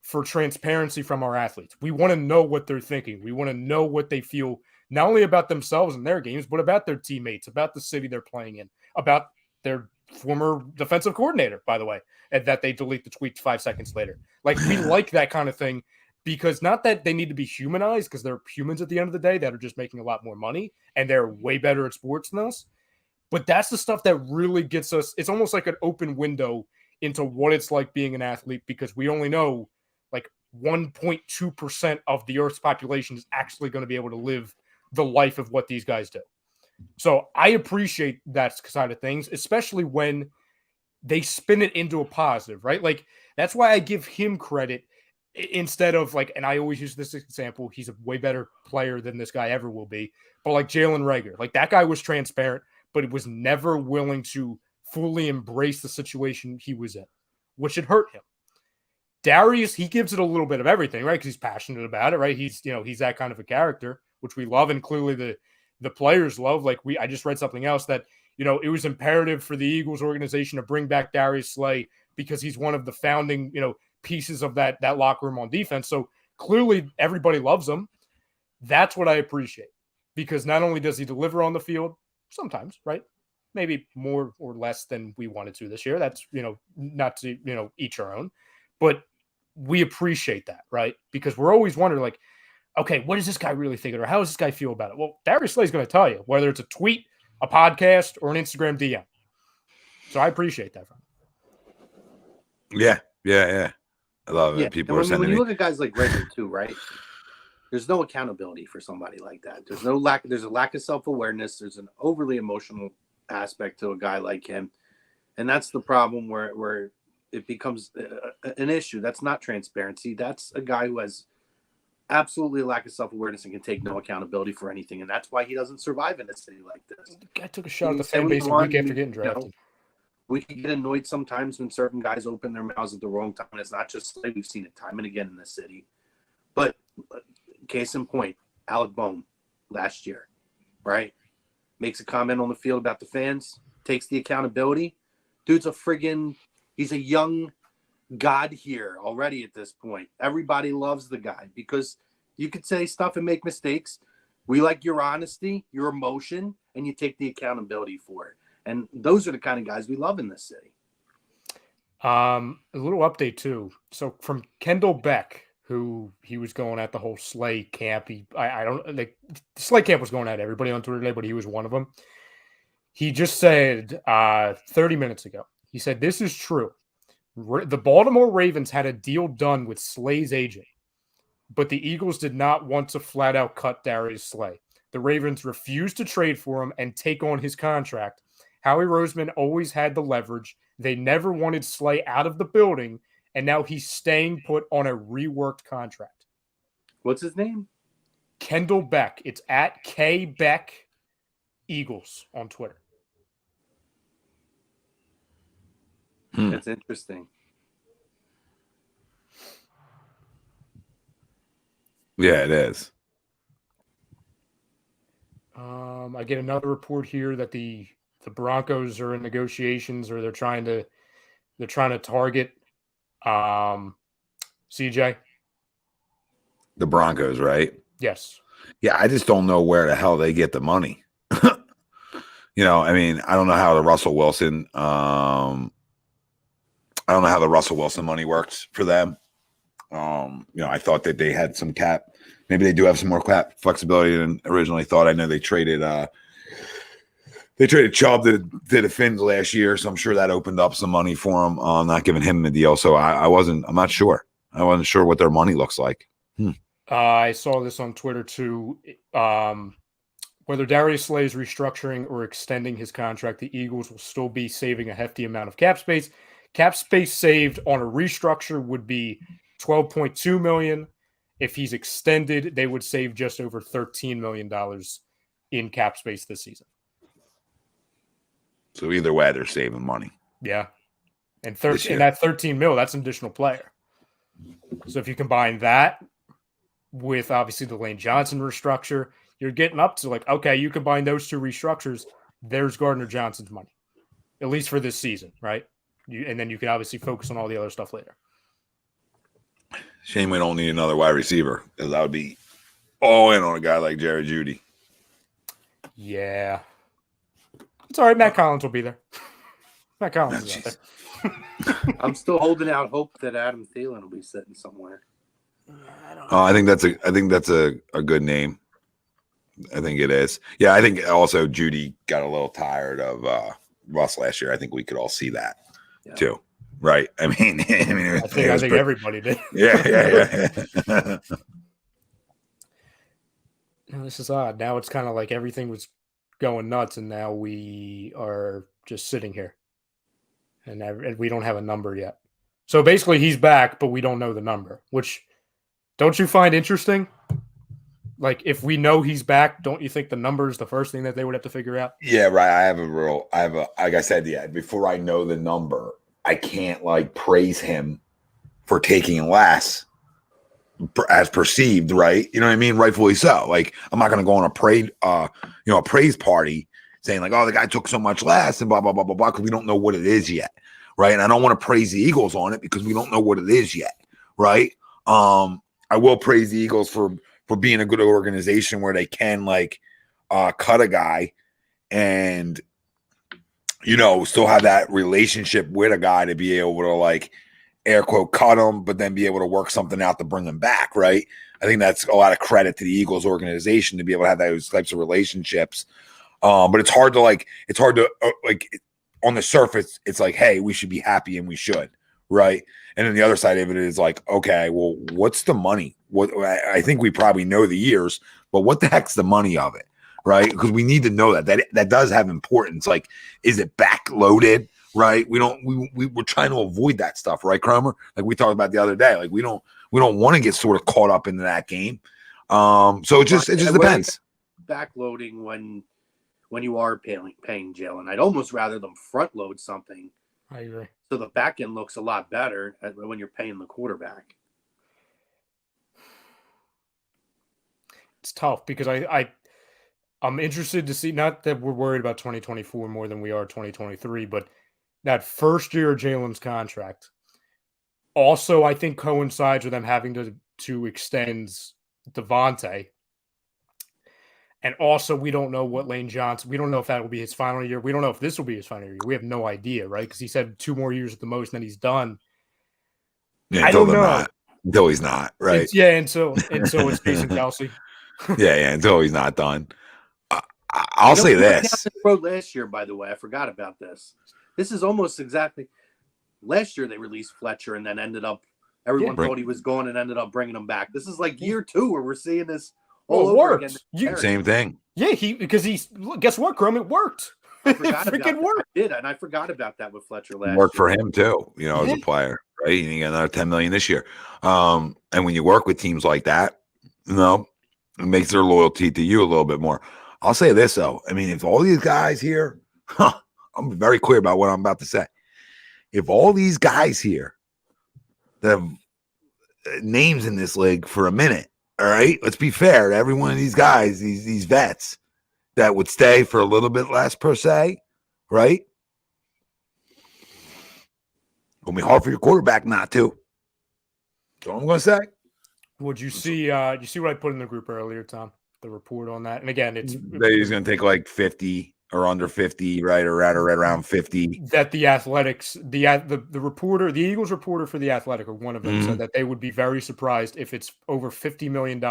Speaker 4: for transparency from our athletes. We want to know what they're thinking. We want to know what they feel, not only about themselves and their games, but about their teammates, about the city they're playing in, about their former defensive coordinator, by the way, and that they delete the tweet 5 seconds later. Like, we like that kind of thing because not that they need to be humanized, because they're humans at the end of the day that are just making a lot more money and they're way better at sports than us. But that's the stuff that really gets us. It's almost like an open window into what it's like being an athlete, because we only know like 1.2% of the Earth's population is actually going to be able to live the life of what these guys do. So I appreciate that side of things, especially when they spin it into a positive, right? Like, that's why I give him credit instead of like, and I always use this example, he's a way better player than this guy ever will be, but like Jalen Reagor, like that guy was transparent, but was never willing to fully embrace the situation he was in, which had hurt him. Darius, he gives it a little bit of everything, right? Because he's passionate about it, right? He's that kind of a character, which we love, and clearly the players love. Like, I just read something else that, it was imperative for the Eagles organization to bring back Darius Slay because he's one of the founding, pieces of that locker room on defense. So clearly everybody loves him. That's what I appreciate, because not only does he deliver on the field sometimes, right? Maybe more or less than we wanted to this year. That's, not to, each our own, but we appreciate that, right? Because we're always wondering, like, okay, what is this guy really thinking, or how does this guy feel about it? Well, Darius Slay is going to tell you, whether it's a tweet, a podcast, or an Instagram DM. So I appreciate that.
Speaker 1: Yeah. I love it. People are sending
Speaker 5: when you
Speaker 1: me.
Speaker 5: look at guys like Reagor too, right? There's no accountability for somebody like that. There's a lack of self-awareness. There's an overly emotional aspect to a guy like him. And that's the problem where it becomes an issue. That's not transparency. That's a guy who has absolutely a lack of self-awareness and can take no accountability for anything. And that's why he doesn't survive in a city like this.
Speaker 4: The guy took a shot at the fan base a week after getting drafted.
Speaker 5: We can get annoyed sometimes when certain guys open their mouths at the wrong time. And it's not just Slay. We've seen it time and again in this city. But case in point, Alec Bohm last year, right? Makes a comment on the field about the fans, takes the accountability. Dude's he's a young god here already at this point. Everybody loves the guy because you could say stuff and make mistakes. We like your honesty, your emotion, and you take the accountability for it. And those are the kind of guys we love in this city.
Speaker 4: A little update too. So from Kendall Beck, who he was going at the whole Slay camp. The Slay camp was going at everybody on Twitter today, but he was one of them. He just said 30 minutes ago, he said, "This is true. The Baltimore Ravens had a deal done with Slay's agent, but the Eagles did not want to flat out cut Darius Slay. The Ravens refused to trade for him and take on his contract. Howie Roseman always had the leverage. They never wanted Slay out of the building, and now he's staying put on a reworked contract."
Speaker 5: What's his name?
Speaker 4: Kendall Beck. It's at K Beck Eagles on Twitter.
Speaker 5: That's interesting.
Speaker 1: Yeah, it is.
Speaker 4: I get another report here that the Broncos are in negotiations, or they're trying to target CJ.
Speaker 1: The Broncos, right?
Speaker 4: Yes.
Speaker 1: Yeah, I just don't know where the hell they get the money. I mean, I don't know how the Russell Wilson I don't know how the Russell Wilson money works for them. I thought that they had some cap. Maybe they do have some more cap flexibility than originally thought. I know they traded Chubb to the Finns last year, so I'm sure that opened up some money for them. Not giving him the deal, so I'm not sure. I wasn't sure what their money looks like.
Speaker 4: I saw this on Twitter too. Whether Darius Slay is restructuring or extending his contract, the Eagles will still be saving a hefty amount of cap space. Cap space saved on a restructure would be $12.2 million. If he's extended, they would save just over $13 million in cap space this season.
Speaker 1: So either way, they're saving money.
Speaker 4: Yeah. And that $13 million, that's an additional player. So if you combine that with obviously the Lane Johnson restructure, you're getting up to like, okay, you combine those two restructures, there's Gardner-Johnson's money, at least for this season, right? And then you can obviously focus on all the other stuff later.
Speaker 1: Shame we don't need another wide receiver, because I would be all in on a guy like Jerry Jeudy.
Speaker 4: Yeah. It's all right. Matt Collins will be there. Matt Collins is out there.
Speaker 5: I'm still holding out hope that Adam Thielen will be sitting somewhere.
Speaker 1: I think that's a good name. I think it is. Yeah, I think also Jeudy got a little tired of Russ last year. I think we could all see that too. Right. I think
Speaker 4: everybody did.
Speaker 1: Yeah.
Speaker 4: No, this is odd. Now it's kind of like everything was going nuts, and now we are just sitting here, and we don't have a number yet. So basically, he's back, but we don't know the number. Which, don't you find interesting? Like, if we know he's back, don't you think the number is the first thing that they would have to figure out?
Speaker 1: Yeah, right. Like I said, before I know the number, I can't like praise him for taking less as perceived, right? You know what I mean? Rightfully so. Like, I'm not going to go on a praise party saying like, oh, the guy took so much less and blah, blah, blah, blah, blah, because we don't know what it is yet, right? And I don't want to praise the Eagles on it because we don't know what it is yet, right? I will praise the Eagles for being a good organization where they can like cut a guy and still have that relationship with a guy to be able to like air quote cut him, but then be able to work something out to bring him back, right? I think that's a lot of credit to the Eagles organization to be able to have those types of relationships. But it's hard to on the surface, it's like, hey, we should be happy and we should, right? And then the other side of it is like, okay, well, what's the money? What I think we probably know the years, but what the heck's the money of it, right? Because we need to know that does have importance. Like, is it backloaded, right? We're trying to avoid that stuff, right, Cromer? Like we talked about the other day. Like we don't want to get sort of caught up into that game. So it just depends.
Speaker 5: Backloading when you are paying Jalen, I'd almost rather them front load something.
Speaker 4: I agree.
Speaker 5: So the back end looks a lot better when you're paying the quarterback.
Speaker 4: It's tough because I'm interested to see, not that we're worried about 2024 more than we are 2023, but that first year of Jalen's contract also, I think, coincides with them having to extend Devontae. And also, we don't know what Lane Johnson, we don't know if that will be his final year. We don't know if this will be his final year. We have no idea, right? Because he said 2 more years at the most, and then he's done.
Speaker 1: Yeah,
Speaker 4: I don't know.
Speaker 1: Until he's not, right?
Speaker 4: Until it's Jason Kelsey.
Speaker 1: Yeah, until he's not done. I'll say this.
Speaker 5: Road last year, by the way, I forgot about this. This is almost exactly last year. They released Fletcher and then ended up everyone thought he was gone and ended up bringing him back. This is like year 2 where we're seeing this all over again.
Speaker 1: Same thing.
Speaker 4: Yeah, guess what, Crum? It worked.
Speaker 5: It freaking worked. I did, and I forgot about that with Fletcher last year.
Speaker 1: Worked for him too, as a player, right? You get another $10 million this year. And when you work with teams like that, it makes their loyalty to you a little bit more. I'll say this though. I mean, if all these guys here, I'm very clear about what I'm about to say. If all these guys here that have names in this league for a minute, all right, let's be fair to every one of these guys, these vets that would stay for a little bit less per se, right? Gonna be hard for your quarterback not to. That's all I'm gonna say.
Speaker 4: Would you see? You see what I put in the group earlier, Tom? The report on that, and again, it's
Speaker 1: he's gonna take like 50 or under 50, right? Or right around 50.
Speaker 4: That the Athletics, the reporter, the Eagles reporter for the Athletic, or one of them, said that they would be very surprised if it's over $50 million.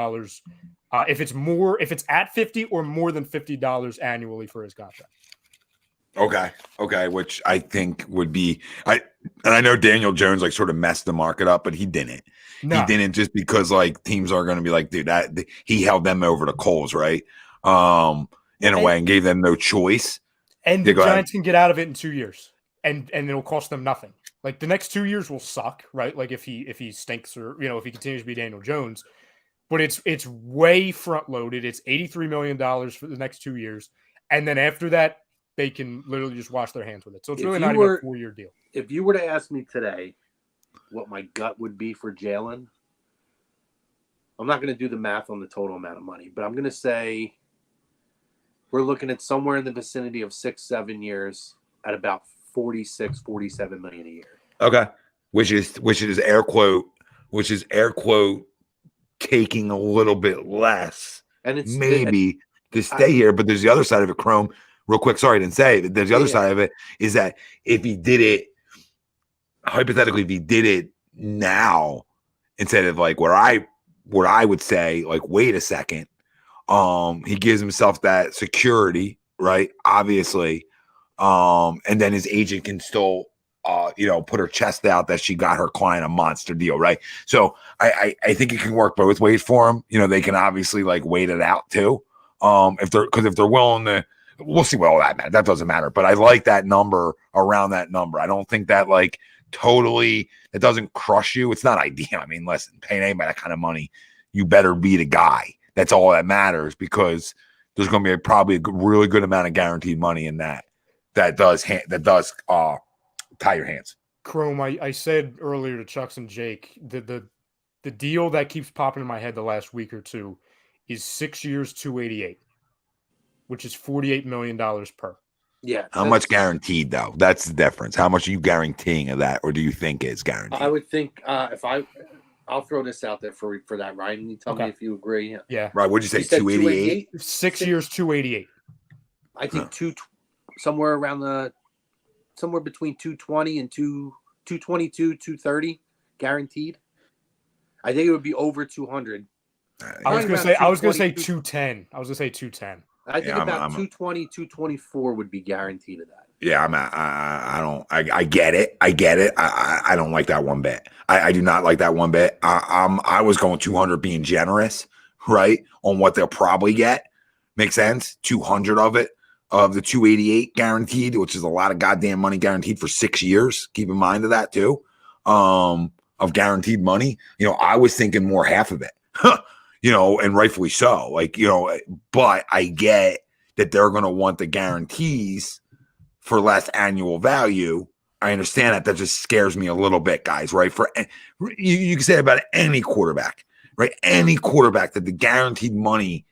Speaker 4: If it's at 50 or more than $50 annually for his contract.
Speaker 1: Okay, which I think would be and I know Daniel Jones like sort of messed the market up, but he didn't.
Speaker 4: No.
Speaker 1: He didn't, just because like teams are going to be like, dude, he held them over the coals, right? In a way, and gave them no choice.
Speaker 4: And the Giants can get out of it in 2 years, and it'll cost them nothing. Like the next 2 years will suck, right? Like if he stinks, or if he continues to be Daniel Jones, but it's way front loaded. It's $83 million for the next 2 years, and then after that, they can literally just wash their hands with it. So it's really not even a 4-year deal.
Speaker 5: If you were to ask me today what my gut would be for Jalen, I'm not going to do the math on the total amount of money, but I'm going to say we're looking at somewhere in the vicinity of 6-7 years at about 47 million a year.
Speaker 1: Okay. Which is air quote taking a little bit less. And it's maybe to stay here, but there's the other side of it, Chrome. Real quick, sorry, I didn't say it. There's the other side of it, is that if he did it, hypothetically, if he did it now, instead of like what I would say, like, wait a second, he gives himself that security, right? Obviously. And then his agent can still put her chest out that she got her client a monster deal, right? So I think it can work both ways for him. They can obviously like wait it out too. If they're willing to. We'll see what all that matters. That doesn't matter. But I like that number, around that number. I don't think that like totally, it doesn't crush you. It's not ideal. I mean, listen, paying anybody that kind of money, you better be the guy. That's all that matters, because there's going to be probably a really good amount of guaranteed money in that does tie your hands.
Speaker 4: Chrome, I said earlier to Chucks and Jake, the deal that keeps popping in my head the last week or two is 6 years, 288. Which is $48 million per.
Speaker 5: Yeah.
Speaker 1: How much guaranteed, though? That's the difference. How much are you guaranteeing of that, or do you think it's guaranteed?
Speaker 5: I would think I'll throw this out there for that, Ryan. You tell me if you agree.
Speaker 4: Yeah.
Speaker 1: Right. What'd you say? 288?
Speaker 4: 6 years, 288.
Speaker 5: I think somewhere between 220 and 222, 230 guaranteed. I think it would be over 200.
Speaker 4: I was gonna say 210. I was gonna say 210.
Speaker 5: I think about 220, 224 would be guaranteed of that.
Speaker 1: Yeah, I get it. I don't like that one bit. I do not like that one bit. I was going 200 being generous, right? On what they'll probably get. Makes sense? 200 of it, of the 288 guaranteed, which is a lot of goddamn money guaranteed for 6 years. Keep in mind of that too. Of guaranteed money. I was thinking more half of it. And rightfully so. Like, but I get that they're going to want the guarantees for less annual value. I understand that. That just scares me a little bit, guys, right? For you can say about any quarterback, right? Any quarterback, that the guaranteed money,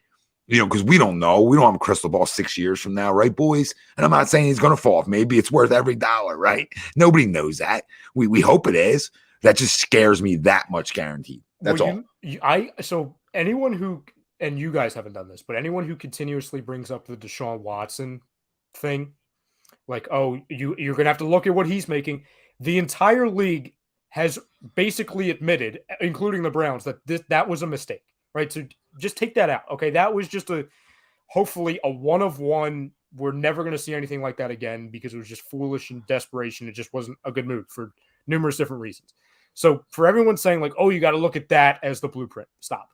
Speaker 1: because we don't know. We don't have a crystal ball 6 years from now, right, boys? And I'm not saying he's going to fall off. Maybe it's worth every dollar, right? Nobody knows that. We hope it is. That just scares me that much guaranteed. That's all.
Speaker 4: So anyone who, and you guys haven't done this, but anyone who continuously brings up the Deshaun Watson thing, like, oh, you're going to have to look at what he's making. The entire league has basically admitted, including the Browns, that that was a mistake, right? So just take that out. Okay. That was just hopefully a one of one. We're never going to see anything like that again, because it was just foolish and desperation. It just wasn't a good move for numerous different reasons. So for everyone saying like, oh, you got to look at that as the blueprint, stop.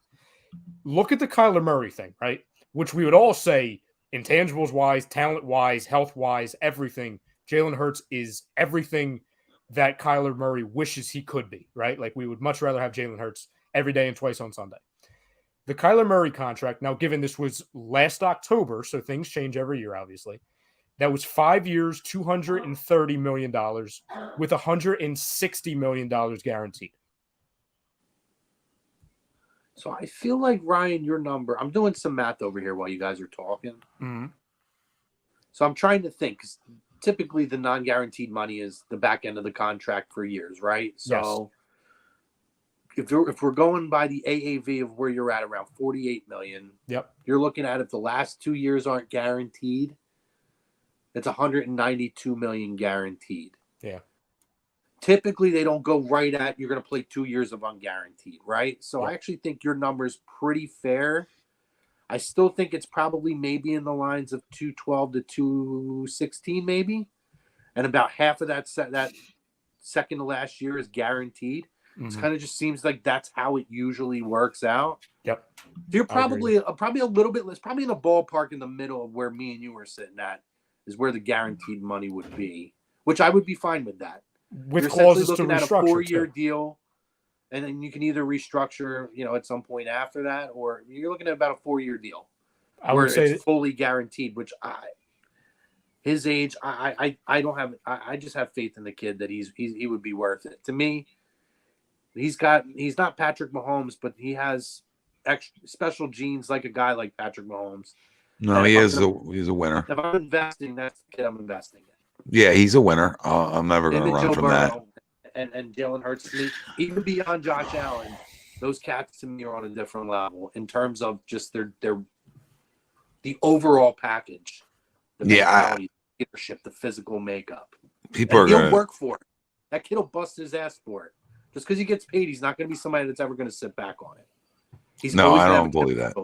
Speaker 4: Look at the Kyler Murray thing, right? Which we would all say, intangibles wise, talent wise, health wise, everything. Jalen Hurts is everything that Kyler Murray wishes he could be, right? Like, we would much rather have Jalen Hurts every day and twice on Sunday. The Kyler Murray contract, now given this was last October, so things change every year, obviously. That was 5 years, $230 million with $160 million guaranteed.
Speaker 5: So I feel like, Ryan, your number, I'm doing some math over here while you guys are talking.
Speaker 4: Mm-hmm.
Speaker 5: So I'm trying to think, because typically the non-guaranteed money is the back end of the contract for years, right? So if we're going by the AAV of where you're at, around $48 million,
Speaker 4: yep,
Speaker 5: you're looking at, if the last 2 years aren't guaranteed, It's $192 million guaranteed.
Speaker 4: Yeah.
Speaker 5: Typically, they don't go right at you're going to play 2 years of unguaranteed, right? So
Speaker 4: Yeah.
Speaker 5: I actually think your number's pretty fair. I still think it's probably maybe in the lines of 212 to 216, maybe, and about half of that second to last year is guaranteed. It kind of just seems like that's how it usually works out.
Speaker 4: Yep.
Speaker 5: So you're probably a little bit less, probably in the ballpark in the middle of where me and you were sitting at is where the guaranteed money would be, which I would be fine with that.
Speaker 4: With
Speaker 5: You're
Speaker 4: clauses to
Speaker 5: looking at a
Speaker 4: restructure
Speaker 5: 4-year
Speaker 4: too.
Speaker 5: deal, and then you can either restructure, at some point after that, or you're looking at about a 4-year deal
Speaker 4: I
Speaker 5: where
Speaker 4: would say
Speaker 5: it's fully guaranteed. Which his age, I don't have. I just have faith in the kid that he would be worth it. To me, he's not Patrick Mahomes, but he has extra special genes like a guy like Patrick Mahomes.
Speaker 1: No, he's a winner.
Speaker 5: If I'm investing, that's the kid I'm investing in.
Speaker 1: Yeah, he's a winner. I'm never going to run
Speaker 5: Joe
Speaker 1: from that.
Speaker 5: Burrow and Jalen Hurts, to me, even beyond Josh Allen, those cats to me are on a different level in terms of just the overall package. The mentality, the leadership, the physical makeup. He'll work for it. That kid will bust his ass for it. Just because he gets paid, he's not going to be somebody that's ever going to sit back on it.
Speaker 1: I don't believe that.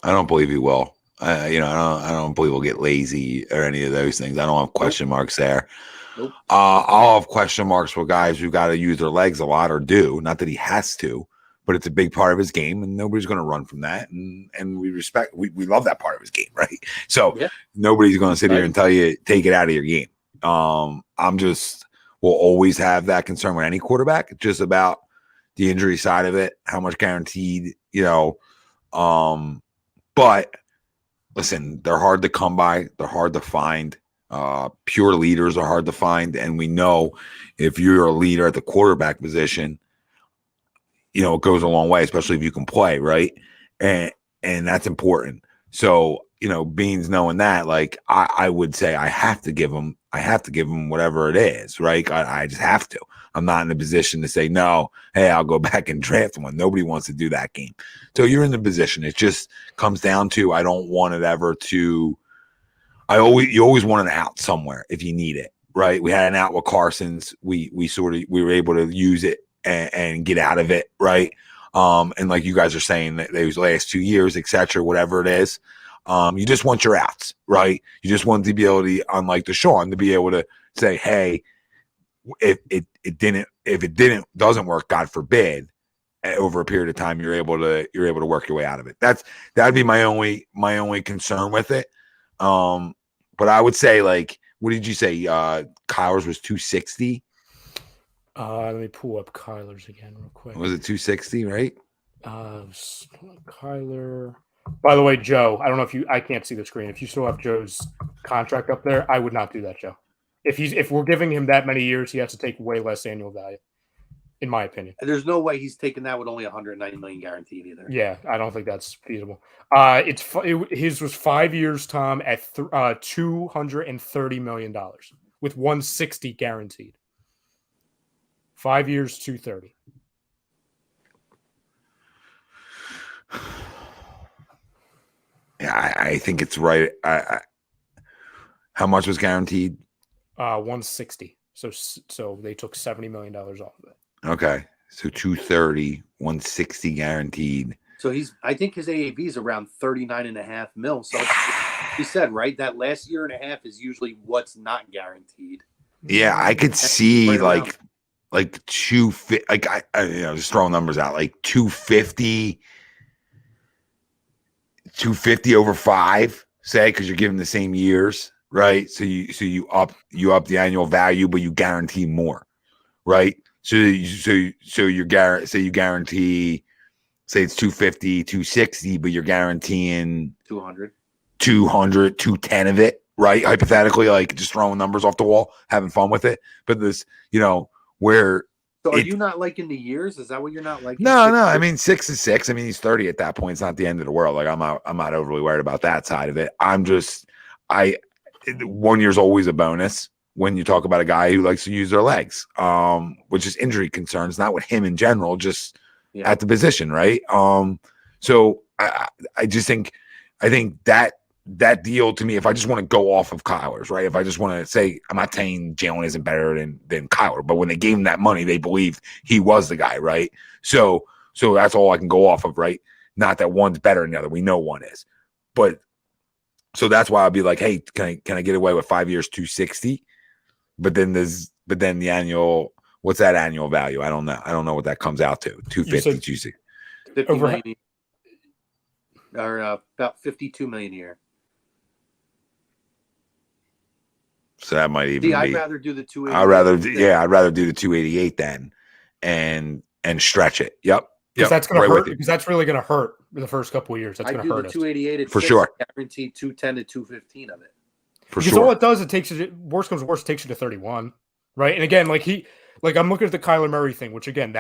Speaker 1: I don't believe he will. I don't believe we'll get lazy or any of those things. I don't have question marks there.
Speaker 5: Nope.
Speaker 1: I'll have question marks for guys who got to use their legs a lot or do. Not that he has to, but it's a big part of his game, and nobody's going to run from that. And we we love that part of his game, right? So nobody's going to sit here and tell you take it out of your game. We'll always have that concern with any quarterback, just about the injury side of it, how much guaranteed, but listen, they're hard to come by. They're hard to find. Pure leaders are hard to find. And we know if you're a leader at the quarterback position, it goes a long way, especially if you can play, right? And that's important. So, Beans knowing that, like, I would say I have to give him whatever it is, right? I just have to. I'm not in a position to say, no, hey, I'll go back and draft one. Nobody wants to do that game. So you're in the position. It just comes down to, I don't want it ever to, you always want an out somewhere if you need it, right? We had an out with Carson's. We were able to use it and get out of it, right? And like you guys are saying, that those last 2 years, et cetera, whatever it is, you just want your outs, right? You just want the ability, unlike Deshaun, to be able to say, hey, if it doesn't work, God forbid, over a period of time, you're able to work your way out of it. That'd be my only concern with it. But I would say, like, what did you say? Kyler's was 260.
Speaker 4: Let me pull up Kyler's again real quick.
Speaker 1: Was it 260, right?
Speaker 4: Kyler. By the way, Joe, I don't know I can't see the screen. If you still have Joe's contract up there, I would not do that, Joe. If we're giving him that many years, he has to take way less annual value, in my opinion.
Speaker 5: There's no way he's taking that with only $190 million guaranteed either.
Speaker 4: Yeah, I don't think that's feasible. His was 5 years, Tom, at $230 million with $160 guaranteed. 5 years, $230.
Speaker 1: Yeah, I think it's right. How much was guaranteed?
Speaker 4: 160. So they took $70 million off of it.
Speaker 1: Okay. So 230, 160 guaranteed.
Speaker 5: So I think his AAV is around 39.5 mil. So he said, right, that last year and a half is usually what's not guaranteed.
Speaker 1: Yeah, I could see like 250, like I just throwing numbers out, like 250 over 5, say, because you're giving the same years, right? So you up the annual value, but you guarantee more, right? So you guarantee, say it's 250, 260, but you're guaranteeing
Speaker 5: 200,
Speaker 1: 210 of it, right? Hypothetically, like just throwing numbers off the wall, having fun with it. But this, where.
Speaker 5: So are you not liking the years? Is that what you're not liking?
Speaker 1: No. I mean, 6 is 6. I mean, he's 30 at that point. It's not the end of the world. Like I'm not overly worried about that side of it. 1 year's always a bonus when you talk about a guy who likes to use their legs, which is injury concerns, not with him in general, just at the position, right? So I just think, that that deal to me, if I just want to go off of Kyler's, right? If I just want to say, I'm not saying Jalen isn't better than Kyler, but when they gave him that money, they believed he was the guy, right? So that's all I can go off of, right? Not that one's better than the other. We know one is. But so that's why I'll be like, hey, can I get away with 5 years, 260? But then the annual, what's that annual value? I don't know. I don't know what that comes out to. 250, 260.
Speaker 5: 50 million, or about 52 million a year.
Speaker 1: So that might even be.
Speaker 5: I'd rather do the 288.
Speaker 1: I'd rather do the 288 then, and stretch it. Yep.
Speaker 4: Because that's going to hurt. Because that's really going to hurt in the first couple of years. That's going to hurt us.
Speaker 5: 288
Speaker 1: for sure.
Speaker 5: Guaranteed 210 to 215 of it.
Speaker 4: Because all it does, it takes you. Worst comes to worst, takes you to 31, right? And again, I'm looking at the Kyler Murray thing, which again,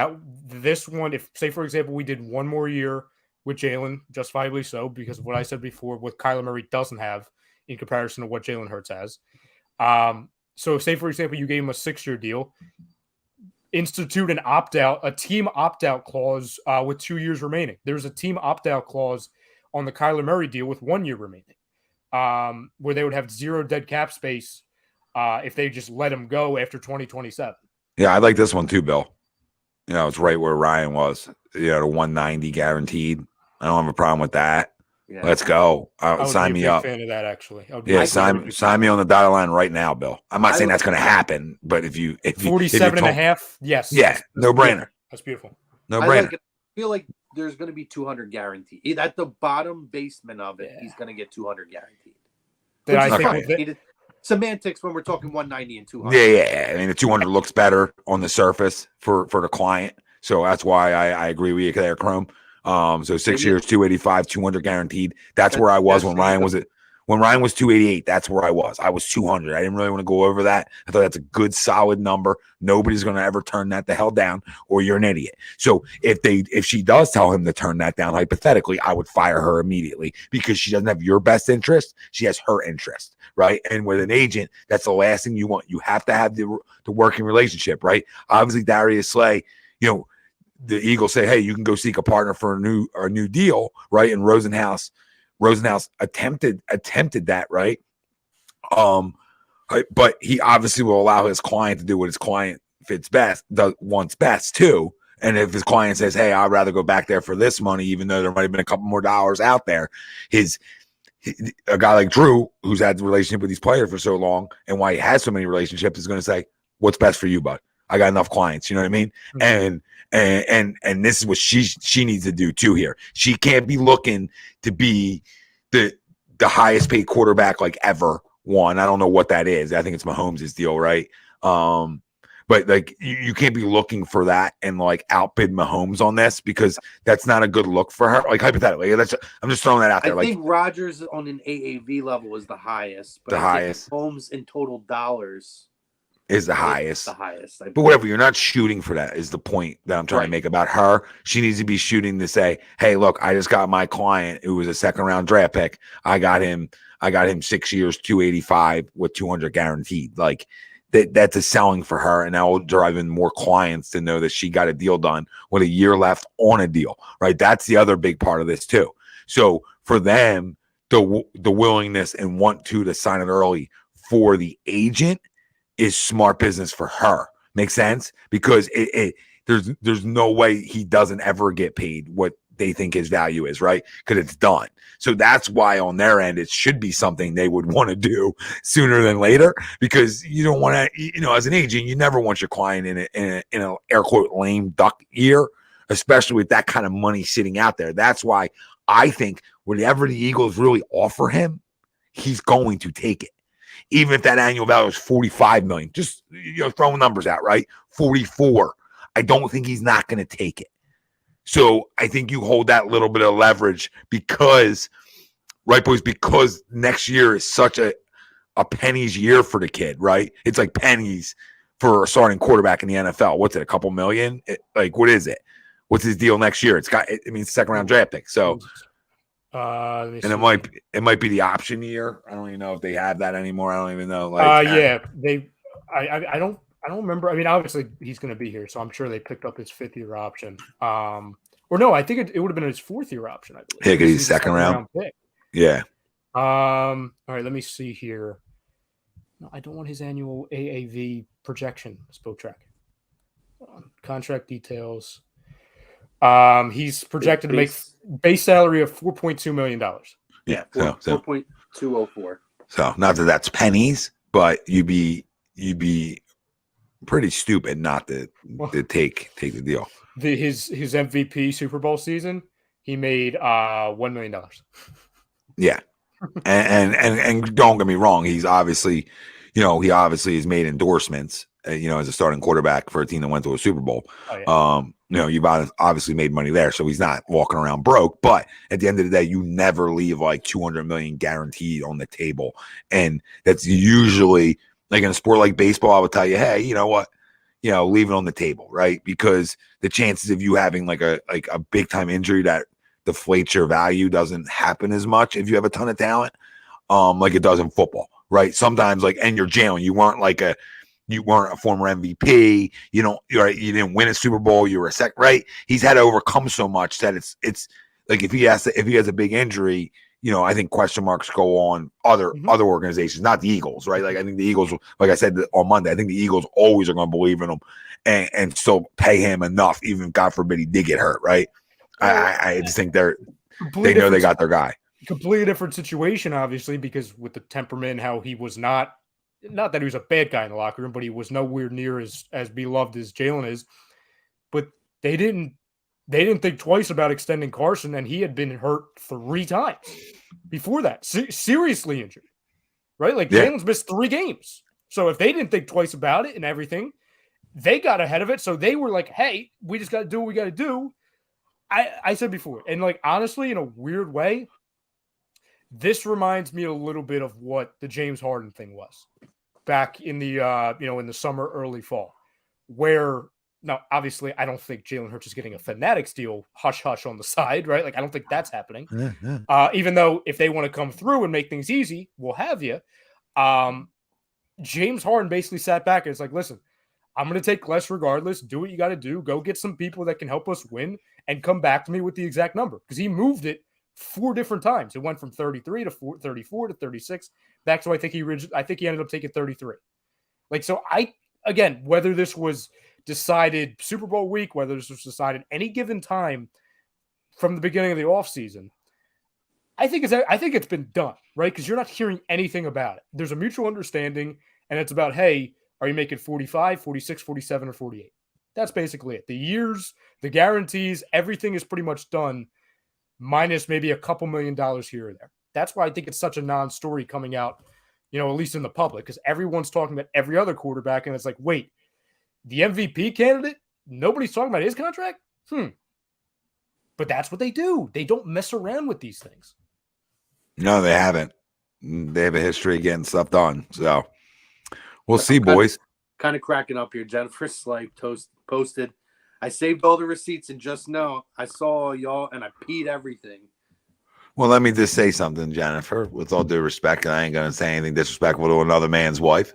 Speaker 4: this one, if say for example we did one more year with Jalen, justifiably so, because of what I said before, what Kyler Murray doesn't have in comparison to what Jalen Hurts has. So say for example you gave him a 6-year deal. Institute a team opt-out clause with 2 years remaining. There's a team opt-out clause on the Kyler Murray deal with 1 year remaining, where they would have zero dead cap space if they just let him go after 2027.
Speaker 1: Yeah, I like this one too, Bill. It's right where Ryan was. The 190 guaranteed. I don't have a problem with that. Yeah. Let's go. Sign me up.
Speaker 4: Fan of that, actually.
Speaker 1: Sign me on the dotted line right now, Bill. I'm not saying that's going to happen, but if
Speaker 4: 47 and a half, yes.
Speaker 1: Yeah, no brainer.
Speaker 4: That's beautiful.
Speaker 1: No brainer.
Speaker 5: I feel like there's going to be 200 guaranteed. At the bottom basement of it, he's going to get 200 guaranteed.
Speaker 4: I think
Speaker 5: semantics when we're talking 190 and 200.
Speaker 1: Yeah. I mean, the 200 looks better on the surface for the client, so that's why I agree with you there, Chrome. So 6 years, 285, 200 guaranteed. That's where I was when Ryan was 288. That's where I was. I was 200. I didn't really want to go over that. I thought that's a good, solid number. Nobody's going to ever turn that the hell down, or you're an idiot. So if she does tell him to turn that down, hypothetically, I would fire her immediately because she doesn't have your best interest. She has her interest, right? And with an agent, that's the last thing you want. You have to have the working relationship, right? Obviously, Darius Slay, the Eagles say, hey, you can go seek a partner for a new deal, right? And Rosenhaus attempted that, right? But he obviously will allow his client to do what his client wants best too. And if his client says, hey, I'd rather go back there for this money, even though there might have been a couple more dollars out there, a guy like Drew, who's had the relationship with these players for so long, and why he has so many relationships, is going to say, what's best for you, bud? I got enough clients, you know what I mean? Mm-hmm. And this is what she needs to do too here. She can't be looking to be the highest paid quarterback like ever. One, I don't know what that is. I think it's Mahomes' deal, right? But like you can't be looking for that and like outbid Mahomes on this, because that's not a good look for her. Like hypothetically, I'm just throwing that out there.
Speaker 5: I think Rodgers on an AAV level is the highest. But Mahomes in total dollars
Speaker 1: is the highest.
Speaker 5: But
Speaker 1: whatever, you're not shooting for that is the point that I'm trying to make about her. She needs to be shooting to say, hey, look, I just got my client who was a second-round draft pick. I got him 6 years, 285 with 200 guaranteed. Like that's a selling for her, and that will drive in more clients to know that she got a deal done with a year left on a deal, right? That's the other big part of this too. So for them, the willingness and want to sign it early for the agent is smart business for her. Makes sense? Because there's no way he doesn't ever get paid what they think his value is, right? Because it's done. So that's why on their end, it should be something they would want to do sooner than later, because you don't want to, as an agent, you never want your client in an air quote lame duck year, especially with that kind of money sitting out there. That's why I think whatever the Eagles really offer him, he's going to take it. Even if that annual value is $45 million, just throwing numbers out, right? 44. I don't think he's not going to take it. So I think you hold that little bit of leverage because, right, boys, because next year is such a pennies year for the kid, right? It's like pennies for a starting quarterback in the NFL. What's it, a couple million? What is it? What's his deal next year? Second round draft pick. So. And it might be the option year. I don't even know if they have that anymore. I don't even know.
Speaker 4: I don't remember. I mean, obviously he's going to be here, so I'm sure they picked up his 5th-year option. Or no, I think it would have been his 4th-year option. I believe.
Speaker 1: Yeah, because he's second round pick. Yeah.
Speaker 4: All right, let me see here. No, I don't want his annual AAV projection, Spoke Track. Contract details. He's projected to make base salary of $4.2 million.
Speaker 1: Yeah,
Speaker 5: so 4.204.
Speaker 1: So not that that's pennies, but you'd be pretty stupid not to take the deal.
Speaker 4: His MVP Super Bowl season, he made $1 million.
Speaker 1: Yeah, and don't get me wrong, he's obviously, he obviously has made endorsements, as a starting quarterback for a team that went to a Super Bowl.
Speaker 4: Oh, yeah.
Speaker 1: You've obviously made money there, so he's not walking around broke. But at the end of the day, you never leave like $200 million guaranteed on the table, and that's usually like in a sport like baseball. I would tell you, hey, you know what, leave it on the table, right? Because the chances of you having like a big time injury that deflates your value doesn't happen as much if you have a ton of talent, like it does in football, right? Sometimes and you're Jalen, you weren't a former MVP. You didn't win a Super Bowl. You were a second, right? He's had to overcome so much that it's like if he has a big injury, I think question marks go on other organizations, not the Eagles, right? Like I think the Eagles, like I said on Monday, I think the Eagles always are going to believe in him and still pay him enough, even God forbid he did get hurt, right? I just think they know they got their guy.
Speaker 4: Completely different situation, obviously, because with the temperament, how he was not that he was a bad guy in the locker room, but he was nowhere near as beloved as Jalen is. But they didn't think twice about extending Carson, and he had been hurt 3 times before that, seriously injured, right? Like Jalen's missed 3 games. So if they didn't think twice about it and everything, they got ahead of it. So they were like, hey, we just got to do what we got to do. I said before, and honestly, in a weird way, this reminds me a little bit of what the James Harden thing was back in the in the summer, early fall, where now obviously I don't think Jalen Hurts is getting a Fanatics deal hush hush on the side, right? Like I don't think that's happening. Even though if they want to come through and make things easy, we'll have you. James Harden basically sat back and it's like, listen, I'm going to take less regardless. Do what you got to do. Go get some people that can help us win and come back to me with the exact number. Because he moved it 4 different times. It went from 33 to 34 to 36. Back to I think he ended up taking 33. So again, whether this was decided Super Bowl week, whether this was decided any given time from the beginning of the offseason, I think it's been done, right? Because you're not hearing anything about it. There's a mutual understanding, and it's about, hey, are you making 45, 46, 47, or 48? That's basically it. The years, the guarantees, everything is pretty much done, minus maybe a couple $1 million here or there. That's why I think it's such a non-story coming out, at least in the public, because everyone's talking about every other quarterback, and it's like, wait, the MVP candidate? Nobody's talking about his contract? But that's what they do. They don't mess around with these things. No,
Speaker 1: they haven't. They have a history of getting stuff done. So we'll see, boys.
Speaker 5: Kind of cracking up here. Jennifer Slay posted, I saved all the receipts and just know I saw y'all and I peed everything.
Speaker 1: Well, let me just say something, Jennifer, with all due respect, and I ain't going to say anything disrespectful to another man's wife.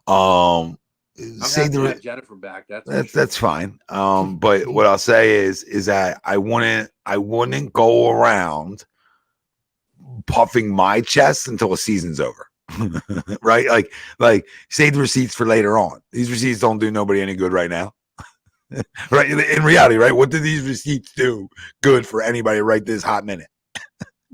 Speaker 5: I'm happy to have Jennifer back.
Speaker 1: That's fine. But what I'll say is that I wouldn't go around puffing my chest until the season's over. Right? Like save the receipts for later on. These receipts don't do nobody any good right now. Right? In reality, right? What do these receipts do good for anybody right this hot minute?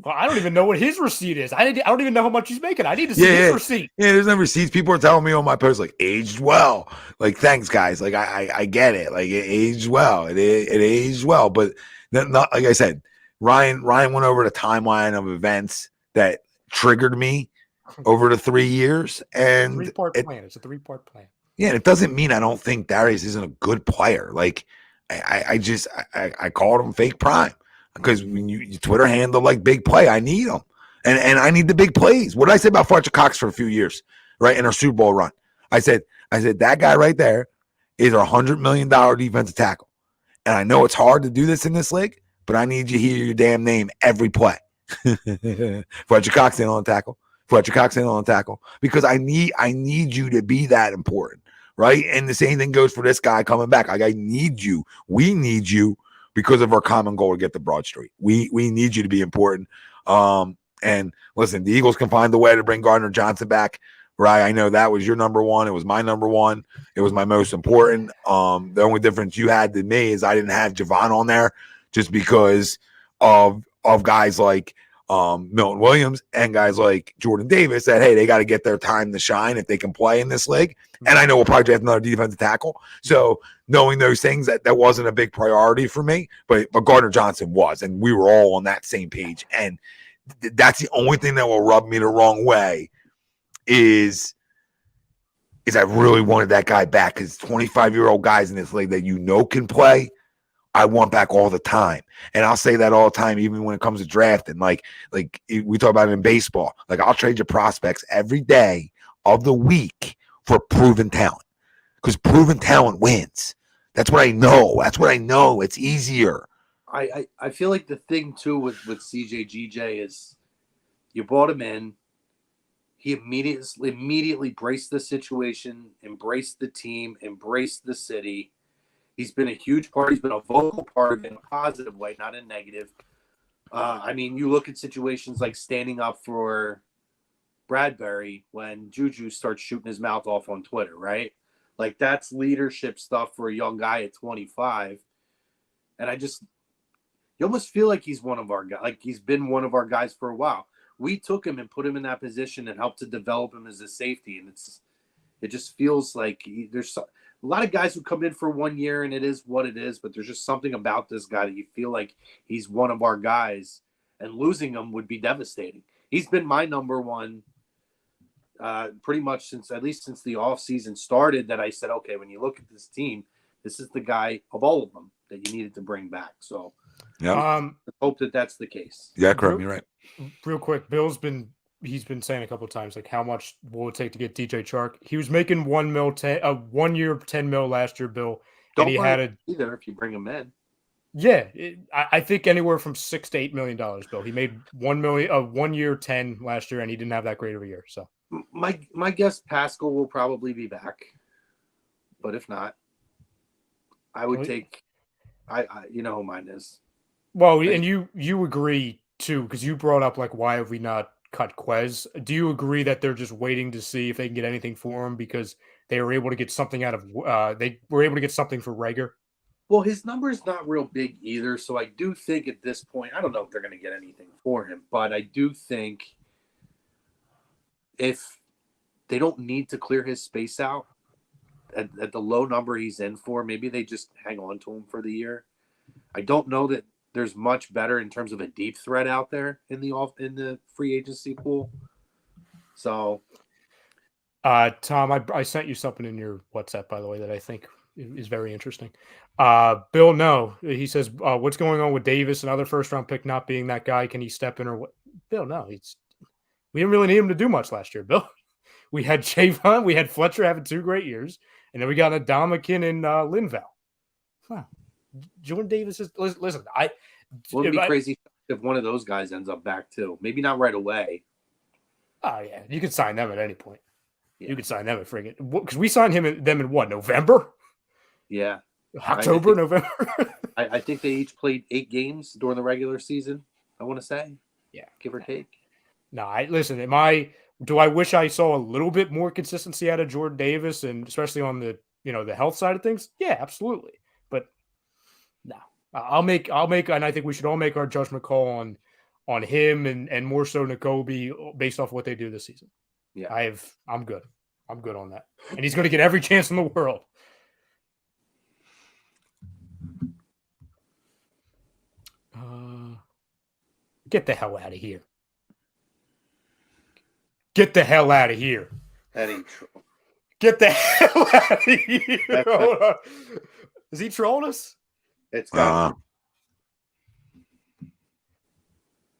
Speaker 4: Well, I don't even know what his receipt is. I don't even know how much he's making. I need to see his receipt.
Speaker 1: Yeah, there's no receipts. People are telling me on my post, like, aged well. Like, thanks, guys. Like, I get it. Like, it aged well. It aged well. But not like I said, Ryan went over the timeline of events that triggered me over the 3 years. And
Speaker 4: three-part plan. It's a 3-part plan.
Speaker 1: Yeah, and it doesn't mean I don't think Darius isn't a good player. Like, I called him fake prime. Because when you Twitter handle like big play, I need them. And I need the big plays. What did I say about Fletcher Cox for a few years, right? In our Super Bowl run. I said, that guy right there is our $100 million defensive tackle. And I know it's hard to do this in this league, but I need you to hear your damn name every play. Fletcher Cox ain't on the tackle. Fletcher Cox ain't on the tackle. Because I need you to be that important, right? And the same thing goes for this guy coming back. Like, I need you. We need you. Because of our common goal to get the Broad Street. We need you to be important. And listen, the Eagles can find the way to bring Gardner-Johnson back, right? I know that was your number one. It was my number one. It was my most important. The only difference you had than me is I didn't have Javon on there just because of guys like Milton Williams and guys like Jordan Davis that, hey, they got to get their time to shine if they can play in this league. And I know we'll probably draft another defensive tackle. So knowing those things, that wasn't a big priority for me, but Gardner-Johnson was, and we were all on that same page. And that's the only thing that will rub me the wrong way is I really wanted that guy back, because 25-year-old guys in this league that can play, I want back all the time. And I'll say that all the time, even when it comes to drafting. Like we talk about it in baseball. Like, I'll trade your prospects every day of the week for proven talent, because proven talent wins. That's what I know. It's easier.
Speaker 5: I feel like the thing too with CJ is you brought him in. He immediately braced the situation, embraced the team, embraced the city. He's been a huge part. He's been a vocal part in a positive way, not a negative. I mean, you look at situations like standing up for Bradberry when Juju starts shooting his mouth off on Twitter, right? Like, that's leadership stuff for a young guy at 25. And you almost feel like he's one of our guys. Like, he's been one of our guys for a while. We took him and put him in that position and helped to develop him as a safety. And it just feels like there's a lot of guys who come in for 1 year and it is what it is, but there's just something about this guy that you feel like he's one of our guys, and losing him would be devastating. He's been my number one pretty much since the offseason started, that I said, okay, when you look at this team, this is the guy of all of them that you needed to bring back. So
Speaker 1: yeah,
Speaker 5: hope that that's the case.
Speaker 1: Yeah, correct. You're right.
Speaker 4: Real quick, he's been saying a couple of times, like, how much will it take to get DJ Chark? He was making 1 year, $10 million last year, Bill.
Speaker 5: Don't
Speaker 4: and he had
Speaker 5: either if you bring him in.
Speaker 4: Yeah, I think anywhere from $6 to $8 million, Bill. He made 1 million, 1 year, 10 last year, and he didn't have that great of a year. So
Speaker 5: my guess, Pascal will probably be back, but if not, I would take. I you know who mine is.
Speaker 4: Well, and you agree too, because you brought up, like, why have we not cut Quez? Do you agree that they're just waiting to see if they can get anything for him, because they were able to get something out of they were able to get something for Rager?
Speaker 5: Well, his number is not real big either, so I do think at this point, I don't know if they're going to get anything for him, but I do think if they don't need to clear his space out at the low number he's in for, maybe they just hang on to him for the year. I don't know that there's much better in terms of a deep threat out there in the free agency pool. So,
Speaker 4: Tom, I sent you something in your WhatsApp, by the way, that I think is very interesting. Bill, no, he says, what's going on with Davis, another first-round pick not being that guy? Can he step in or what? Bill, no, we didn't really need him to do much last year, Bill. We had Javon, we had Fletcher having 2 great years, and then we got Adamakin and Linval. Huh. Jordan Davis is listen.
Speaker 5: Wouldn't be crazy if one of those guys ends up back too. Maybe not right away.
Speaker 4: Oh yeah, you could sign them at any point. Yeah. You could sign them at friggin' because we signed them in what, November?
Speaker 5: Yeah,
Speaker 4: October, November.
Speaker 5: I think they each played 8 games during the regular season. I want to say,
Speaker 4: yeah,
Speaker 5: give or take.
Speaker 4: No, listen. Do I wish I saw a little bit more consistency out of Jordan Davis, and especially on the the health side of things? Yeah, absolutely. But no, I'll make, and I think we should all make our judgment call on him and more so Nakobe based off what they do this season.
Speaker 5: Yeah,
Speaker 4: I'm good. I'm good on that, and he's going to get every chance in the world. Get the hell out of here. Get the hell out of here.
Speaker 5: That ain't true.
Speaker 4: Get the hell out of here. Hold on. Is he trolling us?
Speaker 5: It's got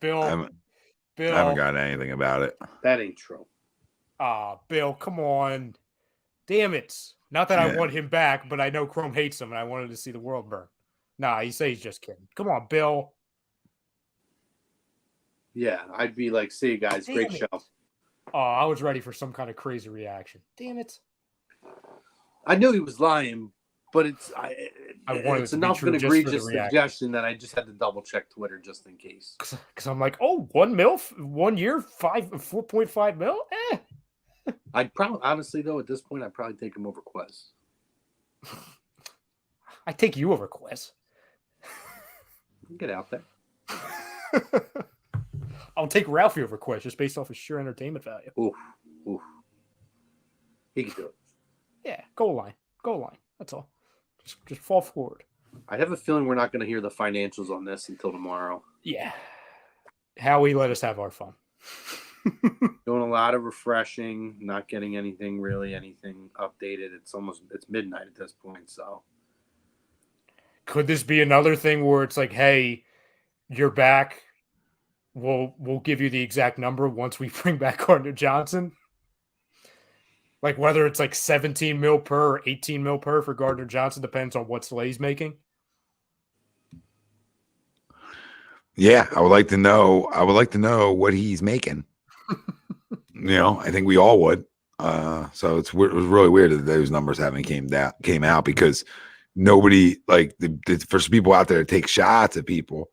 Speaker 4: Bill.
Speaker 1: I haven't got anything about it.
Speaker 5: That ain't true.
Speaker 4: Bill, come on. Damn it. Not that I want him back, but I know Chrome hates him and I wanted to see the world burn. Nah, he says he's just kidding. Come on, Bill.
Speaker 5: Yeah, I'd be like, see you guys.
Speaker 4: Damn
Speaker 5: Great
Speaker 4: it.
Speaker 5: show.
Speaker 4: Oh, I was ready for some kind of crazy reaction. Damn it.
Speaker 5: I knew he was lying, but it's
Speaker 4: wanted
Speaker 5: it's
Speaker 4: it to be
Speaker 5: enough of
Speaker 4: true
Speaker 5: an
Speaker 4: just for the
Speaker 5: egregious
Speaker 4: reaction.
Speaker 5: suggestion that I just had to double check Twitter just in case.
Speaker 4: Because I'm like, oh, 1 mil, 1 year, 4.5 mil.
Speaker 5: I'd probably, honestly though, at this point, I'd probably take him over Quez.
Speaker 4: I take you over Quez.
Speaker 5: Get out there.
Speaker 4: I'll take Ralphie over Quez just based off his sheer entertainment value.
Speaker 5: Oof. He can do it.
Speaker 4: Yeah, goal line. That's all. Just fall forward.
Speaker 5: I have a feeling we're not going to hear the financials on this until tomorrow.
Speaker 4: Yeah. Howie let us have our fun.
Speaker 5: Doing a lot of refreshing, not getting anything updated. It's midnight at this point, so.
Speaker 4: Could this be another thing where it's like, hey, you're back. We'll give you the exact number once we bring back Gardner-Johnson? Like whether it's like 17 mil per or 18 mil per for Gardner-Johnson depends on what Slay's making.
Speaker 1: Yeah, I would like to know. What he's making. I think we all would. So it was really weird that those numbers haven't came out because nobody for some people out there to take shots at people,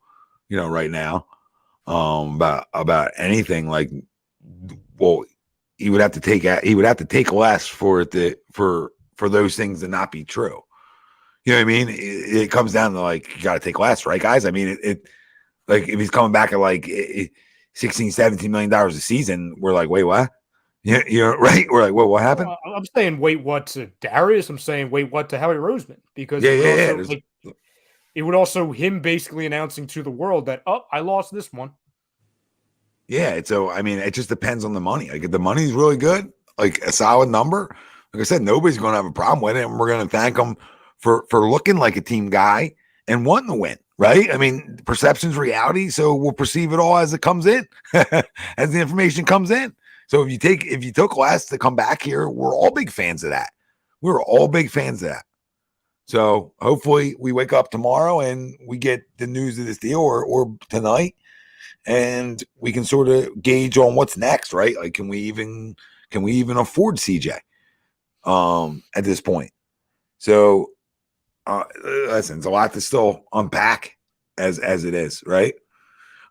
Speaker 1: right now, about anything like, well, he would have to take less for those things to not be true. You know what I mean? It comes down to like, you got to take less, right, guys? I mean, it like if he's coming back at like $16, $17 million a season, we're like, wait, what? You're right. We're like, what happened?
Speaker 4: Well, I'm saying wait, what to Darius? I'm saying wait, what to Howie Roseman? Because it would also him basically announcing to the world that, oh, I lost this one.
Speaker 1: Yeah, so I mean, it just depends on the money. Like if the money's really good, like a solid number, like I said, nobody's going to have a problem with it, and we're going to thank him for looking like a team guy and wanting to win, right? I mean, perception's reality, so we'll perceive it all as it comes in, as the information comes in. So if you took less to come back here, we're all big fans of that. We're all big fans of that. So hopefully we wake up tomorrow and we get the news of this deal or tonight. And we can sort of gauge on what's next, right? Like, can we even afford CJ at this point? So, listen, it's a lot to still unpack as it is, right?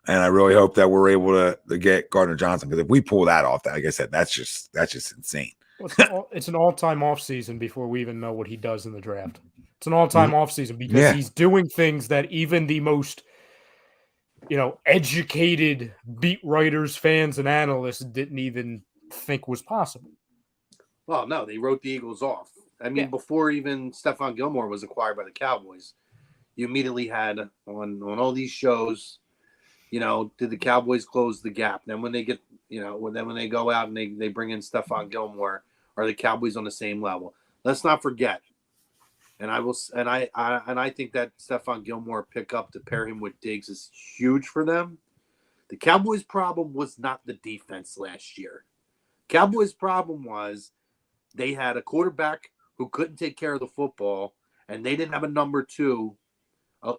Speaker 1: And I really hope that we're able to get Gardner-Johnson, because if we pull that off, like I said, that's just insane.
Speaker 4: Well, it's an all-time offseason before we even know what he does in the draft. It's an all-time offseason because he's doing things that even the most educated beat writers, fans, and analysts didn't even think was possible.
Speaker 5: Well, no, they wrote the Eagles off. I mean, before even Stephon Gilmore was acquired by the Cowboys, you immediately had on all these shows, did the Cowboys close the gap? Then when they get, when they go out and they bring in Stephon Gilmore, are the Cowboys on the same level? Let's not forget. And I think that Stephon Gilmore pickup to pair him with Diggs is huge for them. The Cowboys' problem was not the defense last year. Cowboys' problem was they had a quarterback who couldn't take care of the football, and they didn't have a number two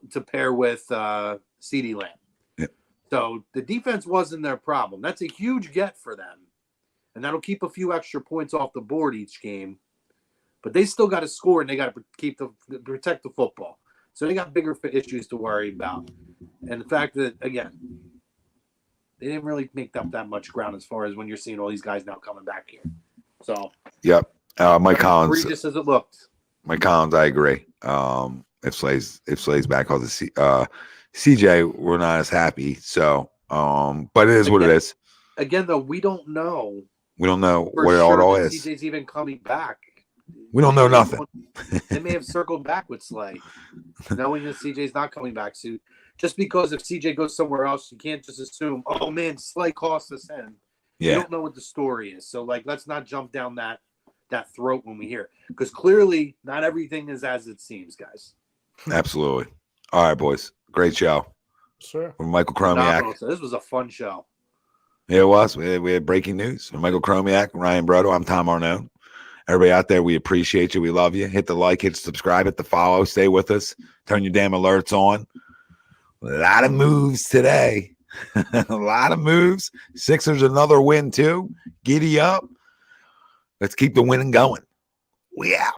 Speaker 5: to pair with CeeDee Lamb. Yep. So the defense wasn't their problem. That's a huge get for them, and that'll keep a few extra points off the board each game. But they still got to score, and they got to protect the football. So they got bigger issues to worry about. And the fact that, again, they didn't really make up that much ground as far as when you're seeing all these guys now coming back here. So,
Speaker 1: yep. Mike Collins.
Speaker 5: Egregious as it looked.
Speaker 1: Mike Collins, I agree. If Slay's back, CJ, we're not as happy. So, but it is what it is.
Speaker 5: Again, though, we don't know.
Speaker 1: We don't know what it all is.
Speaker 5: CJ's even coming back.
Speaker 1: We don't know nothing.
Speaker 5: They may have circled back with Slay, knowing that CJ's not coming back soon. Just because if CJ goes somewhere else, you can't just assume, oh man, Slay cost us in. Yeah. You don't know what the story is. So let's not jump down that throat when we hear it. Because clearly not everything is as it seems, guys.
Speaker 1: Absolutely. All right, boys. Great show.
Speaker 4: Sure.
Speaker 1: From Michael Chromiak.
Speaker 5: So this was a fun show.
Speaker 1: Yeah, it was. We had breaking news from Michael Chromiak, Ryan Brodo. I'm Tom Arnone. Everybody out there, we appreciate you. We love you. Hit the like, hit subscribe, hit the follow. Stay with us. Turn your damn alerts on. A lot of moves today. A lot of moves. Sixers another win too. Giddy up. Let's keep the winning going. We out.